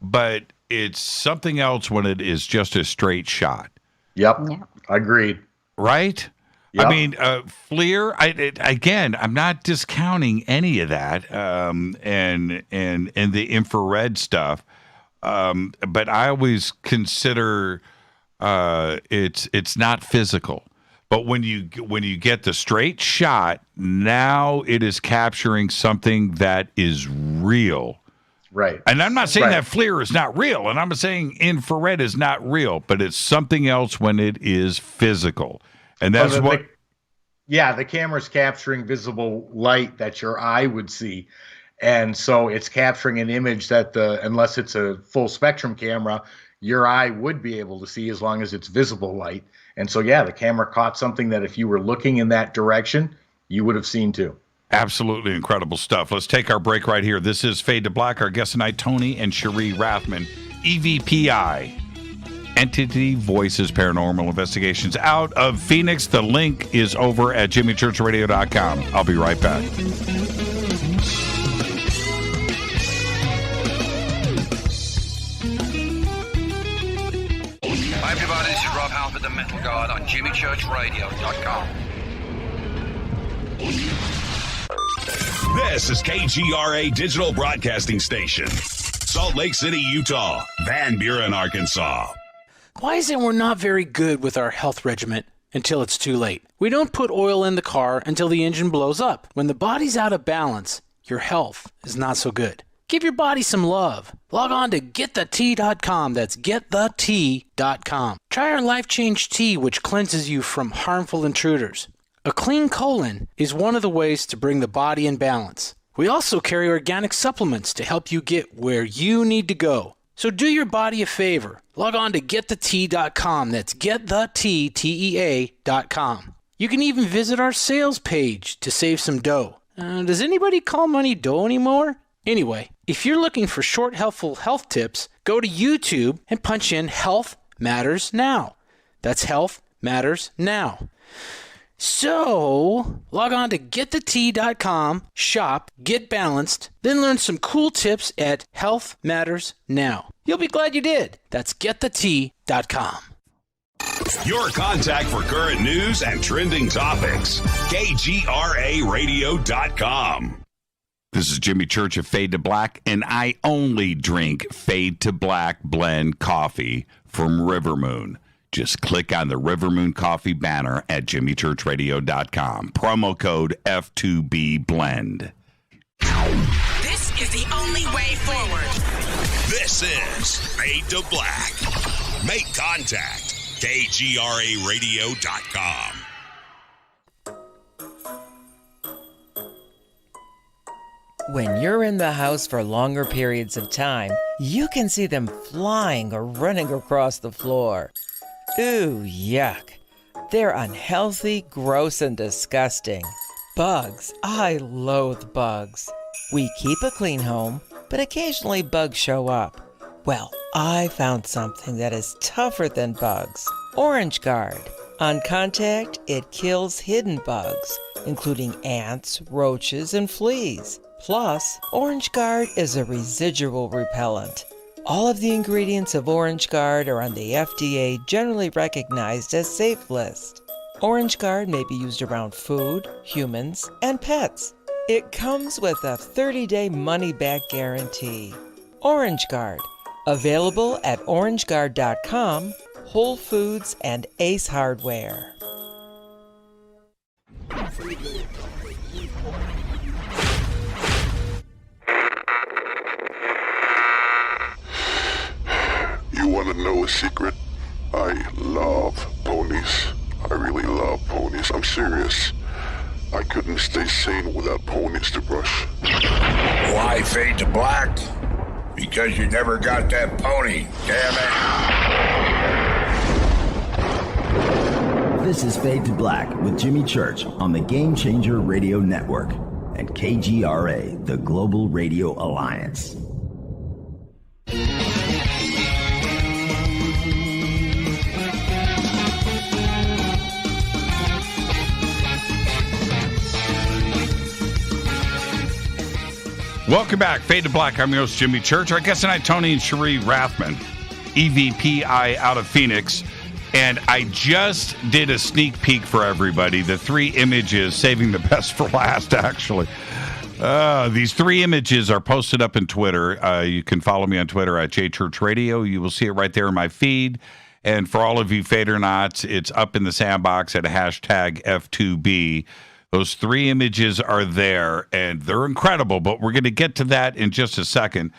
but it's something else when it is just a straight shot. Yep. Agreed. Right? Yep. I mean, FLIR, again, I'm not discounting any of that, and the infrared stuff, but I always consider it's not physical. But when you get the straight shot, now it is capturing something that is real. Right. And I'm not saying that FLIR is not real, and I'm saying infrared is not real, but it's something else when it is physical. And that's the camera's capturing visible light that your eye would see. And so it's capturing an image that unless it's a full spectrum camera, your eye would be able to see as long as it's visible light. And so, the camera caught something that if you were looking in that direction, you would have seen too. Absolutely incredible stuff. Let's take our break right here. This is Fade to Black. Our guests tonight, Tony and Cherie Rathman, EVPI, Entity Voices Paranormal Investigations out of Phoenix. The link is over at jimmychurchradio.com. I'll be right back. Hi everybody, this is Rob Halford, the Metal Guard on jimmychurchradio.com. This is KGRA Digital Broadcasting Station, Salt Lake City, Utah, Van Buren, Arkansas. Why is it we're not very good with our health regimen until it's too late? We don't put oil in the car until the engine blows up. When the body's out of balance, your health is not so good. Give your body some love. Log on to GetTheT.com. That's GetTheT.com. Try our Life Change Tea, which cleanses you from harmful intruders. A clean colon is one of the ways to bring the body in balance. We also carry organic supplements to help you get where you need to go. So do your body a favor. Log on to GetTheT.com. That's GetTheT.com. You can even visit our sales page to save some dough. Does anybody call money dough anymore? Anyway, if you're looking for short, helpful health tips, go to YouTube and punch in Health Matters Now. That's Health Matters Now. So, log on to GetTheT.com, shop, get balanced, then learn some cool tips at Health Matters Now. You'll be glad you did. That's GetTheT.com. Your contact for current news and trending topics. KGRARadio.com. This is Jimmy Church of Fade to Black, and I only drink Fade to Black blend coffee from River Moon. Just click on the River Moon Coffee banner at jimmychurchradio.com. Promo code F2B Blend. This is the only way forward. This is Fade to Black. Make contact. KGRARadio.com. When you're in the house for longer periods of time, you can see them flying or running across the floor. Ooh, yuck. They're unhealthy, gross, and disgusting. Bugs. I loathe bugs. We keep a clean home, but occasionally bugs show up. Well, I found something that is tougher than bugs. Orange Guard. On contact, it kills hidden bugs, including ants, roaches, and fleas. Plus, Orange Guard is a residual repellent. All of the ingredients of Orange Guard are on the FDA generally recognized as safe list. Orange Guard may be used around food, humans, and pets. It comes with a 30-day money-back guarantee. Orange Guard. Available at orangeguard.com, Whole Foods, and Ace Hardware. You want to know a secret? I love ponies. I really love ponies. I'm serious. I couldn't stay sane without ponies to brush. Why fade to black? Because you never got that pony, damn it. This is Fade to Black with Jimmy Church on the Game Changer Radio Network and KGRA, the Global Radio Alliance. Welcome back. Fade to Black. I'm your host, Jimmy Church. Our guest tonight, Tony and Cherie Rathman, EVPI out of Phoenix. And I just did a sneak peek for everybody. The 3 images, saving the best for last, actually. These 3 images are posted up in Twitter. You can follow me on Twitter at JChurchRadio. You will see it right there in my feed. And for all of you Fadernauts, it's up in the sandbox at a hashtag F2B. Those 3 images are there, and they're incredible, but we're going to get to that in just a second.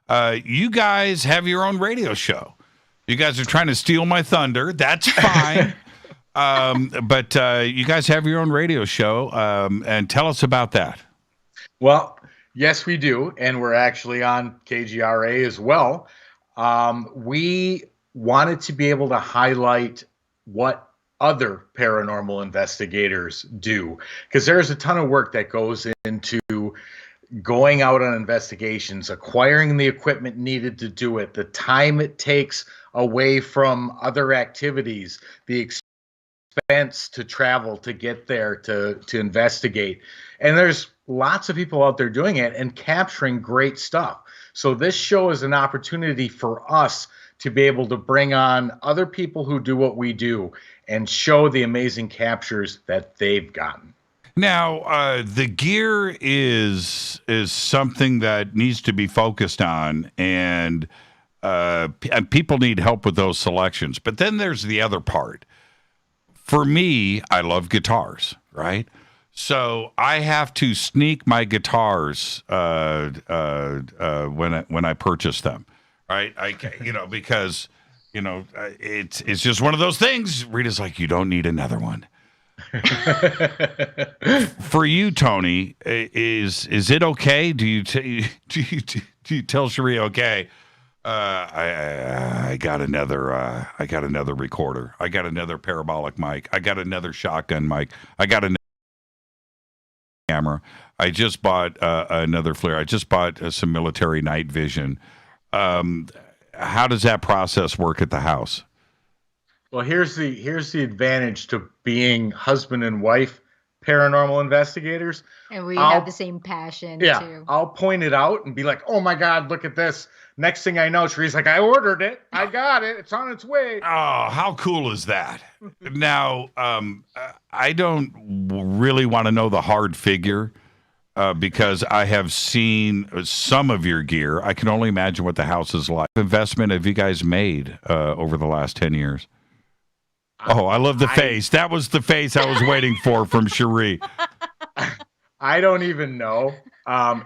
You guys have your own radio show. You guys are trying to steal my thunder. That's fine. But you guys have your own radio show, and tell us about that. Well, yes, we do, and we're actually on KGRA as well. We wanted to be able to highlight what other paranormal investigators do, because there's a ton of work that goes into going out on investigations, acquiring the equipment needed to do it, the time it takes away from other activities, the expense to travel to get there to investigate. And there's lots of people out there doing it and capturing great stuff. So this show is an opportunity for us to be able to bring on other people who do what we do and show the amazing captures that they've gotten. Now, the gear is something that needs to be focused on, and people need help with those selections. But then there's the other part. For me, I love guitars, right? So I have to sneak my guitars when I purchase them, right? Because it's just one of those things. Rita's like, you don't need another one. For you, Tony, is it okay? Do you tell Cherie, okay? I got another recorder. I got another parabolic mic. I got another shotgun mic. I got another camera. I just bought another flare. I just bought some military night vision. How does that process work at the house? Well, here's the advantage to being husband and wife paranormal investigators. And we have the same passion, too. I'll point it out and be like, oh, my God, look at this. Next thing I know, Cherie's like, I ordered it. I got it. It's on its way. Oh, how cool is that? Now, I don't really want to know the hard figure because I have seen some of your gear. I can only imagine what the house is like. What investment have you guys made over the last 10 years? Oh, I love the face. That was the face I was waiting for from Cherie. I don't even know.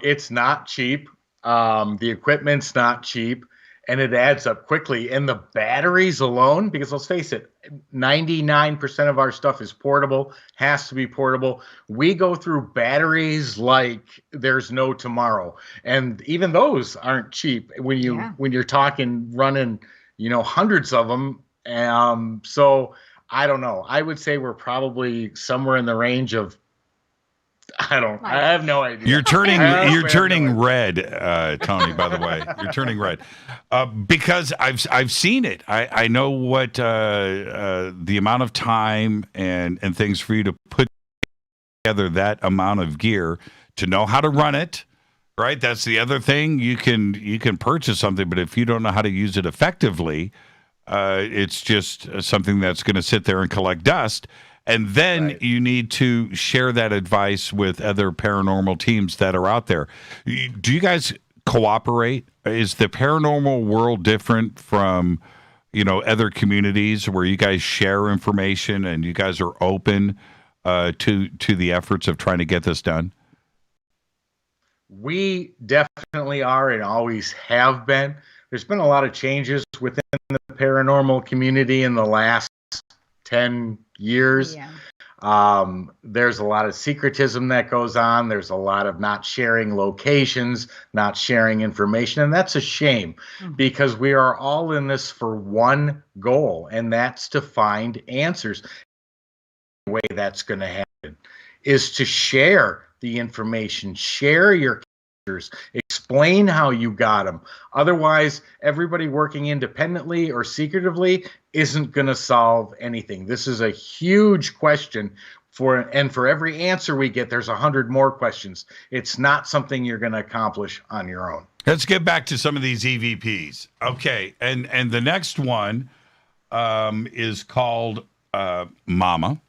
It's not cheap. The equipment's not cheap, and it adds up quickly. And the batteries alone, because let's face it, 99% of our stuff is portable, has to be portable. We go through batteries like there's no tomorrow. And even those aren't cheap when you're talking running, hundreds of them. So I don't know. I would say we're probably somewhere in the range of, I have no idea. You're turning red, Tony, by the way. You're turning red. Because I've seen it. I know what the amount of time and things for you to put together that amount of gear to know how to run it, right? That's the other thing. You can purchase something, but if you don't know how to use it effectively, it's just something that's going to sit there and collect dust. And then you need to share that advice with other paranormal teams that are out there. Do you guys cooperate? Is the paranormal world different from, other communities where you guys share information and you guys are open to the efforts of trying to get this done? We definitely are and always have been. There's been a lot of changes within the paranormal community in the last 10 years. There's a lot of secretism that goes on. There's a lot of not sharing locations, not sharing information. And that's a shame because we are all in this for one goal, and that's to find answers. The way that's going to happen is to share the information, share your answers, explain how you got them. Otherwise, everybody working independently or secretively isn't going to solve anything. This is a huge question for every answer we get, there's 100 more questions. It's not something you're going to accomplish on your own. Let's get back to some of these EVPs. Okay, and the next one is called Mama.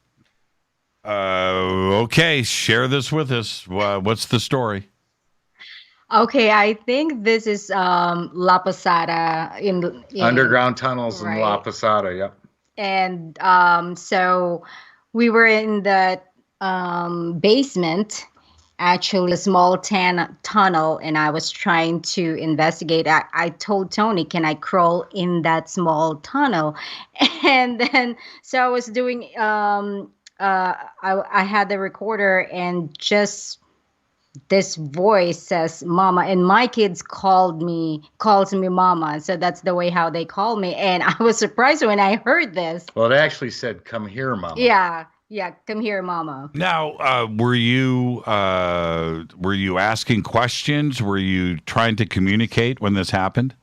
Okay, share this with us. What's the story? Okay, I think this is La Posada in underground tunnels in La Posada. Yep. And so we were in the basement, actually a small tunnel, and I was trying to investigate. I told Tony, can I crawl in that small tunnel? And then so I was doing I had the recorder, and just this voice says Mama, and my kids calls me Mama, so that's the way how they call me. And I was surprised when I heard this. Well, it actually said come here, Mama. Yeah, come here, Mama. Now, were you asking questions? Were you trying to communicate when this happened?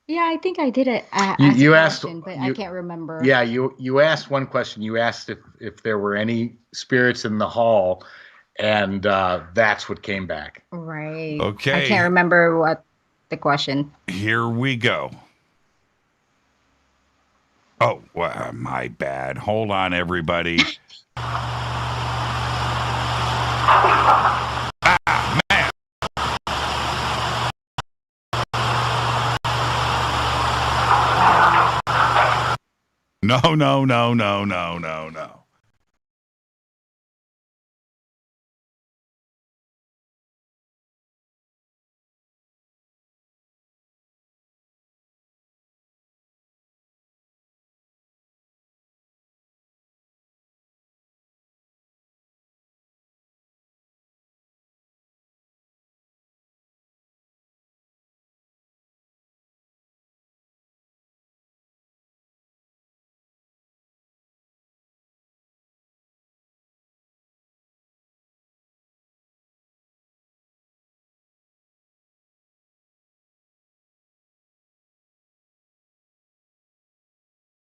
Yeah, I think I did it. You asked, but I can't remember. Yeah, you asked one question. You asked if there were any spirits in the hall, and that's what came back. Right. Okay. I can't remember what the question. Here we go. Oh, well, my bad. Hold on, everybody. Man. No.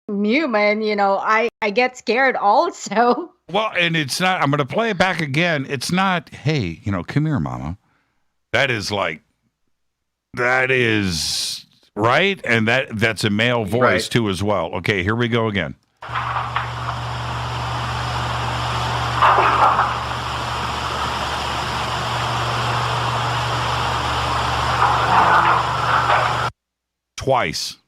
Human, I get scared also. Well, and it's not, I'm going to play it back again. It's not, hey, come here, Mama. That is right. And that's a male voice too, as well. Okay, here we go again. Twice.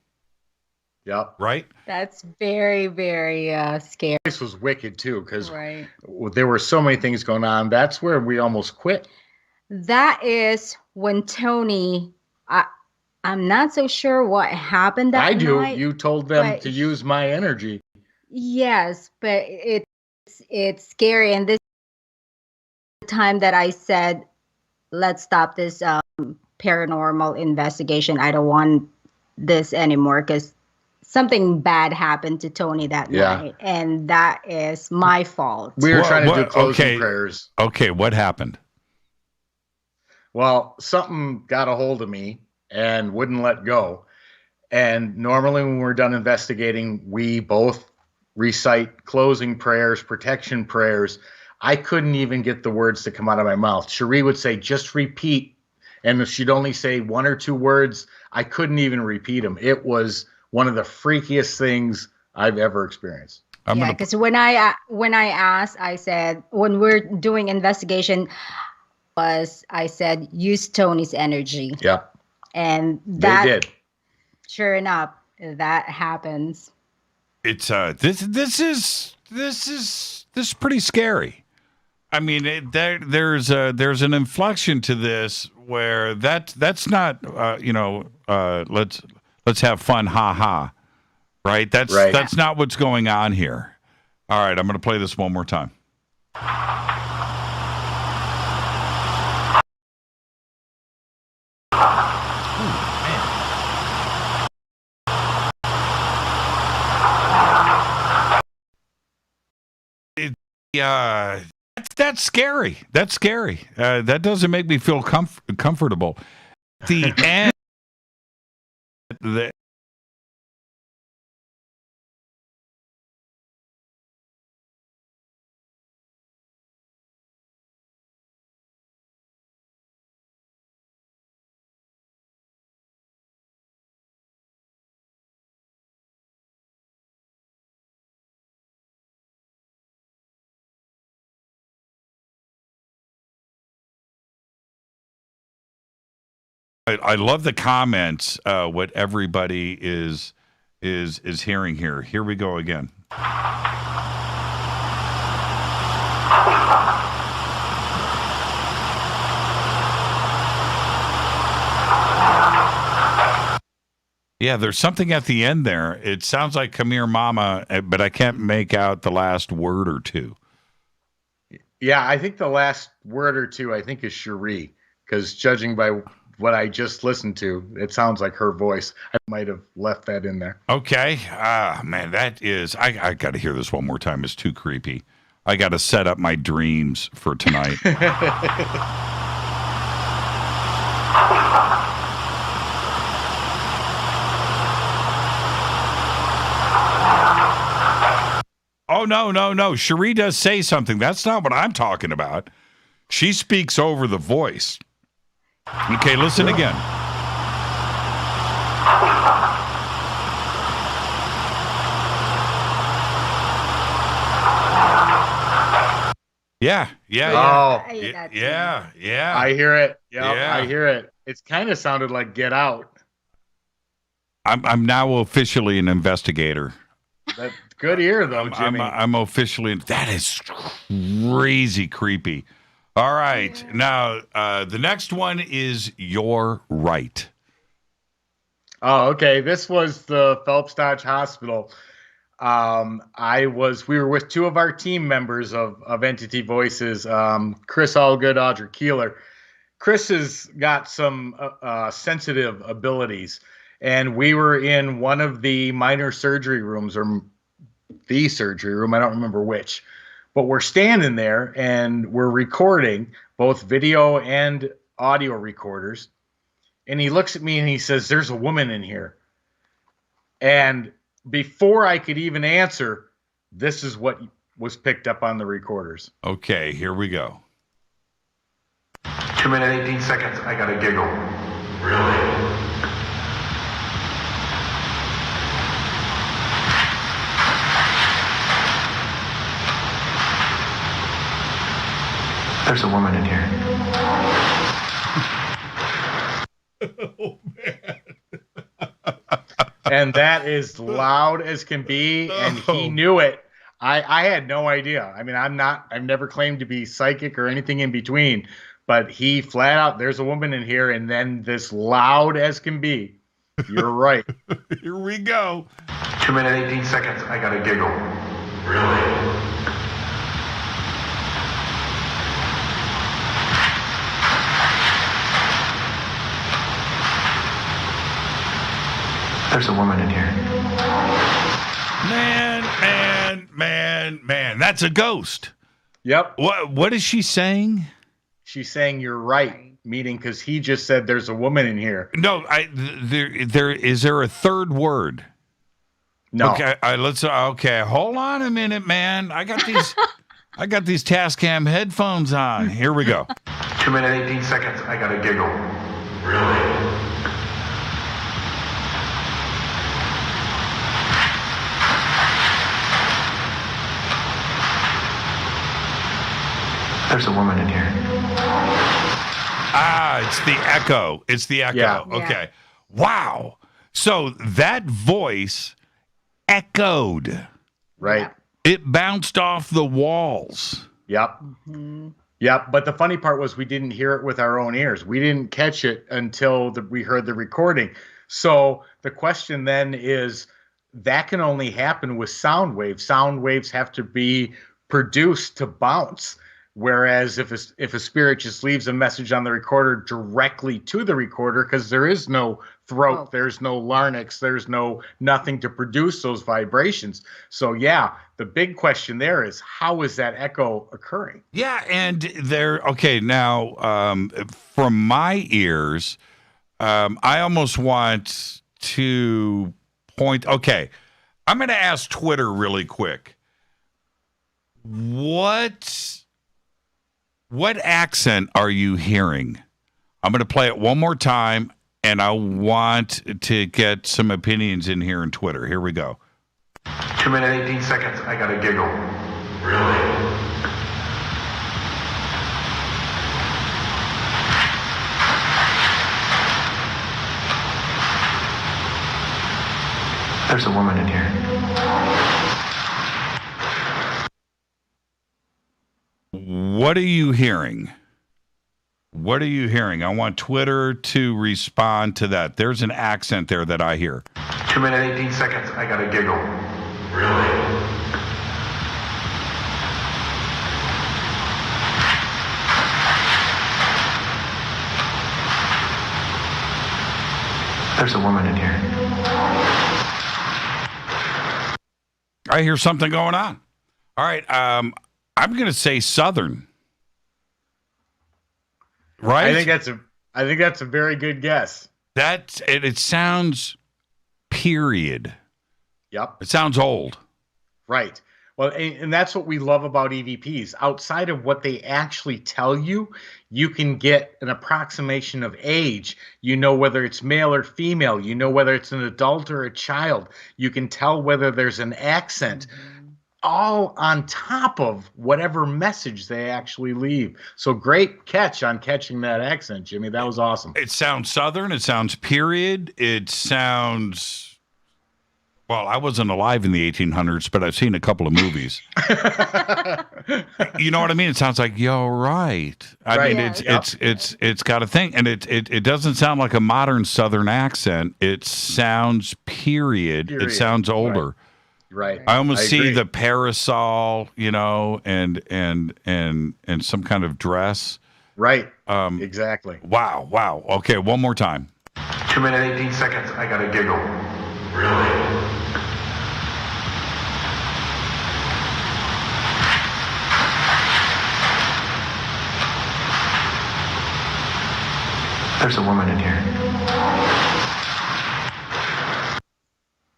Yep. Right? That's very, very scary. This was wicked too, because there were so many things going on. That's where we almost quit. That is when Tony, I'm not so sure what happened that night. I do. You told them to use my energy. Yes, but it's scary. And this time that I said, let's stop this paranormal investigation. I don't want this anymore, because something bad happened to Tony that night, and that is my fault. We were trying to do closing prayers. Okay, what happened? Well, something got a hold of me and wouldn't let go. And normally when we're done investigating, we both recite closing prayers, protection prayers. I couldn't even get the words to come out of my mouth. Cherie would say, just repeat. And if she'd only say one or two words, I couldn't even repeat them. It was one of the freakiest things I've ever experienced. Because when I asked, I said, when we're doing investigation, I said, use Tony's energy. Yeah. And that, they did. Sure enough, that happens. It's this is pretty scary. I mean, there's an inflection to this where that's not let's have fun, ha, right? That's not what's going on here. All right, I'm going to play this one more time. That's scary. That's scary. That doesn't make me feel comfortable. The end. I love the comments. What everybody is hearing here. Here we go again. Yeah, there's something at the end there. It sounds like "Come here, Mama," but I can't make out the last word or two. Yeah, I think the last word or two, I think, is Cherie, because judging by what I just listened to, it sounds like her voice. I might have left that in there. Okay. Man, that is... I got to hear this one more time. It's too creepy. I got to set up my dreams for tonight. Oh, no. Cherie does say something. That's not what I'm talking about. She speaks over the voice. Okay, listen again. Yeah. Yeah. I hear it. Yeah, I hear it. It's kind of sounded like Get Out. I'm now officially an investigator. That's good ear, though, Jimmy. I'm officially... That is crazy creepy. All right. Now, the next one is Your Right. Oh, okay. This was the Phelps Dodge Hospital. We were with two of our team members of Entity Voices, Chris Allgood, Audra Keeler. Chris has got some sensitive abilities, and we were in one of the minor surgery rooms, or the surgery room. I don't remember which. But we're standing there and we're recording both video and audio recorders. And he looks at me and he says, "There's a woman in here." And before I could even answer, this is what was picked up on the recorders. Okay, here we go. 2 minutes, 18 seconds. I got a giggle. Really? There's a woman in here. Oh, man. And that is loud as can be, and he knew it. I had no idea. I mean, I've never claimed to be psychic or anything in between, but he flat out, "There's a woman in here," and then this loud as can be. You're right. Here we go. 2 minutes, 18 seconds. I got a giggle. Really? There's a woman in here. Man, that's a ghost. Yep. What is she saying? She's saying you're right, meaning because he just said there's a woman in here. No, there is there a third word? No. Okay, okay, hold on a minute, man. I got these Tascam headphones on. Here we go. 2 minutes, 18 seconds. I got a giggle. Really? There's a woman in here. It's the echo. It's the echo. Yeah. Okay. Wow. So that voice echoed. Right. It bounced off the walls. Yep. Mm-hmm. Yep. But the funny part was we didn't hear it with our own ears. We didn't catch it until we heard the recording. So the question then is, that can only happen with sound waves. Sound waves have to be produced to bounce. Whereas if a spirit just leaves a message on the recorder directly to the recorder, because there is no throat, there's no larynx, there's nothing to produce those vibrations. So yeah, the big question there is, how is that echo occurring? Yeah, and now from my ears, I almost want to point. Okay, I'm going to ask Twitter really quick. What accent are you hearing? I'm going to play it one more time, and I want to get some opinions in here in Twitter. Here we go. 2 minutes, 18 seconds. I got a giggle. Really? There's a woman in here. What are you hearing? What are you hearing? I want Twitter to respond to that. There's an accent there that I hear. 2 minutes, 18 seconds. I got a giggle. Really? There's a woman in here. I hear something going on. All right. I'm going to say Southern. Right? I think that's a very good guess. It sounds period. Yep. It sounds old. Right. Well, and that's what we love about EVPs. Outside of what they actually tell you, you can get an approximation of age. You know whether it's male or female. You know whether it's an adult or a child. You can tell whether there's an accent. All on top of whatever message they actually leave. So great catch on catching that accent, Jimmy. That was awesome. It sounds Southern. It sounds period. It sounds, well, I wasn't alive in the 1800s, but I've seen a couple of movies. You know what I mean? It sounds like, yo, right. I mean, it's got a thing, and it doesn't sound like a modern Southern accent. It sounds period. It sounds older. Right. I almost see the parasol, and some kind of dress. Right. Exactly. Wow. Okay, one more time. 2 minutes, 18 seconds. I got a giggle. Really? There's a woman in here.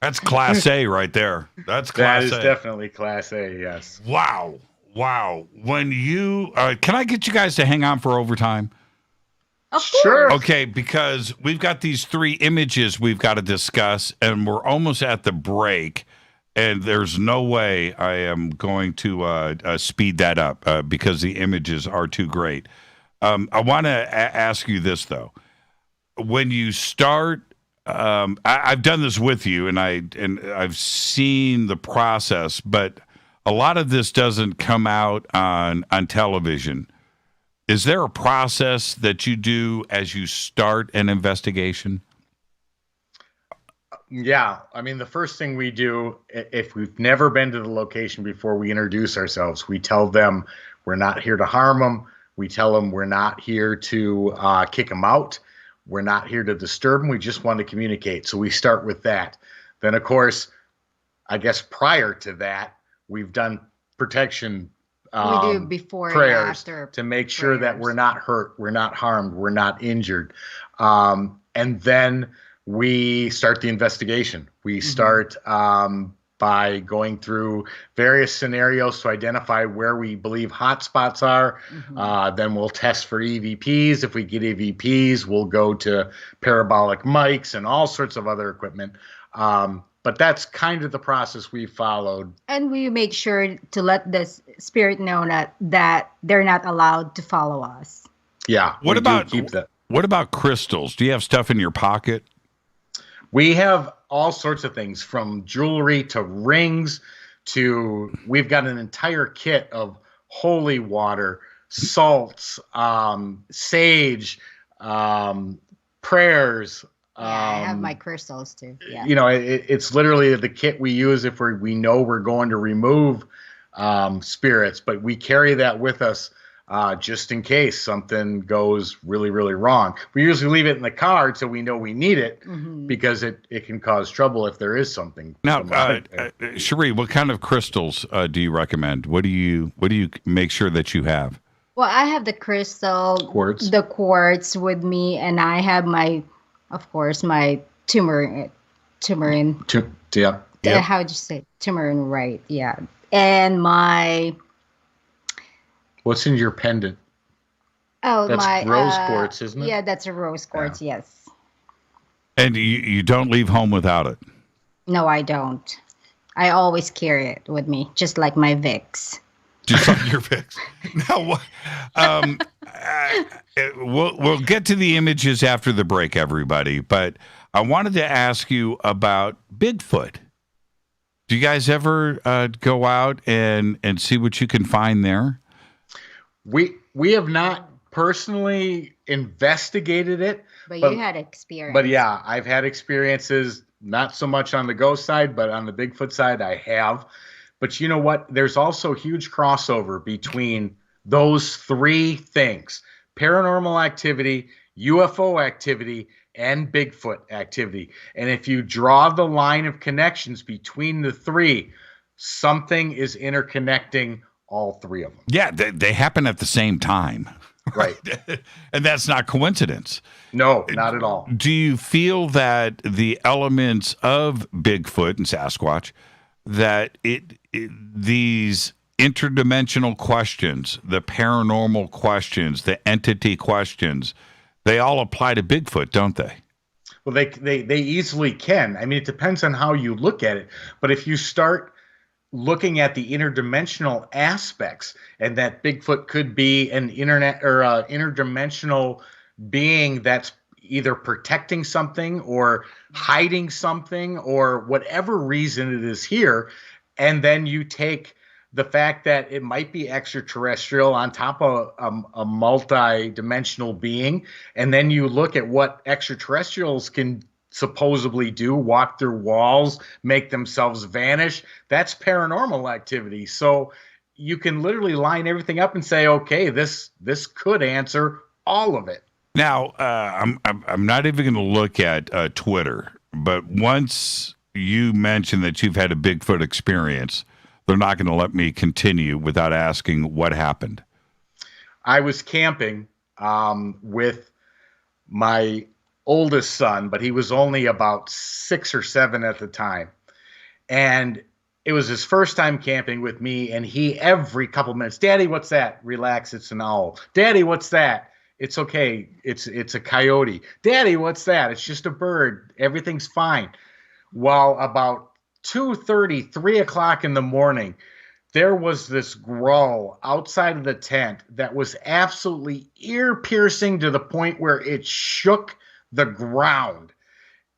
That's Class A right there. That's Class A. That is definitely Class A, yes. Wow. When you can I get you guys to hang on for overtime? Sure. Okay, because we've got these 3 images we've got to discuss, and we're almost at the break, and there's no way I am going to speed that up because the images are too great. I want to ask you this, though. When you start, I've done this with you, and I've seen the process, but a lot of this doesn't come out on television. Is there a process that you do as you start an investigation? Yeah. I mean, the first thing we do, if we've never been to the location before, we introduce ourselves. We tell them we're not here to harm them. We tell them we're not here to kick them out. We're not here to disturb them. We just want to communicate. So we start with that. Then, of course, I guess prior to that, we've done protection we do before prayers and after to make sure that prayers. we're not hurt, we're not harmed, we're not injured. And then we start the investigation. We start by going through various scenarios to identify where we believe hotspots are. Then we'll test for EVPs. If we get EVPs, we'll go to parabolic mics and all sorts of other equipment. But that's kind of the process we followed. And we make sure to let the spirit know that they're not allowed to follow us. Yeah. What about crystals? Do you have stuff in your pocket? We have all sorts of things, from jewelry to rings to, we've got an entire kit of holy water, salts, sage, prayers. I have my crystals too. Yeah. You know, it's literally the kit we use if we know we're going to remove spirits, but we carry that with us just in case something goes really, really wrong. We usually leave it in the car till we know we need it, because it can cause trouble if there is something. Now, Cherie, what kind of crystals do you recommend? What do you make sure that you have? Well, I have the crystal, the quartz with me, and I have my turmeric. Yeah. How would you say turmeric? Right. Yeah. And my. What's in your pendant? Oh, that's rose quartz, isn't it? Yeah, that's a rose quartz. Yeah. Yes. And you don't leave home without it? No, I don't. I always carry it with me, just like my Vicks. Just like your Vicks. Now, we'll get to the images after the break, everybody. But I wanted to ask you about Bigfoot. Do you guys ever go out and see what you can find there? We have not personally investigated it. But you had experience. But yeah, I've had experiences, not so much on the ghost side, but on the Bigfoot side, I have. But you know what? There's also huge crossover between those three things: paranormal activity, UFO activity, and Bigfoot activity. And if you draw the line of connections between the three, something is interconnecting all three of them. Yeah, they happen at the same time. Right. And that's not coincidence. No, not at all. Do you feel that the elements of Bigfoot and Sasquatch, that these interdimensional questions, the paranormal questions, the entity questions, they all apply to Bigfoot, don't they? Well, they easily can. I mean, it depends on how you look at it. But if you start looking at the interdimensional aspects, and that Bigfoot could be an interdimensional being that's either protecting something or hiding something or whatever reason it is here, and then you take the fact that it might be extraterrestrial on top of a multi-dimensional being, and then you look at what extraterrestrials can supposedly do, walk through walls, make themselves vanish. That's paranormal activity. So you can literally line everything up and say, okay, this could answer all of it. Now, I'm not even going to look at Twitter, but once you mention that you've had a Bigfoot experience, they're not going to let me continue without asking what happened. I was camping with my oldest son, but he was only about 6 or 7 at the time. And it was his first time camping with me, and he, every couple minutes, Daddy, what's that? Relax, it's an owl. Daddy, what's that? It's okay, it's a coyote. Daddy, what's that? It's just a bird. Everything's fine. Well, about 2:30, 3 o'clock in the morning, there was this growl outside of the tent that was absolutely ear-piercing to the point where it shook the ground.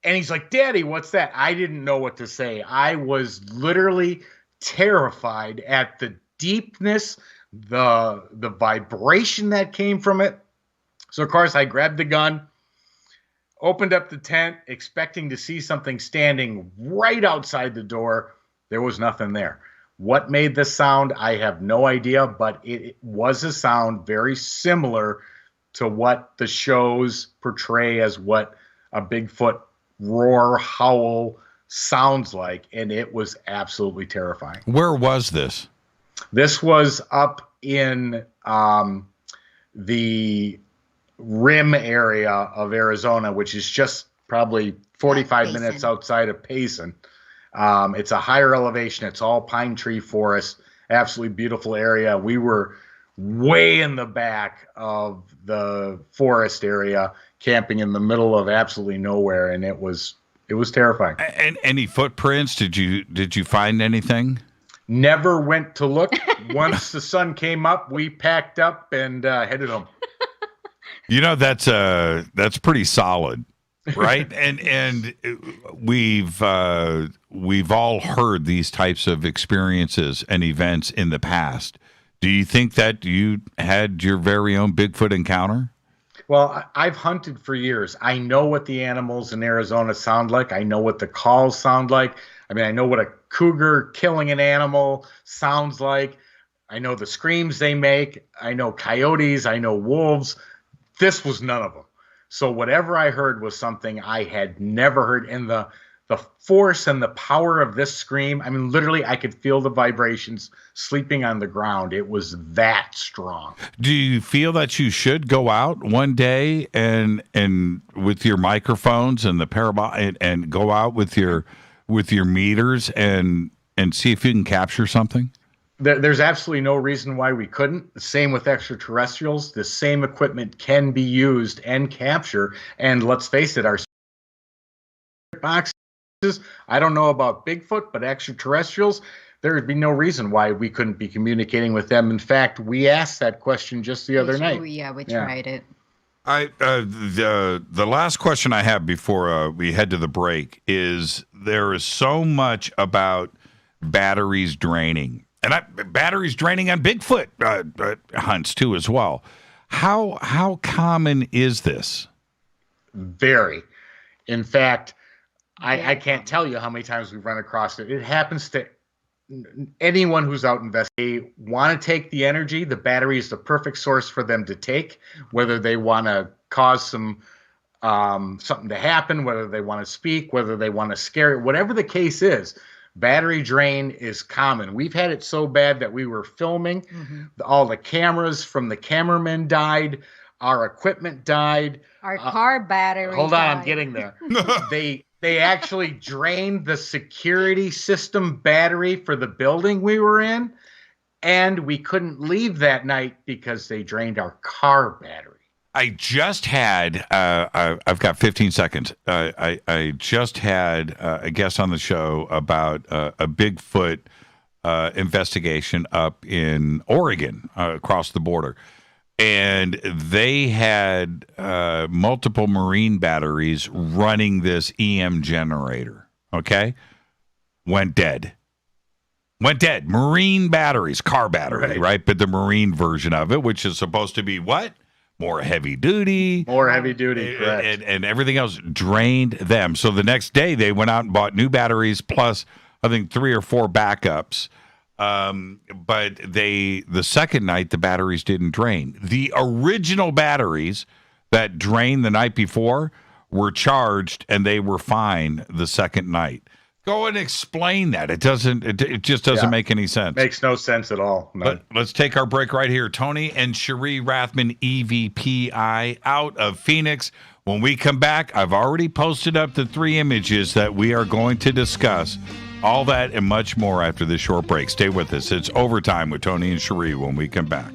And he's like, Daddy, what's that? I didn't know what to say. I was literally terrified at the deepness, the vibration that came from it. So, of course, I grabbed the gun, opened up the tent, expecting to see something standing right outside the door. There was nothing there. What made the sound? I have no idea, but it was a sound very similar to what the shows portray as what a Bigfoot roar, howl sounds like, and it was absolutely terrifying. Where was this? This was up in the rim area of Arizona, which is just probably 45 minutes outside of Payson. It's a higher elevation. It's all pine tree forest. Absolutely beautiful area. We were way in the back of the forest area, camping in the middle of absolutely nowhere, and it was terrifying. And any footprints? Did you find anything? Never went to look. Once the sun came up, we packed up and headed home. You know, that's pretty solid, right? and we've all heard these types of experiences and events in the past. Do you think that you had your very own Bigfoot encounter? Well, I've hunted for years. I know what the animals in Arizona sound like. I know what the calls sound like. I mean, I know what a cougar killing an animal sounds like. I know the screams they make. I know coyotes. I know wolves. This was none of them. So whatever I heard was something I had never heard. And the force and the power of this scream, I mean, literally, I could feel the vibrations sleeping on the ground. It was that strong. Do you feel that you should go out one day and with your microphones and the parabolic and go out with your meters and see if you can capture something? There's absolutely no reason why we couldn't. The same with extraterrestrials. The same equipment can be used and capture. And let's face it, our boxes, I don't know about Bigfoot, but extraterrestrials, there would be no reason why we couldn't be communicating with them. In fact, we asked that question just the other night. Yeah, we tried it. The last question I have before we head to the break is there is so much about batteries draining. And batteries draining on Bigfoot hunts, too, as well. How common is this? Very. In fact, I can't tell you how many times we've run across it. It happens to anyone who's out investigating. They want to take the energy. The battery is the perfect source for them to take, whether they want to cause something to happen, whether they want to speak, whether they want to scare it, whatever the case is. Battery drain is common. We've had it so bad that we were filming. All the cameras from the cameramen died. Our equipment died. Our car battery Hold on, died. I'm getting there. They actually drained the security system battery for the building we were in, and we couldn't leave that night because they drained our car battery. I just had, I've got 15 seconds. I just had a guest on the show about a Bigfoot investigation up in Oregon, across the border. And they had multiple marine batteries running this EM generator, okay? Went dead. Marine batteries, car battery, right? But the marine version of it, which is supposed to be what? More heavy duty, correct. And everything else drained them. So the next day they went out and bought new batteries plus I think 3 or 4 backups. But the second night the batteries didn't drain. The original batteries that drained the night before were charged and they were fine the second night. Go and explain that. It just doesn't make any sense. Makes no sense at all. No. Let's take our break right here. Tony and Cherie Rathman, EVPI, out of Phoenix. When we come back, I've already posted up the 3 images that we are going to discuss. All that and much more after this short break. Stay with us. It's Overtime with Tony and Cherie when we come back.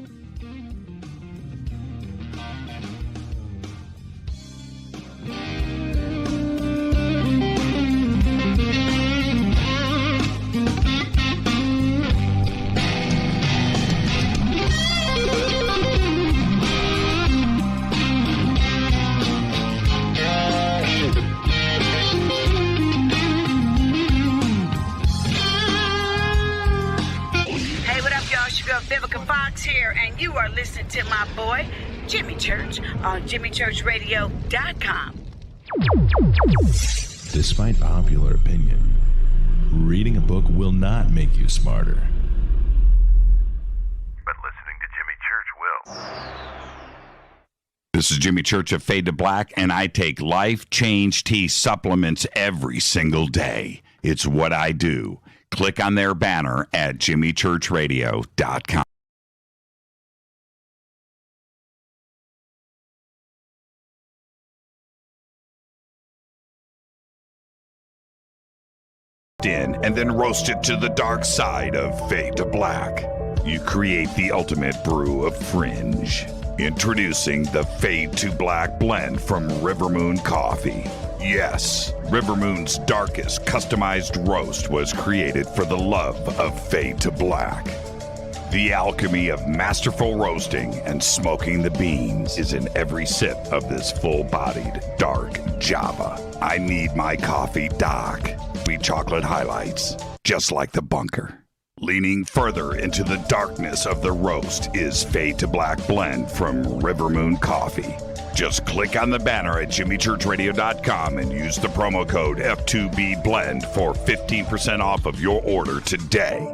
Listen to my boy, Jimmy Church, on JimmyChurchRadio.com. Despite popular opinion, reading a book will not make you smarter. But listening to Jimmy Church will. This is Jimmy Church of Fade to Black, and I take Life Change Tea supplements every single day. It's what I do. Click on their banner at jimmychurchradio.com. And then roast it to the dark side of Fade to Black. You create the ultimate brew of fringe. Introducing the Fade to Black blend from Rivermoon Coffee. Yes, Rivermoon's darkest customized roast was created for the love of Fade to Black. The alchemy of masterful roasting and smoking the beans is in every sip of this full-bodied dark Java. I need my coffee dark. Sweet chocolate highlights, just like the bunker. Leaning further into the darkness of the roast is Fade to Black blend from Rivermoon Coffee. Just click on the banner at jimmychurchradio.com and use the promo code F2BBLEND for 15% off of your order today.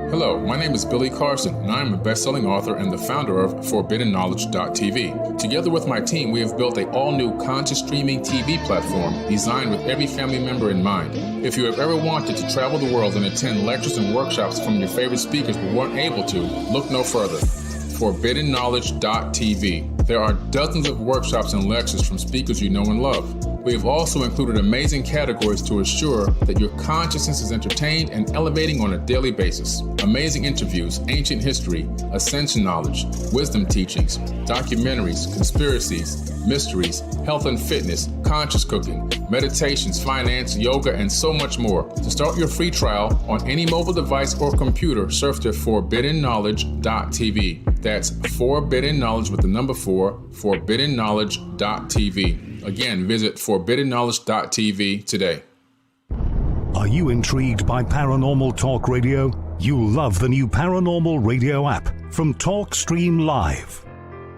Hello, my name is Billy Carson, and I am a best-selling author and the founder of ForbiddenKnowledge.tv. Together with my team, we have built an all-new conscious streaming TV platform designed with every family member in mind. If you have ever wanted to travel the world and attend lectures and workshops from your favorite speakers but weren't able to, look no further. ForbiddenKnowledge.tv. There are dozens of workshops and lectures from speakers you know and love. We have also included amazing categories to assure that your consciousness is entertained and elevating on a daily basis. Amazing interviews, ancient history, ascension knowledge, wisdom teachings, documentaries, conspiracies, mysteries, health and fitness, conscious cooking, meditations, finance, yoga, and so much more. To start your free trial on any mobile device or computer, surf to ForbiddenKnowledge.tv. That's Forbidden Knowledge with the number 4, ForbiddenKnowledge.tv. Again, visit ForbiddenKnowledge.tv today. Are you intrigued by Paranormal Talk Radio? You'll love the new Paranormal Radio app from TalkStream Live.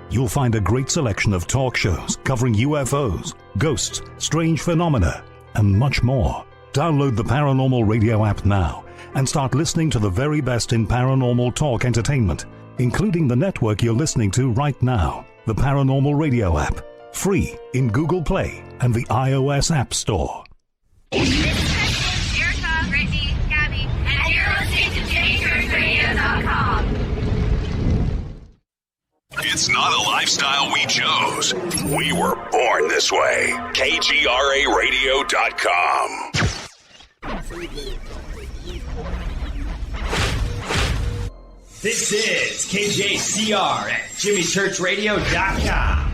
You'll find a great selection of talk shows covering UFOs, ghosts, strange phenomena, and much more. Download the Paranormal Radio app now and start listening to the very best in paranormal talk entertainment, including the network you're listening to right now, the Paranormal Radio app. Free in Google Play and the iOS App Store. This is Erica, Brittany, Gabby, and you're listening to JamieChurchRadio.com. It's not a lifestyle we chose. We were born this way. KGRARadio.com. This is KJCR at JimmyChurchRadio.com.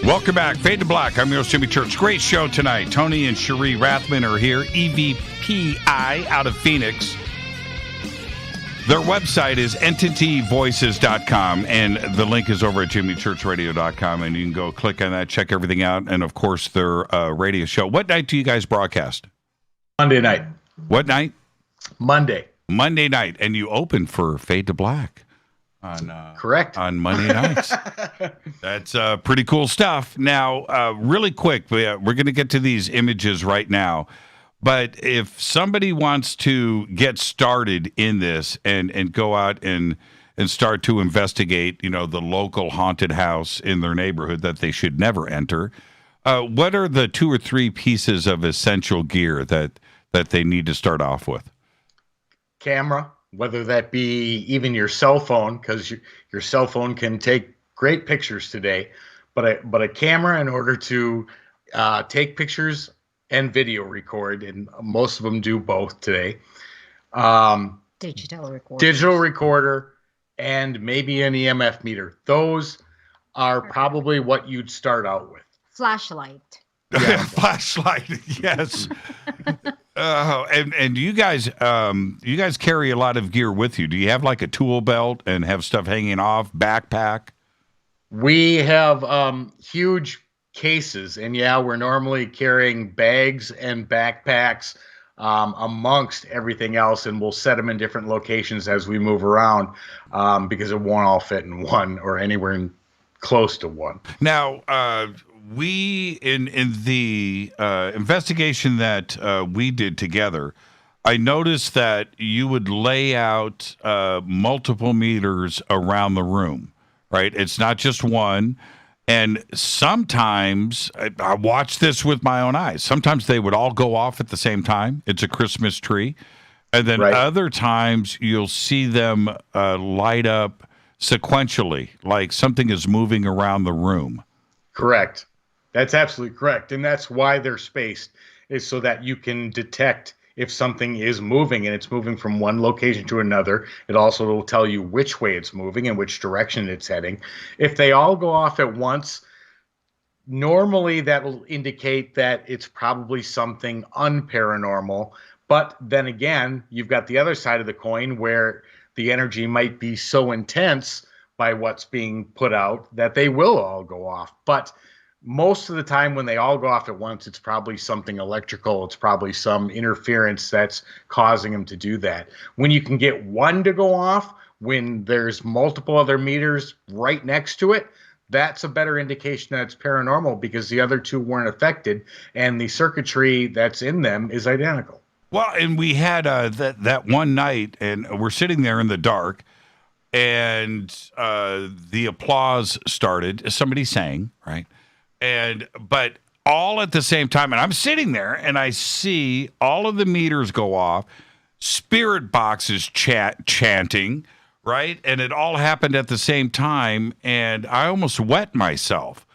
Welcome back. Fade to Black. I'm your host, Jimmy Church. Great show tonight. Tony and Cherie Rathman are here. EVPI out of Phoenix. Their website is entityvoices.com, and the link is over at jimmychurchradio.com, and you can go click on that, check everything out, and, of course, their radio show. What night do you guys broadcast? Monday night. What night? Monday. Monday night, and you open for Fade to Black. Correct. On Monday nights. That's pretty cool stuff. Now, really quick, we're going to get to these images right now. But if somebody wants to get started in this and go out and start to investigate, the local haunted house in their neighborhood that they should never enter, what are the 2 or 3 pieces of essential gear that they need to start off with? Camera. Whether that be even your cell phone, because your cell phone can take great pictures today, but a camera in order to take pictures and video record, and most of them do both today. Digital recorder, and maybe an EMF meter. Those are probably what you'd start out with. Flashlight. Yeah. Flashlight, yes. And you guys carry a lot of gear with you. Do you have like a tool belt and have stuff hanging off, backpack? We have huge cases, and we're normally carrying bags and backpacks amongst everything else, and we'll set them in different locations as we move around because it won't all fit in one or anywhere close to one. Now, we in the investigation that we did together, I noticed that you would lay out multiple meters around the room, right? It's not just one. And sometimes, I watched this with my own eyes. Sometimes they would all go off at the same time. It's a Christmas tree. And then other times you'll see them light up sequentially, like something is moving around the room. Correct. That's absolutely correct. And that's why they're spaced, is so that you can detect if something is moving and it's moving from one location to another. It also will tell you which way it's moving and which direction it's heading. If they all go off at once, normally that will indicate that it's probably something unparanormal. But then again, you've got the other side of the coin where the energy might be so intense by what's being put out that they will all go off. But most of the time when they all go off at once, it's probably something electrical. It's probably some interference that's causing them to do that. When you can get one to go off, when there's multiple other meters right next to it, that's a better indication that it's paranormal because the other two weren't affected and the circuitry that's in them is identical. Well, and we had that one night, and we're sitting there in the dark, and the applause started. Somebody sang, right? But all at the same time, and I'm sitting there, and I see all of the meters go off, spirit boxes chanting, right? And it all happened at the same time, and I almost wet myself.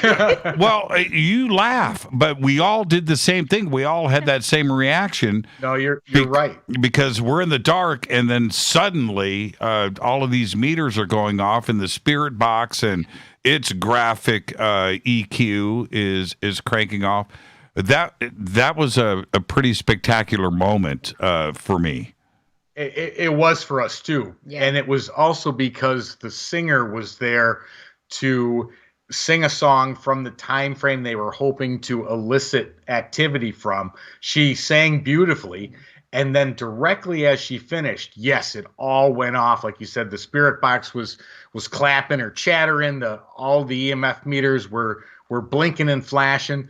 Well, you laugh, but we all did the same thing. We all had that same reaction. No, you're right. Because we're in the dark, and then suddenly all of these meters are going off in the spirit box, and its graphic EQ is cranking off. That was a pretty spectacular moment for me. It was for us too. Yeah. And it was also because the singer was there to sing a song from the time frame they were hoping to elicit activity from. She sang beautifully, and then directly as she finished, yes, it all went off. Like you said, the spirit box was clapping or chattering. All the EMF meters were blinking and flashing.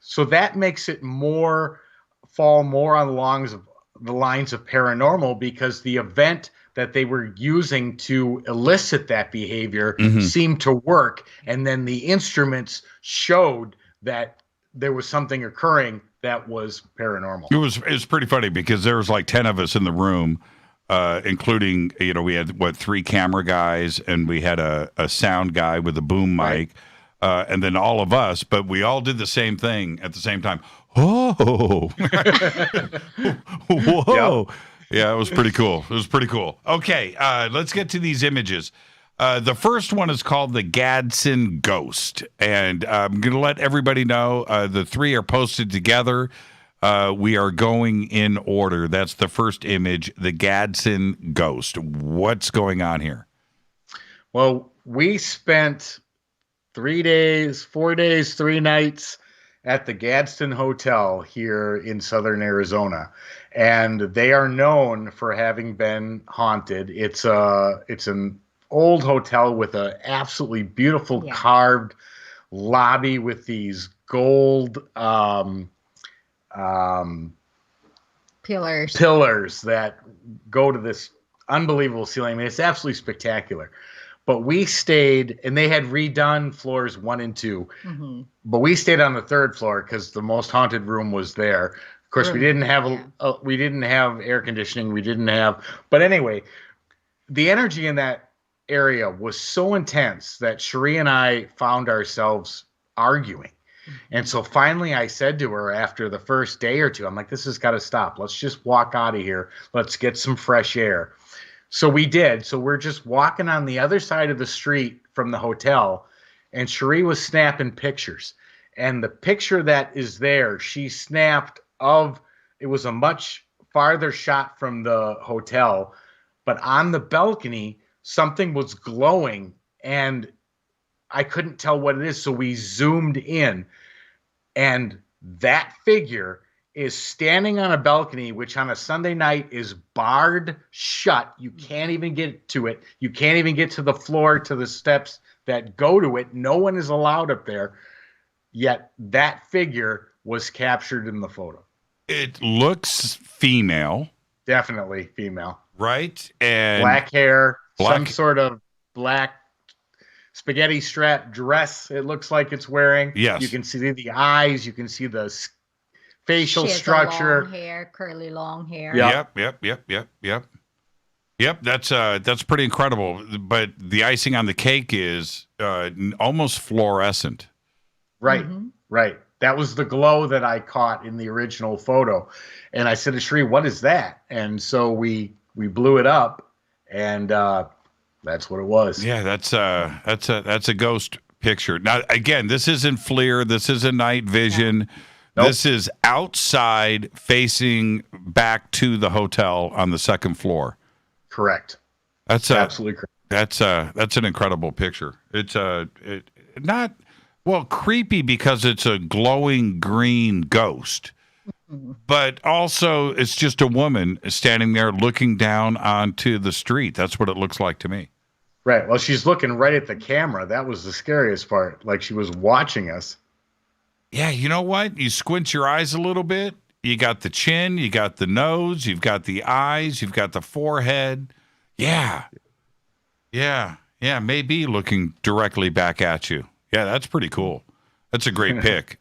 So that makes it fall more on the lines of paranormal, because the event that they were using to elicit that behavior seemed to work. And then the instruments showed that there was something occurring that was paranormal. It was pretty funny because there was like 10 of us in the room, including, we had 3 camera guys, and we had a sound guy with a boom mic, and then all of us, but we all did the same thing at the same time. Oh, whoa. Yep. Yeah, it was pretty cool. Okay, let's get to these images. The first one is called the Gadsden Ghost, and I'm going to let everybody know the 3 are posted together. We are going in order. That's the first image, the Gadsden Ghost. What's going on here? Well, we spent 4 days, 3 nighs at the Gadsden Hotel here in southern Arizona. And they are known for having been haunted. It's an old hotel with an absolutely beautiful carved lobby with these gold pillars that go to this unbelievable ceiling. I mean, it's absolutely spectacular. But we stayed, and they had redone floors 1 and 2. Mm-hmm. But we stayed on the 3rd floor because the most haunted room was there. Of course, we didn't have air conditioning. But anyway, the energy in that area was so intense that Cherie and I found ourselves arguing. Mm-hmm. And so finally I said to her after the first day or two, I'm like, this has got to stop. Let's just walk out of here. Let's get some fresh air. So we did. So we're just walking on the other side of the street from the hotel, and Cherie was snapping pictures. And the picture that is there, she snapped it was a much farther shot from the hotel, but on the balcony, something was glowing, and I couldn't tell what it is. So we zoomed in, and that figure is standing on a balcony, which on a Sunday night is barred shut. You can't even get to it. You can't even get to the floor, to the steps that go to it. No one is allowed up there. yet that figure was captured in the photo. It looks female. Definitely female. Right? And black hair, some sort of black spaghetti strap dress it looks like it's wearing. Yes. You can see the eyes. You can see the facial She has structure. long hair, curly long hair. Yep, that's pretty incredible. But the icing on the cake is almost fluorescent. Right, right. That was the glow that I caught in the original photo. And I said to Cherie, what is that? And so we blew it up, and that's what it was. Yeah, that's a ghost picture. Now, again, this isn't FLIR. This isn't night vision. Nope. This is outside facing back to the hotel on the second floor. Correct. That's absolutely correct. That's an incredible picture. It's not creepy because it's a glowing green ghost, but also it's just a woman standing there looking down onto the street. That's what it looks like to me. Right. Well, she's looking right at the camera. That was the scariest part. Like she was watching us. Yeah. You know what? You squint your eyes a little bit. You got the chin, you got the nose, you've got the eyes, you've got the forehead. Yeah. Maybe looking directly back at you. Yeah, that's pretty cool. That's a great pick.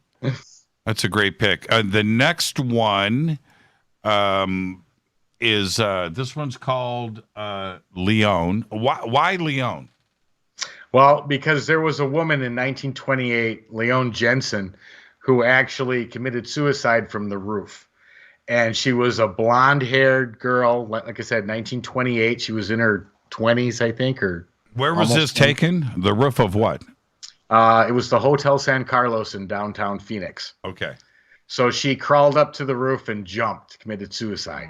That's a great pick. The next one is this one's called Leon. Why Leon? Well, because there was a woman in 1928, Leon Jensen, who actually committed suicide from the roof. And she was a blonde-haired girl. Like I said, 1928. She was in her 20s, I think. Or where was this taken? The roof of what? It was the Hotel San Carlos in downtown Phoenix. Okay. So she crawled up to the roof and jumped, committed suicide.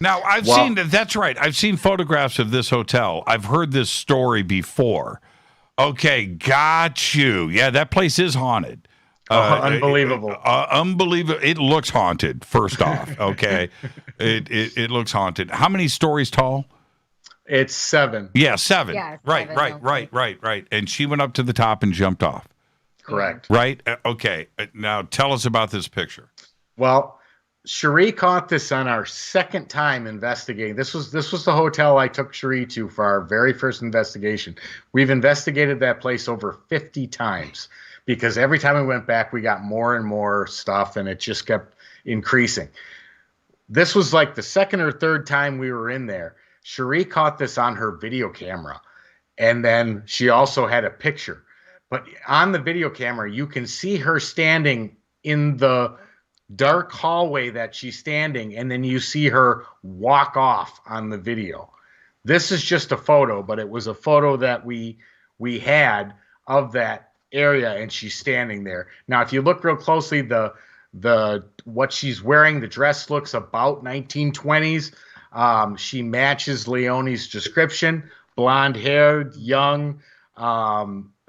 Now, I've seen that. That's right. I've seen photographs of this hotel. I've heard this story before. Okay, got you. Yeah, that place is haunted. Unbelievable. Unbelievable. It looks haunted, first off. Okay. It looks haunted. How many stories tall? It's 7. Yeah, 7. Yeah, Right. And she went up to the top and jumped off. Correct. Right? Okay. Now tell us about this picture. Well, Cherie caught this on our second time investigating. This was the hotel I took Cherie to for our very first investigation. We've investigated that place over 50 times. Because every time we went back, we got more and more stuff, and it just kept increasing. This was like the second or third time we were in there. Cherie caught this on her video camera, and then she also had a picture. But on the video camera, you can see her standing in the dark hallway that she's standing, and then you see her walk off on the video. This is just a photo, but it was a photo that we had of that area, and she's standing there. Now, if you look real closely, the what she's wearing, the dress looks about 1920s. She matches Leonie's description, blonde-haired, young.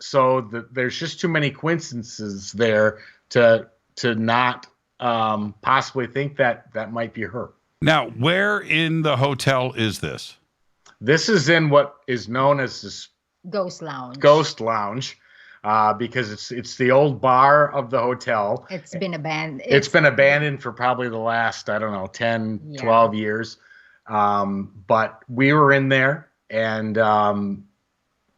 So there's just too many coincidences there to not possibly think that might be her. Now, where in the hotel is this? This is in what is known as this Ghost Lounge. Because it's the old bar of the hotel. It's been abandoned. It's been abandoned for probably the last, 10, 12 years. But we were in there, and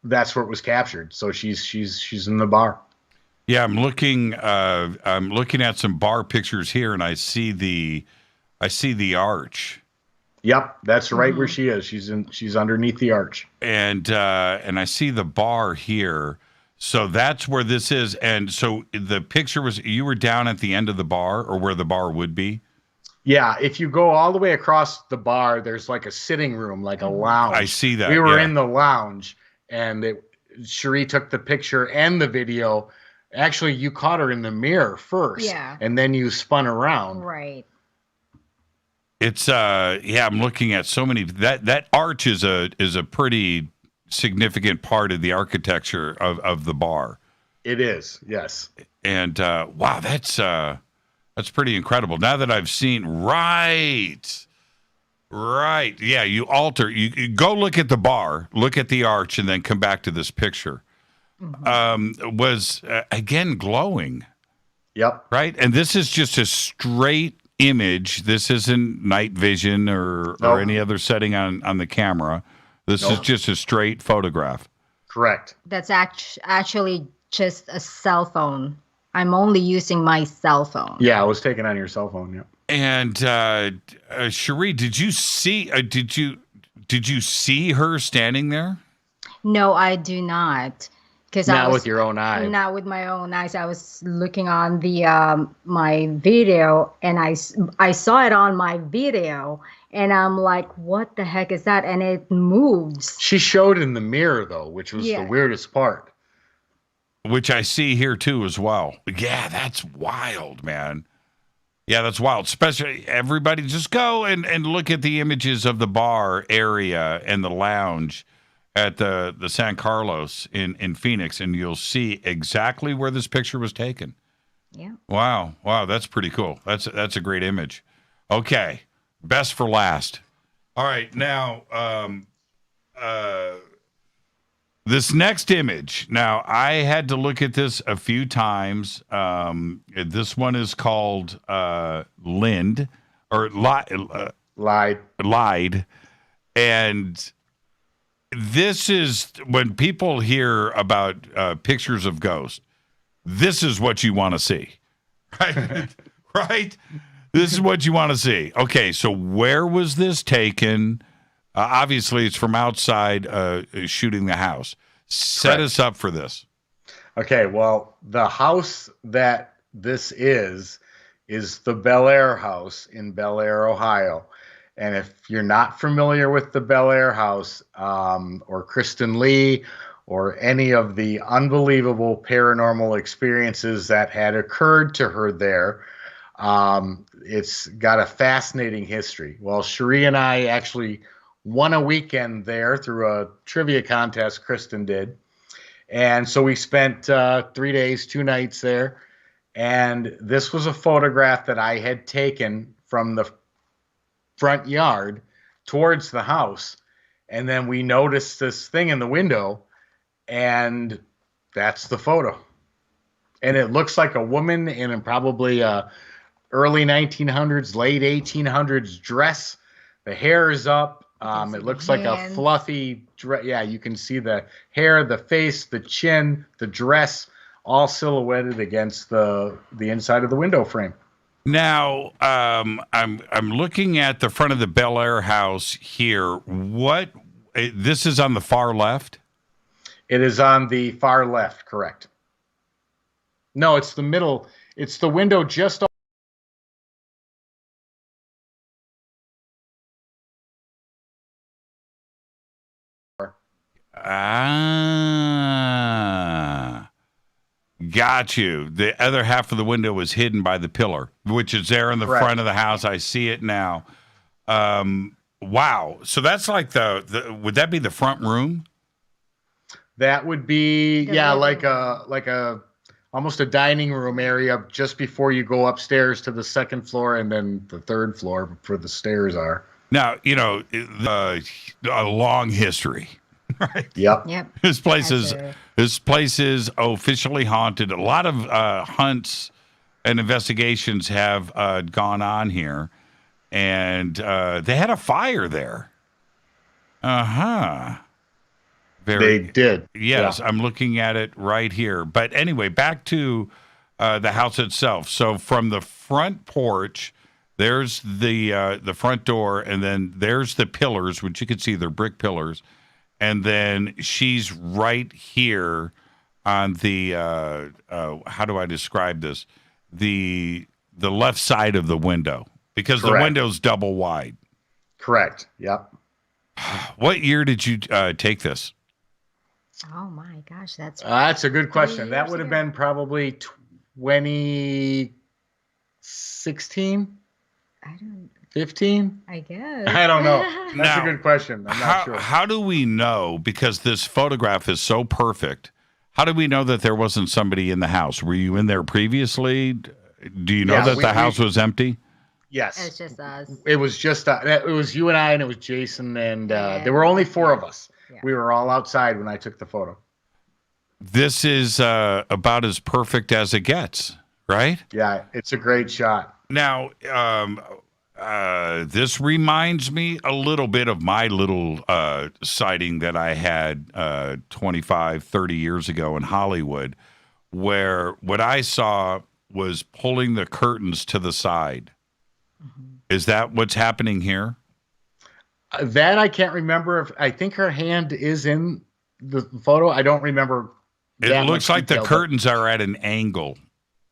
that's where it was captured. So she's in the bar. Yeah, I'm looking at some bar pictures here, and I see the arch. Yep, that's right where she is. She's underneath the arch. And I see the bar here. So that's where this is. And so the picture was, you were down at the end of the bar, or where the bar would be? Yeah, if you go all the way across the bar, there's like a sitting room, like a lounge. I see that. We were in the lounge, and Cherie took the picture and the video. Actually, you caught her in the mirror first. Yeah. And then you spun around. Right. It's I'm looking at so many. That arch is a pretty significant part of the architecture of the bar. It is, yes. And wow, that's pretty incredible. Now that I've seen, right, yeah, you go look at the bar, look at the arch, and then come back to this picture. Was again glowing. Yep. Right? And this is just a straight image. This isn't night vision or any other setting on the camera. This is just a straight photograph. Correct. That's actually just a cell phone. I'm only using my cell phone. Yeah, I was taken on your cell phone. Yeah. And Cherie, did you see? Did you see her standing there? No, I do not. Because not with your own eyes. Not with my own eyes. I was looking on the my video, and I saw it on my video, and I'm like, "What the heck is that?" And it moves. She showed in the mirror though, which was the weirdest part. Which I see here too as well. Yeah, that's wild, man. Yeah, that's wild. Especially everybody, just go and look at the images of the bar area and the lounge at the San Carlos in Phoenix, and you'll see exactly where this picture was taken. Yeah. Wow, that's pretty cool. That's a great image. Okay, best for last. All right, now this next image. Now I had to look at this a few times. This one is called Lied, and this is when people hear about pictures of ghosts, this is what you want to see, right? Right? This is what you want to see. Okay, so where was this taken? Obviously, it's from outside shooting the house. Set us up for this. Okay, well, the house that this is the Bel Air house in Bel Air, Ohio. And if you're not familiar with the Bel Air house or Kristen Lee or any of the unbelievable paranormal experiences that had occurred to her there, it's got a fascinating history. Well, Cherie and I actually won a weekend there through a trivia contest Kristen did. And so we spent 3 days, 2 nights there. And this was a photograph that I had taken from the front yard towards the house, and then we noticed this thing in the window, and that's the photo. And it looks like a woman in probably early 1900s, late 1800s dress. The hair is up. It looks like a fluffy dress. Yeah, you can see the hair, the face, the chin, the dress, all silhouetted against the inside of the window frame. Now, I'm looking at the front of the Bel Air house here. This is on the far left? It is on the far left, correct. No, it's the middle. It's the window just Got you. The other half of the window was hidden by the pillar, which is there in the front of the house. I see it now. Wow. So that's like would that be the front room? That would be, like a almost a dining room area just before you go upstairs to the second floor, and then the third floor for the stairs are. Now, a long history. Right. Yep. This place is officially haunted. A lot of hunts and investigations have gone on here, and they had a fire there. They did. Yes, yeah. I'm looking at it right here. But anyway, back to the house itself. So from the front porch, there's the front door, and then there's the pillars, which you can see they're brick pillars. And then she's right here on the how do I describe this? The left side of the window, because the window's double wide. Correct. Yep. What year did you take this? Oh my gosh, that's a good question. That would have been probably 2016. 15? I guess. I don't know. That's a good question. I'm not sure. How do we know? Because this photograph is so perfect. How do we know that there wasn't somebody in the house? Were you in there previously? Do you know that the house was empty? Yes. It's just us. It was just it was you and I, and it was Jason, and there were only 4 of us. Yeah. We were all outside when I took the photo. This is about as perfect as it gets, right? Yeah, it's a great shot. Now, this reminds me a little bit of my little sighting that I had 25, 30 years ago in Hollywood, where what I saw was pulling the curtains to the side. Mm-hmm. Is that what's happening here? That I can't remember. I think her hand is in the photo. I don't remember. It looks like the curtains are at an angle.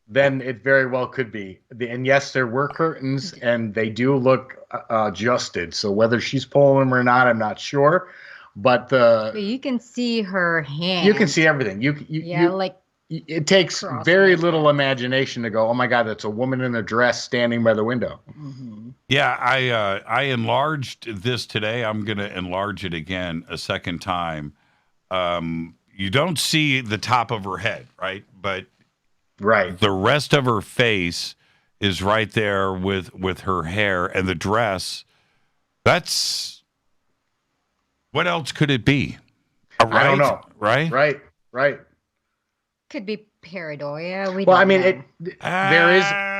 Then it very well could be. And yes, there were curtains, and they do look adjusted. So whether she's pulling them or not, I'm not sure. But you can see her hand. You can see everything. It takes very little imagination to go, oh my God, that's a woman in a dress standing by the window. Mm-hmm. Yeah, I enlarged this today. I'm going to enlarge it again a second time. You don't see the top of her head, right? But the rest of her face is right there with her hair and the dress. That's what else could it be? I don't know. Right. Could be pareidolia.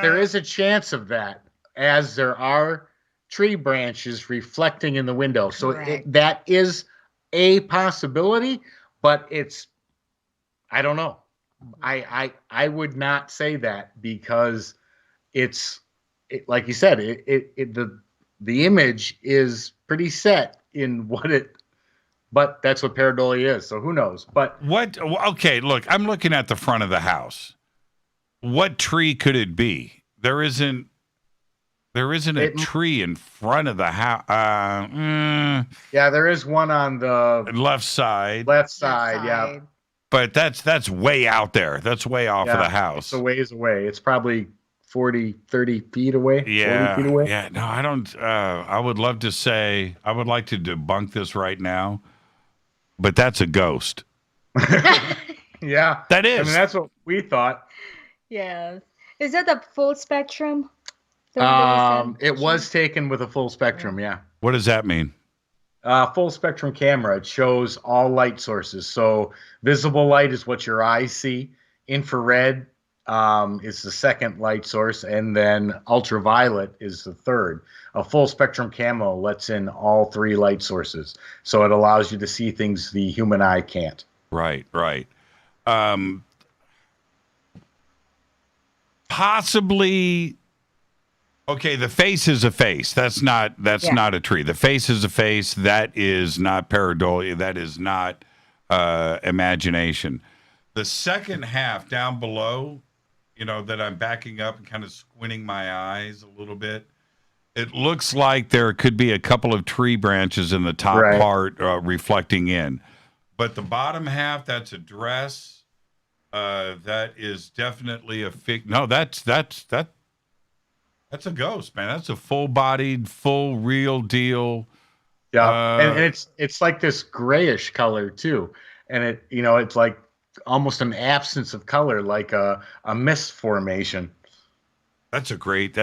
There is a chance of that, as there are tree branches reflecting in the window. So that is a possibility, but I don't know. I would not say that, because like you said, the image is pretty set in but that's what pareidolia is. So who knows? But okay, look, I'm looking at the front of the house. What tree could it be? There isn't a tree in front of the house. Yeah, there is one on the left side. Yeah. But that's way out there. That's way off of the house. It's a ways away. It's probably 40, 30 feet away. Yeah. 40 feet away. Yeah. No, I don't. I would love to say, I would like to debunk this right now, but that's a ghost. Yeah. That is. I mean, that's what we thought. Yes. Is that the full spectrum? It was taken with a full spectrum, yeah. What does that mean? Full spectrum camera. It shows all light sources. So visible light is what your eyes see. Infrared is the second light source, and then ultraviolet is the third. A full spectrum camo lets in all three light sources, so it allows you to see things the human eye can't. Right. Possibly. Okay, the face is a face. That's not a tree. The face is a face. That is not pareidolia. That is not imagination. The second half down below, that I'm backing up and kind of squinting my eyes a little bit, it looks like there could be a couple of tree branches in the top part reflecting in. But the bottom half, that's a dress. That is definitely a fig. No, that's a ghost, man. That's a full-bodied, full, real deal. Yeah, and it's like this grayish color too, and it's like almost an absence of color, like a mist formation. That's a great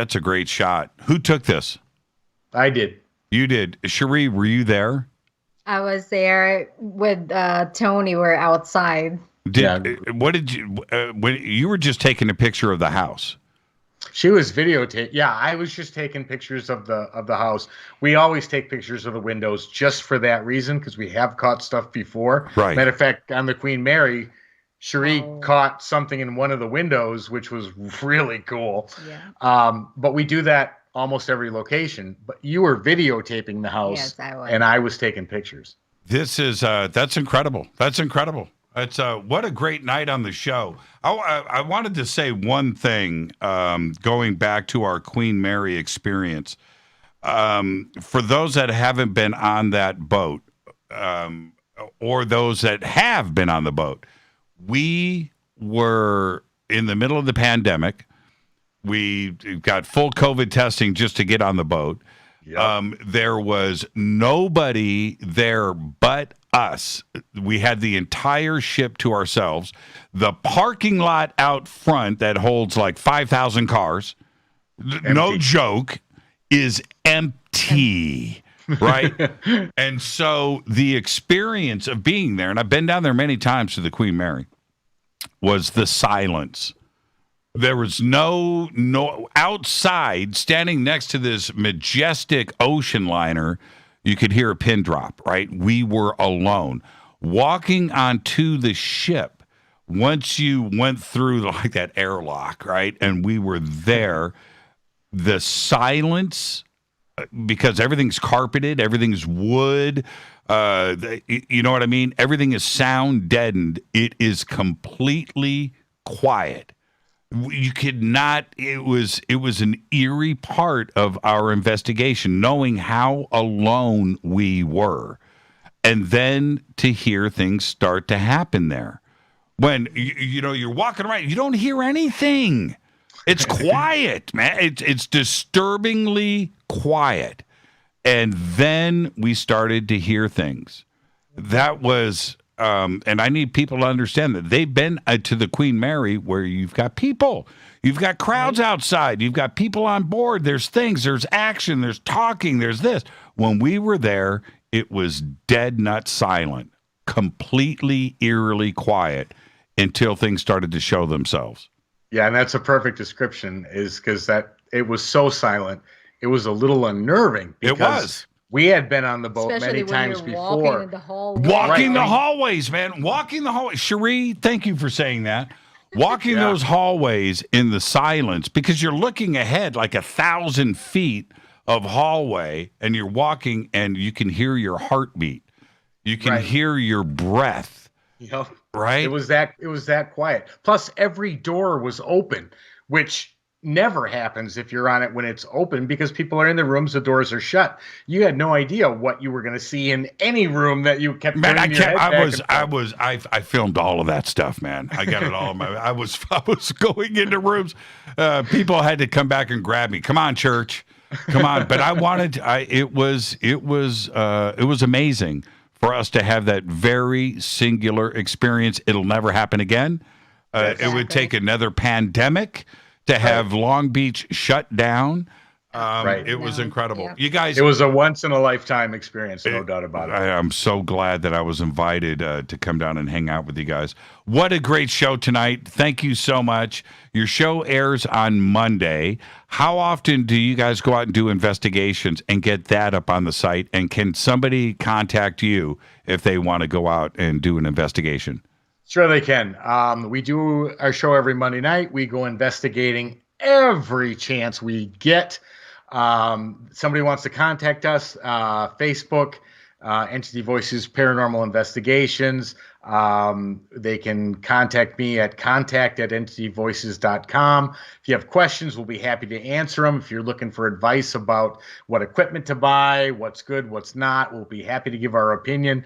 shot. Who took this? I did. You did. Cherie, were you there? I was there with Tony. We're outside. What did you? When you were just taking a picture of the house. She was videotaping. Yeah, I was just taking pictures of the house. We always take pictures of the windows just for that reason, because we have caught stuff before. Right. Matter of fact, on the Queen Mary, Cherie caught something in one of the windows, which was really cool. Yeah. But we do that almost every location. But you were videotaping the house, yes, I was. And I was taking pictures. This is that's incredible. That's incredible. It's what a great night on the show. I wanted to say one thing, going back to our Queen Mary experience. For those that haven't been on that boat, or those that have been on the boat, we were in the middle of the pandemic. We got full COVID testing just to get on the boat. Yep. There was nobody there but us. We had the entire ship to ourselves. The parking lot out front that holds like 5,000 cars, no joke, is empty. Right? And so the experience of being there, and I've been down there many times to the Queen Mary, was the silence. There was no outside, standing next to this majestic ocean liner, you could hear a pin drop, right? We were alone. Walking onto the ship, once you went through like that airlock, right? And we were there, the silence, because everything's carpeted, everything's wood, you know what I mean? Everything is sound deadened. It is completely quiet. You could not, it was an eerie part of our investigation, knowing how alone we were. And then to hear things start to happen there. When, you're walking around, you don't hear anything. It's quiet, man. It's disturbingly quiet. And then we started to hear things. That was... and I need people to understand that they've been to the Queen Mary where you've got people. You've got crowds outside. You've got people on board. There's things. There's action. There's talking. There's this. When we were there, it was dead nut silent, completely eerily quiet until things started to show themselves. Yeah, and that's a perfect description is because that it was so silent. It was a little unnerving. It was. We had been on the boat Especially many times before. Walking the hallway. Walking the hallways, man. Walking the hallways. Cherie, thank you for saying that. Walking those hallways in the silence, because you're looking ahead like 1,000 feet of hallway, and you're walking, and you can hear your heartbeat. You can hear your breath. Yep. Right? It was that quiet. Plus, every door was open, which never happens if you're on it when it's open because people are in the rooms, the doors are shut. You had no idea what you were going to see in any room that you kept. Man, I filmed all of that stuff, man. I got it all in my. I was going into rooms. People had to come back and grab me. Come on, church. Come on. But I wanted. It was amazing for us to have that very singular experience. It'll never happen again. It would take another pandemic to have Long Beach shut down. It was incredible. Yeah. You guys, it was a once in a lifetime experience, no doubt about it. I'm so glad that I was invited to come down and hang out with you guys. What a great show tonight. Thank you so much. Your show airs on Monday. How often do you guys go out and do investigations and get that up on the site? And can somebody contact you if they want to go out and do an investigation? Sure they can. We do our show every Monday night. We go investigating every chance we get. Somebody wants to contact us, Facebook, Entity Voices Paranormal Investigations. They can contact me at contact@entityvoices.com. If you have questions, we'll be happy to answer them. If you're looking for advice about what equipment to buy, what's good, what's not, we'll be happy to give our opinion.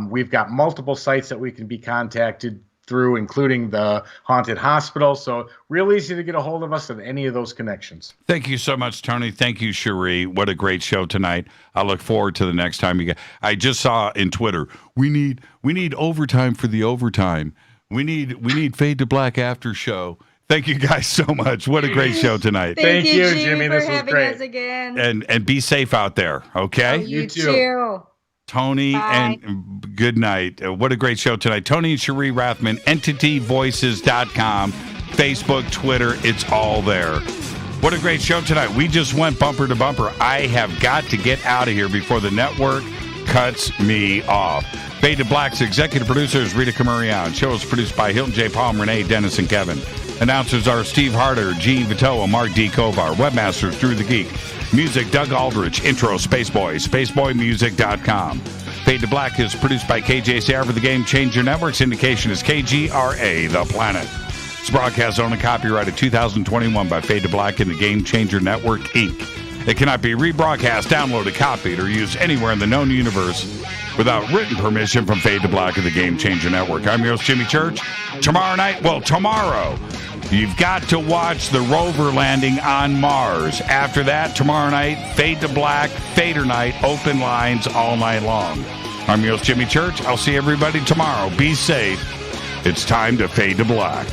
We've got multiple sites that we can be contacted through, including the Haunted Hospital. So real easy to get a hold of us at any of those connections. Thank you so much, Tony. Thank you, Cherie. What a great show tonight. I look forward to the next time you get. I just saw in Twitter, we need overtime for the overtime. We need Fade to Black after show. Thank you guys so much. What a great show tonight. Thank you, Jimmy. This was great. Us again. And be safe out there, okay? Oh, you too. Tony, Bye. and good night. What a great show tonight. Tony and Cherie Rathman, entityvoices.com, Facebook, Twitter, it's all there. What a great show tonight. We just went bumper to bumper. I have got to get out of here before the network cuts me off. Fade to Black's executive producer is Rita Camurian. Show is produced by Hilton J. Palm, Renee, Dennis, and Kevin. Announcers are Steve Harder, Gene Vitoa, Mark D. Kovar. Webmasters, Drew the Geek. Music, Doug Aldrich. Intro, Spaceboy. SpaceboyMusic.com. Fade to Black is produced by KJCR for the Game Changer Network. Syndication is KGRA, The Planet. This broadcast owned and copyrighted 2021 by Fade to Black and the Game Changer Network, Inc. It cannot be rebroadcast, downloaded, copied, or used anywhere in the known universe without written permission from Fade to Black and the Game Changer Network. I'm your host, Jimmy Church. Tomorrow, you've got to watch the rover landing on Mars. After that, tomorrow night, Fade to Black, Fader Night, open lines all night long. I'm your host, Jimmy Church. I'll see everybody tomorrow. Be safe. It's time to Fade to Black.